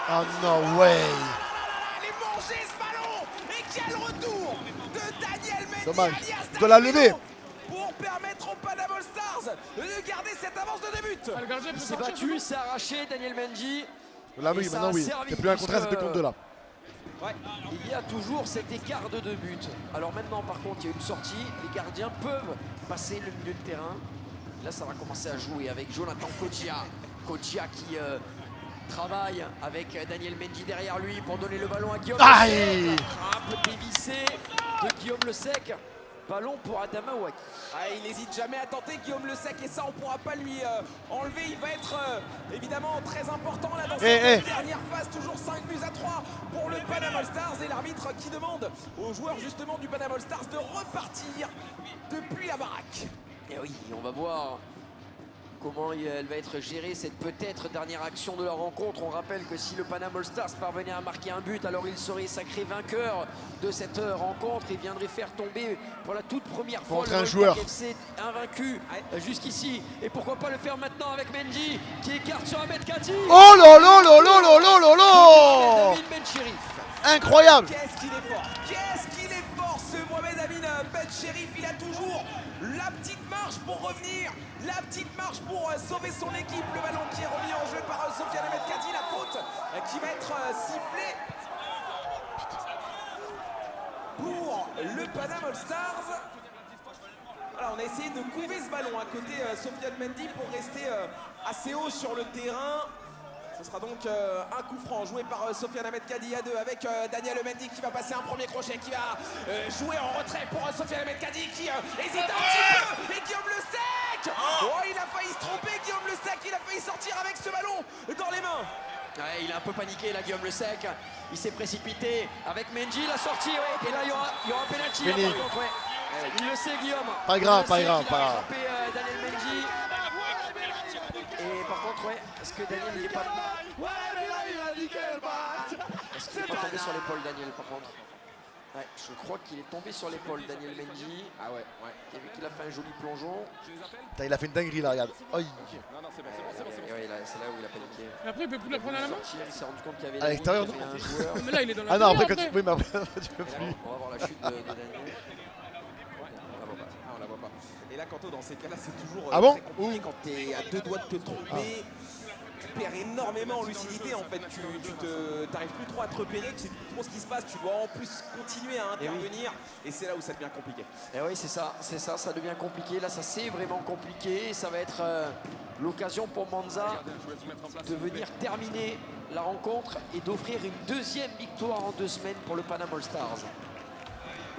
Oh no way. Il est mangé ce ballon. Et quel retour de Daniel Mendy. Dommage, il doit la lever pour permettre au Panama All Stars de garder cette avance de début. Il s'est battu, il s'est arraché Daniel Mendy. Là oui, maintenant oui, c'est plus un contre 1, c'était contre 2 là. Ouais. Il y a toujours cet écart de 2 buts. Alors maintenant par contre il y a une sortie, les gardiens peuvent passer le milieu de terrain. Là ça va commencer à jouer avec Jonathan Kodja. Kodja qui travaille avec Daniel Mendy derrière lui pour donner le ballon à Guillaume Le Sec. Un peu dévissé de Guillaume Le Sec. Ballon pour Adama Ouaki. Il n'hésite jamais à tenter Guillaume Le Sec et ça on ne pourra pas lui enlever. Il va être évidemment très important là dans cette dernière phase. Toujours 5 buts à 3 pour le Panama All Stars et l'arbitre qui demande aux joueurs justement du Panama All Stars de repartir depuis la baraque. Et oui, on va voir comment elle va être gérée, cette peut-être dernière action de la rencontre. On rappelle que si le Panama All Stars parvenait à marquer un but, alors il serait sacré vainqueur de cette rencontre et viendrait faire tomber pour la toute première fois contre un joueur FC invaincu jusqu'ici. Et pourquoi pas le faire maintenant avec Mendy qui écarte sur Ahmed Kati. Oh là là là là là là là là. David Bencherif. Incroyable. Qu'est-ce qu'il est fort. Qu'est-ce qu'il est fort ce Mohamed Amin Bencherif. Il a toujours la petite marche pour revenir, la petite marche pour sauver son équipe. Le ballon qui est remis en jeu par Sofiane Ahmed Kati. La faute qui va être sifflée pour le Panama All Stars. Alors on a essayé de couver ce ballon à côté Sofiane Mendy pour rester assez haut sur le terrain. Ce sera donc un coup franc joué par Sofiane Ahmed Kadi à 2 avec Daniel Mendy qui va passer un premier crochet, qui va jouer en retrait pour Sofiane Ahmed Kadi qui hésite un petit peu. Et Guillaume Le Sec, oh, il a failli se tromper Guillaume Le Sec, il a failli sortir avec ce ballon dans les mains. Ouais, il a un peu paniqué là Guillaume Le Sec, il s'est précipité avec Mendy, la sortie, ouais. Et là il y aura un penalty par contre, ouais. Il le sait Guillaume. Pas grave, pas grave, pas grave. Daniel Mendy. Et par contre, ouais, est-ce que Daniel il est pas... Est-ce qu'il est pas tombé sur l'épaule Daniel par contre? Ouais, je crois qu'il est tombé sur l'épaule Daniel Mendy. Ah ouais. Et vu qu'il a fait un joli plongeon. Il a fait une dinguerie là, regarde. Oh. Non, c'est bon, c'est bon. Ouais, c'est là où il a paniqué. Et après il peut plus la prendre à la main. Il s'est rendu compte qu'il y avait à l'extérieur, un joueur. Mais là il est dans la. Ah non, après quand tu... Oui, mais après tu peux plus. On va voir la chute de Daniel. On la voit pas. Et là, Kanto, dans ces cas-là, c'est toujours très compliqué quand tu es à 2 doigts de te tromper. Tu perds énormément en lucidité. En fait, tu n'arrives plus trop à te repérer. Tu sais plus trop ce qui se passe. Tu dois en plus continuer à intervenir. Et c'est là où ça devient compliqué. Et oui, c'est ça, ça devient compliqué. Là, ça c'est vraiment compliqué. Ça va être l'occasion pour Monza de venir terminer la rencontre et d'offrir une deuxième victoire en 2 semaines pour le Panama All Stars.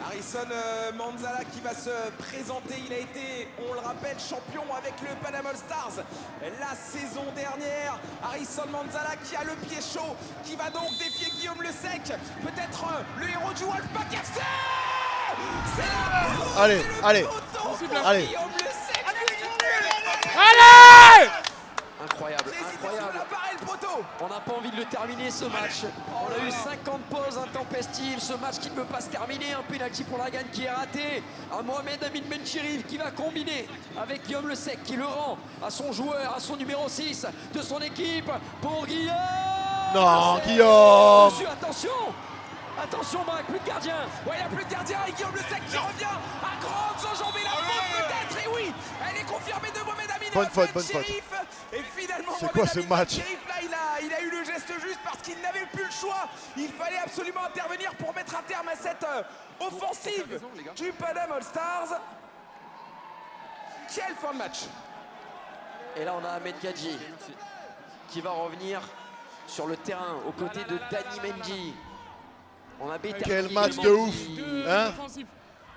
Harrison Manzala qui va se présenter, il a été, on le rappelle, champion avec le Panama All Stars la saison dernière. Harrison Manzala qui a le pied chaud, qui va donc défier Guillaume Le Sec, peut-être le héros du Wolfpack FC. C'est la allez, allez, allez. Guillaume Le Sec. Allez! Incroyable, incroyable. On n'a pas envie de le terminer ce match. On a eu 50 pauses intempestives. Ce match qui ne peut pas se terminer. Un penalty pour la gagne qui est raté. Un Mohamed Amin Bencherif qui va combiner avec Guillaume Le Sec qui le rend à son joueur, à son numéro 6 de son équipe pour Guillaume. Non, Guillaume. Attention. Attention, Braque, plus de gardien. Ouais, il n'y a plus de gardien et Guillaume Le Sec qui revient à grandes enjambées. La faute peut-être, et oui, elle est confirmée de Mohamed Amin. Bonne faute, Ben bonne faute. Chérif. Et finalement, C'est quoi ce match? Chérif, là, il a eu le geste juste parce qu'il n'avait plus le choix. Il fallait absolument intervenir pour mettre un terme à cette offensive du Paname All Stars. Quelle fin de match! Et là, on a Ahmed Kadji qui va revenir sur le terrain aux côtés de Danny Mendy. On a Beterki. Quel match également de ouf. qui Hein? Défensif.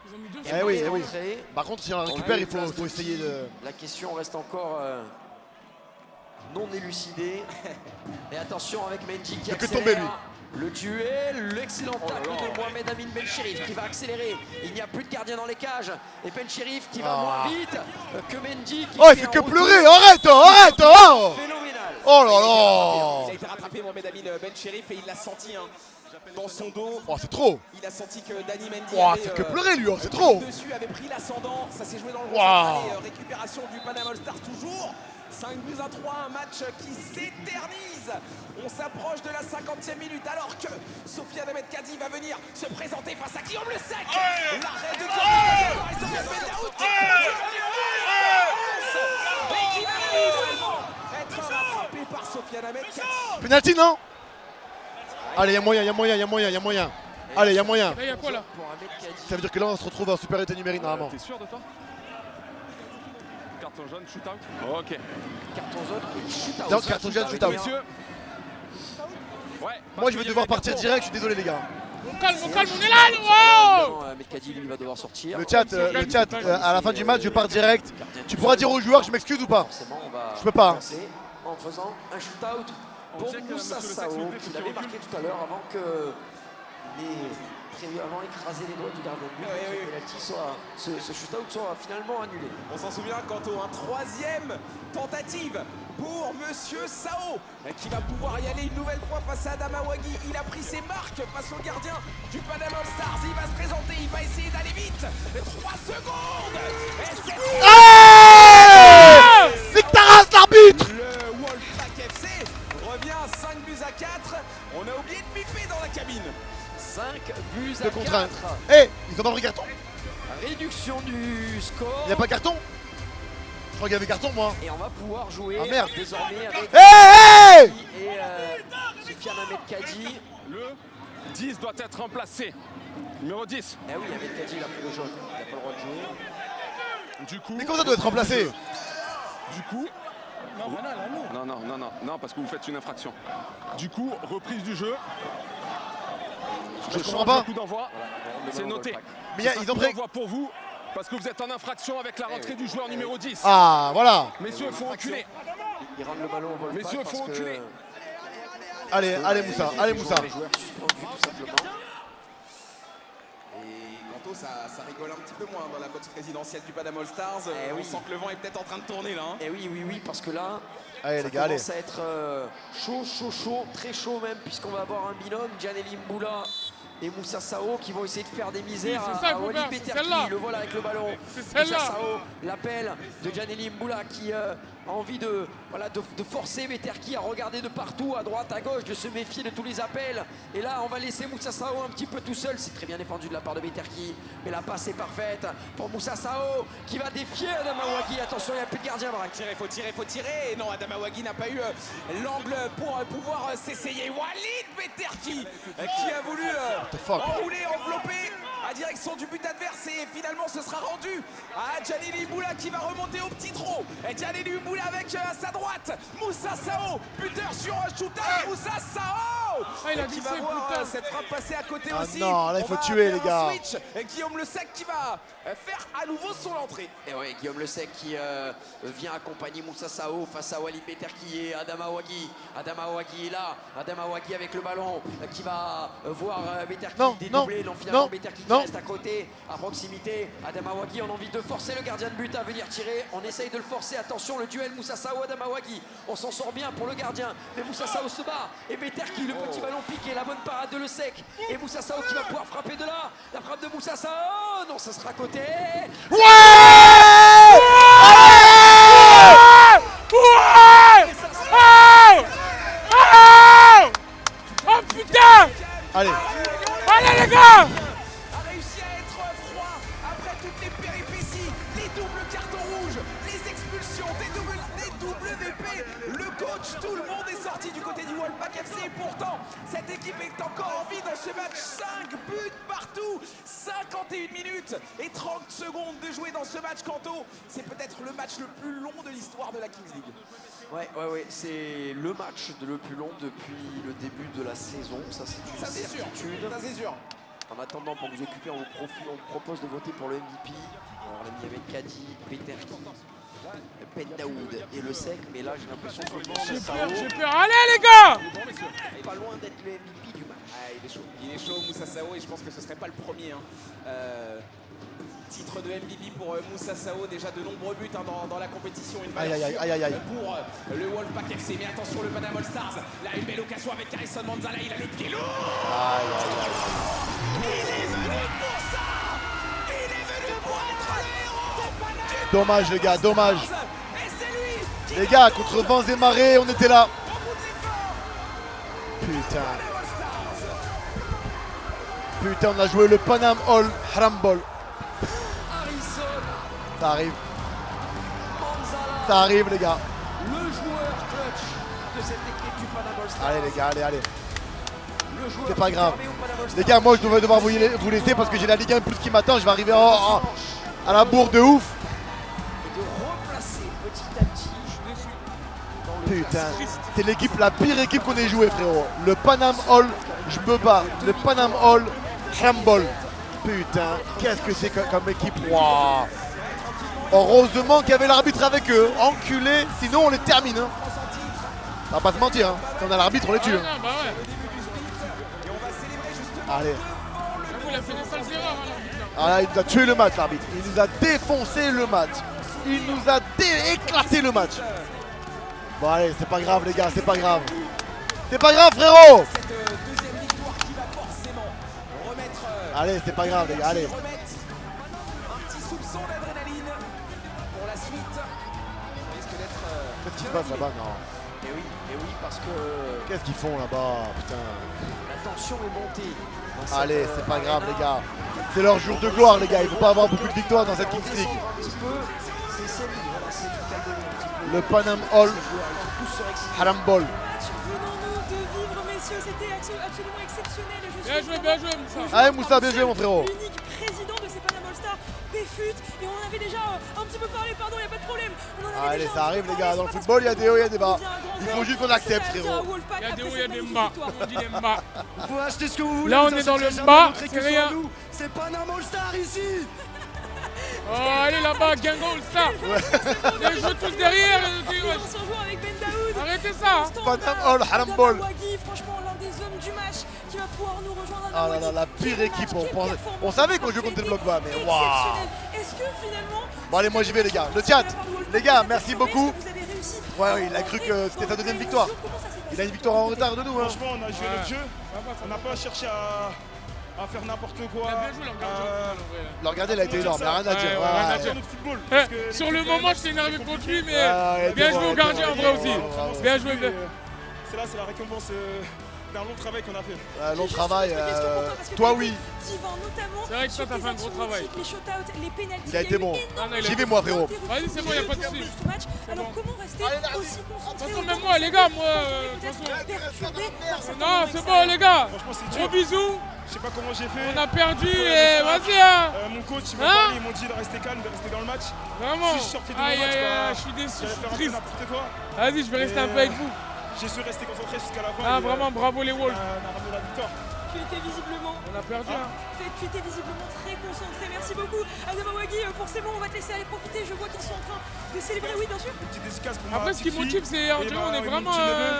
Ils ont mis deux. Eh oui, est eh oui. rentré. Par contre, si on la récupère, il faut essayer de. La question reste encore non élucidée. Et attention avec Mendy qui fait que accélère. tomber, lui. Le duel, l'excellent tacle de Mohamed Amin Ben Chérif qui va accélérer. Il n'y a plus de gardien dans les cages. Et Ben Chérif qui va moins vite que Mendy. Qui Oh, il fait que pleurer. Arrête, arrête. Oh, phénoménal. oh là Il a là. été rattrapé Mohamed Amin Ben Chérif et il l'a senti hein, dans son dos. Oh, c'est trop. Il a senti que Danny Mendy Oh, avait, fait que pleurer, lui. Oh, c'est trop. dessus, avait pris l'ascendant. Ça s'est joué dans le Wow. Allez, récupération du Paname All Stars toujours. 5 buts à 3, un match qui s'éternise. On s'approche de la 50e minute alors que Sofiane Ahmed Kadji va venir se présenter face à Guillaume Le Sec. L'arrêt de Guillaume Le Sec et Sofiane Bendaoud qui et qui va finalement être rattrapé par Sofiane Ahmed Kadji. Penalty, non? Allez, il y a moyen, il y a moyen, il y a moyen, il y a moyen. Allez, il y a moyen. Là, il y a quoi là? Pour Ahmed Kadji. Ça veut dire que là, on se retrouve en supériorité numérique normalement. T'es sûr de toi? Carton jaune, shoot out. Ok. Carton jaune et shoot out. Non, carton jaune, shoot out. Messieurs. Ouais. Moi, je vais devoir partir direct. Je suis désolé, les gars. On calme, on est là, wow. Non, Ahmed Kadji lui va devoir sortir. Le chat, à la fin du match, je pars direct. Tu pourras dire aux joueurs que je m'excuse ou pas? Forcément, on va Je peux pas, hein. commencer en faisant un shoot-out pour On check, Moussa monsieur le Sao, Saxon, qui l'avait marqué tout à l'heure avant que avant écraser les doigts du gardien de but, Oui, que oui. ce penalty soit, ce shoot-out soit finalement annulé. On s'en souvient quant à un troisième tentative pour Monsieur Sao qui va pouvoir y aller une nouvelle fois face à Adama Wagui. Il a pris ses marques face au gardien du Paname All Stars. Il va se présenter, il va essayer d'aller vite. 3 secondes. Et c'est C'est que t'arrases l'arbitre. le Wolfpack FC revient à 5 buts à 4. On a oublié de bipper dans la cabine. 5 buts à De contrainte. 4. Eh, ils ont pas pris carton? Réduction du score. Il n'y a pas carton? Je crois qu'il y avait carton, moi. Et on va pouvoir jouer Ah, merde. désormais avec Hey, hey. et Sofiane Ahmed Kadji. Le 10 doit être remplacé. Numéro 10. Eh oui, Ahmed Kadji, il a pris le jaune. Il n'a pas le droit de jouer. Du coup. Mais comment ça doit être remplacé? Du coup. Non, parce que vous faites une infraction. Du coup, reprise du jeu. Je Je comprends change pas. le coup d'envoi. C'est noté. Mais ils ont pris. Coup d'envoi pour vous parce que vous êtes en infraction avec la rentrée du joueur numéro 10. Ah, voilà. Messieurs, il faut reculer. Il rentre le ballon au vol. Messieurs, faut reculer. Allez, allez, Moussa. Allez, Moussa. Les joueurs suspendus tout simplement. Et Quanto, ça rigole un petit peu moins dans la boxe présidentielle du Paname All Stars. Eh On oui. sent que le vent est peut-être en train de tourner là. Hein. Et oui, parce que là, Allez, ça les gars, allez. commence à être chaud, très chaud même, puisqu'on va avoir un binôme, Djaneli Mboula et Moussa Sao qui vont essayer de faire des misères Oui, c'est ça à qu'il faut Walid faire, c'est Beterki. celle-là. Le voilà avec le ballon. C'est Moussa celle-là. Sao, l'appel de Djaneli Mboula qui a envie de forcer Beterki à regarder de partout, à droite, à gauche, de se méfier de tous les appels. Et là, on va laisser Moussa Sao un petit peu tout seul. C'est très bien défendu de la part de Beterki, mais la passe est parfaite pour Moussa Sao qui va défier Adama Wagui. Attention, il n'y a plus de gardien, Braque. Faut tirer. Et non, Adama Wagui n'a pas eu l'angle pour pouvoir s'essayer. Walid Beterki qui a voulu fuck? enrouler, envelopper à direction du but adverse et finalement ce sera rendu à Djaneli Mboula qui va remonter au petit trot. Et Djaneli Mboula avec à sa droite Moussa Sao, buteur sur un shooter. Moussa Sao il a qui dit va c'est voir putain. cette frappe passer à côté Ah aussi. non, là, il faut On va tuer, faire les un gars. switch. Et Guillaume Le Sec qui va faire à nouveau son entrée. Et ouais, Guillaume Le Sec qui vient accompagner Moussa Sao face à Walid Beterki et Adama Wagui. Adama Wagui est là. Adama Wagui avec le ballon qui va voir Beterki Non, dédoubler. non, Finalement, non, Beterki qui non. reste à côté, à proximité. Adama Wagui, on a envie de forcer le gardien de but à venir tirer. On essaye de le forcer. Attention, le duel Moussa Sao, Adama Wagui. On s'en sort bien pour le gardien. Mais Moussa Sao se bat. Et Beterki, le petit ballon piqué. La bonne parade de Le Sec. Et Moussa Sao qui va pouvoir frapper de là. La frappe de Moussa Sao. Non, ça sera à côté. Oh putain. Allez. Allez les gars! A réussi à être froid après toutes les péripéties, les doubles cartons rouges, les expulsions, des WP, le coach, tout le monde est sorti du côté du Wolfpack FC. Et pourtant, cette équipe est encore en vie dans ce match. 5 buts partout, 51 minutes et 30 secondes de jouer dans ce match. Kanto, c'est peut-être le match le plus long de l'histoire de la Kings League. Ouais, c'est le match le plus long depuis le début de la saison. Ça, c'est une certitude. Ça, c'est sûr. En attendant, pour vous occuper, on vous propose de voter pour le MVP. Alors, l'ami Ahmed Kadi, Peter Ben Daoud et le sec, mais là, j'ai l'impression que J'ai peur. Allez les gars! est pas loin d'être le MVP du match. Ah, il est chaud Moussa Sao, et je pense que ce serait pas le premier. Titre de MVP pour Moussa Sao, déjà de nombreux buts dans la compétition. Une valeur sûre pour le Wolfpack FC. Mais attention, le Panama All Stars, là une belle occasion avec Harrison Manzala, il a le pied lourd. Il est venu pour ça. Il est venu pour être le héros de Panama. Dommage les gars, dommage. Et c'est lui qui Les gars, contre vents et marées, on était là. Putain. Putain, on a joué le Panam All Harambol. Ça arrive. Ça arrive les gars. Le joueur clutch de cette équipe du Panama All Stars. Allez les gars, allez. Le joueur C'est pas qui grave. permet au Panama All Les gars, moi je vais devoir vous laisser parce que j'ai la Ligue 1 plus qui m'attend. Je vais arriver à la bourre de ouf. et de replacer petit à petit. Dans le Putain, classement. c'est l'équipe, la pire équipe qu'on ait joué frérot. Le Panam All, je me bats. Le Panam All Harambol. Putain, qu'est-ce que c'est comme équipe. Waouh. Heureusement qu'il y avait l'arbitre avec eux. Enculé, sinon on les termine. Hein. On va pas se mentir. Hein. Si on a l'arbitre, on les tue. Hein. Ah, bah ouais. Et on va célébrer justement Allez. J'avoue, il a fait des sales erreurs. Hein, Ah là, il nous a tué le match, l'arbitre. Il nous a défoncé le match. Il nous a éclaté le match. Bon allez, c'est pas grave les gars, c'est pas grave. C'est pas grave frérot. cette deuxième victoire qui va forcément remettre Allez, c'est pas grave les gars, allez. remettre un petit soupçon d'adrénaline pour la suite. Ça risque d'être Qu'est-ce qui se passe là-bas? Non. Et oui, parce que Qu'est-ce qu'ils font là-bas? Putain. la tension est montée. dans cette, Allez, c'est pas grave arena. les gars. C'est leur jour de gloire les gars. Il faut pas avoir beaucoup de victoires dans cette Kings League. Un petit peu, c'est Céline, voilà, c'est lui qui a donné un petit peu. Le Panam All Ces joueurs, ils sont tous surexcités. Harambol. Match venons-nous de vivre, messieurs, c'était absolument exceptionnel. Et je Bien suis joué, évidemment bien joué, Moussa. toujours Allez, Moussa, bien joué, mon frérot. L'unique président de ces Panama All Stars, Péfut, et on en avait déjà un petit peu parlé, pardon, il n'y a pas de problème. On en avait Allez, déjà ça un peu arrive les parlé, gars. c'est Dans le pas parce football, il y a qu'on des hauts, il y a des devient bas. un grand Il joueur faut juste qu'on que accepte ça frérot. à Wolfpack Il y a des après hauts, il y a cette des magnifique bas. victoire. On dit les bas. Vous pouvez acheter ce que vous voulez. Là, on vous est dans le inquiétez bas, jamais, montrez c'est que sur rien. nous. C'est Panama All Star ici. Oh, allez là-bas, Gango All Star. Les jouent tous derrière. Et on se rejoint avec Ben Daoud. Arrêtez ça. Hein. Constant Panam Adama All Harambol. Waghi, franchement l'un des hommes du match qui va pouvoir nous rejoindre. Ah là là, la pire équipe. On savait qu'on jouait contre le bloc bas, mais waouh. Est-ce que finalement. Bon allez, moi j'y vais les gars. Le chat. Les gars, merci beaucoup. Vous avez réussi. Ouais, il a cru que c'était sa deuxième victoire. Il a une victoire en retard de nous. Hein. Franchement, on a joué notre jeu. On n'a pas cherché à faire n'importe quoi. Il a bien joué, leur gardien. en vrai. Le regardien, il a été énorme. Il n'y a rien à dire. Ouais, Ouais. rien à dire. C'est notre football. Eh, parce que sur le l'équipe moment, de j'étais énervé c'est contre lui, compliqué. mais bien joué au gardien en vrai aussi. Vraiment, Bien c'est joué. compliqué, c'est là, c'est la récompense d'un long travail qu'on a fait. Long travail. Toi, oui. C'est vrai que ça, t'as fait un gros travail. Les shotouts, les pénaltys. Il a été bon. il a J'y vais moi frérot. Vas-y, c'est bon, y a pas de souci. Alors comment rester aussi concentré? De toute façon, même moi, les gars, moi, de toute façon. Non, c'est bon, les gars. Franchement, c'est Gros dur. bisous. Je sais pas comment j'ai fait. On a perdu et vas-y, hein. Mon coach, ils m'ont Hein parlé, ils m'ont dit de rester calme, de rester dans le match. Vraiment. Si je sortais du Aïe, match, aïe, bah, aïe, je suis déçu, j'allais je faire un suis peu triste. n'importe quoi. Vas-y, je vais rester un peu avec vous. J'ai su rester concentré jusqu'à la fin. Ah, et, vraiment, bravo les Wolves. On a ramené la victoire. Tu étais visiblement. On a perdu, hein. Tu étais visiblement très concentré. Merci beaucoup. Adama Waghi, forcément, on va te laisser aller profiter. Je vois qu'ils sont en train de célébrer. Oui, bien sûr. Une petite dédicace pour Après, ma ce qui petite motive, fille c'est on et dirait on est mon vraiment. petit neveu.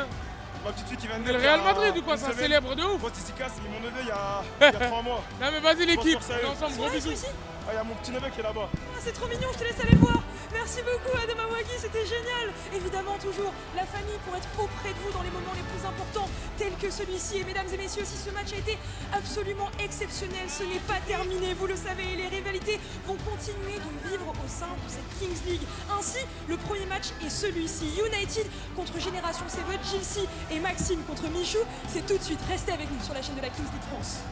Ma petite fille qui vient de On est le naître Real il y a Madrid ou quoi? une Ça semaine. célèbre de ouf. Grosse dédicace, c'est mon neveu il y a 3 mois. Non, mais vas-y, l'équipe. Bonsoir, On est salut. ensemble, gros Ouais, bisous. ici. Ah, il y a mon petit neveu qui est là-bas. Ah, c'est trop mignon, je te laisse aller le voir. Merci beaucoup Adama Waghi, c'était génial. Évidemment, toujours la famille pour être auprès de vous dans les moments les plus importants tels que celui-ci. Et mesdames et messieurs, si ce match a été absolument exceptionnel, ce n'est pas terminé, vous le savez. Les rivalités vont continuer de vivre au sein de cette Kings League. Ainsi, le premier match est celui-ci. United contre Génération 7, Gilles et Maxime contre Michou. C'est tout de suite, restez avec nous sur la chaîne de la Kings League France.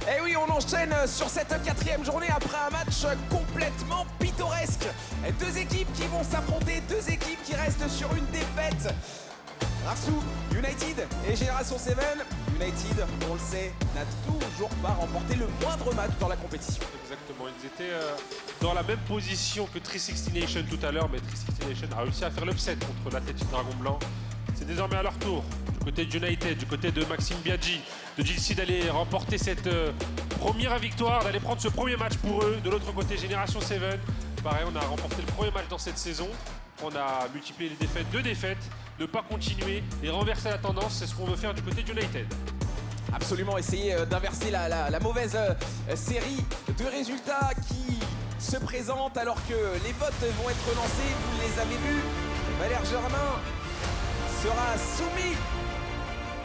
Et oui, on enchaîne sur cette 4e journée après un match complètement pittoresque. Deux équipes qui vont s'affronter, deux équipes qui restent sur une défaite. Rarsou United et Génération 7. United, on le sait, n'a toujours pas remporté le moindre match dans la compétition. Exactement, ils étaient dans la même position que 360 Nation tout à l'heure, mais 360 Nation a réussi à faire l'upset contre l'Athletic Dragon Blanc. C'est désormais à leur tour, du côté de United, du côté de Maxime Biaggi, de GLC d'aller remporter cette première victoire, d'aller prendre ce premier match pour eux. De l'autre côté, Génération 7, pareil, on a remporté le premier match dans cette saison. On a multiplié les défaites, 2 défaites, ne pas continuer et renverser la tendance, c'est ce qu'on veut faire du côté de United. Absolument, essayer d'inverser la mauvaise série de résultats qui se présentent alors que les votes vont être lancés. Vous les avez vus, Valère Germain sera soumis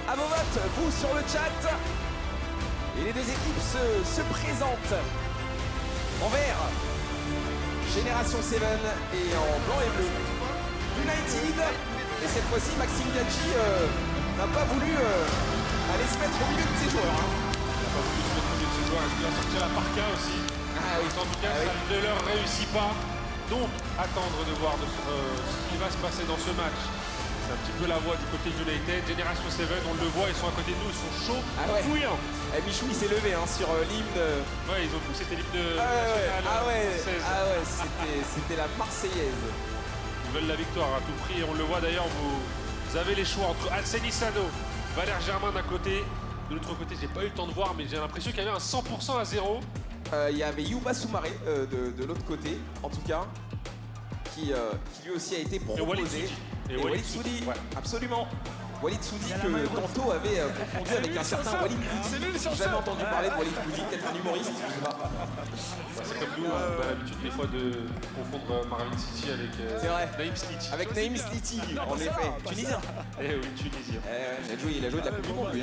à vos votes, vous sur le chat. Et les deux équipes se présentent en vert, Génération 7 et en blanc et bleu, United. Et cette fois-ci, Maxime Biaggi n'a pas voulu aller se mettre au milieu de ses joueurs. Il n'a pas voulu se mettre au milieu de ses joueurs, est-ce qu'il va sortir la parka aussi? Ah oui. En tout cas, ça ne leur réussit pas. Donc, attendre de voir ce qui va se passer dans ce match. C'est un petit peu la voix du côté de United. Génération 7, on le voit, ils sont à côté de nous, ils sont chauds, bouillants. Et Michou, il s'est levé sur l'hymne. Ouais, ils ont poussé l'hymne national. C'était la Marseillaise. Ils veulent la victoire à tout prix et on le voit d'ailleurs, vous avez les choix entre Alcenissano, Valère Germain d'un côté, de l'autre côté j'ai pas eu le temps de voir mais j'ai l'impression qu'il y avait un 100% à 0. Il y avait Yuba Soumaré de l'autre côté en tout cas, qui lui aussi a été proposé. Et Walid Soudi, ouais. Absolument. Walid Soudi que Kanto avait confondu avec un certain Walid Koudi. J'ai jamais entendu parler de Walid Koudi, peut-être un humoriste, je sais pas. C'est comme nous, on a l'habitude des fois de confondre Marvin City avec Naïm Sliti. Avec Naïm Sliti, en effet. Tunisien. Eh oui, Tunisien. Il a joué de la Coupe du Monde lui.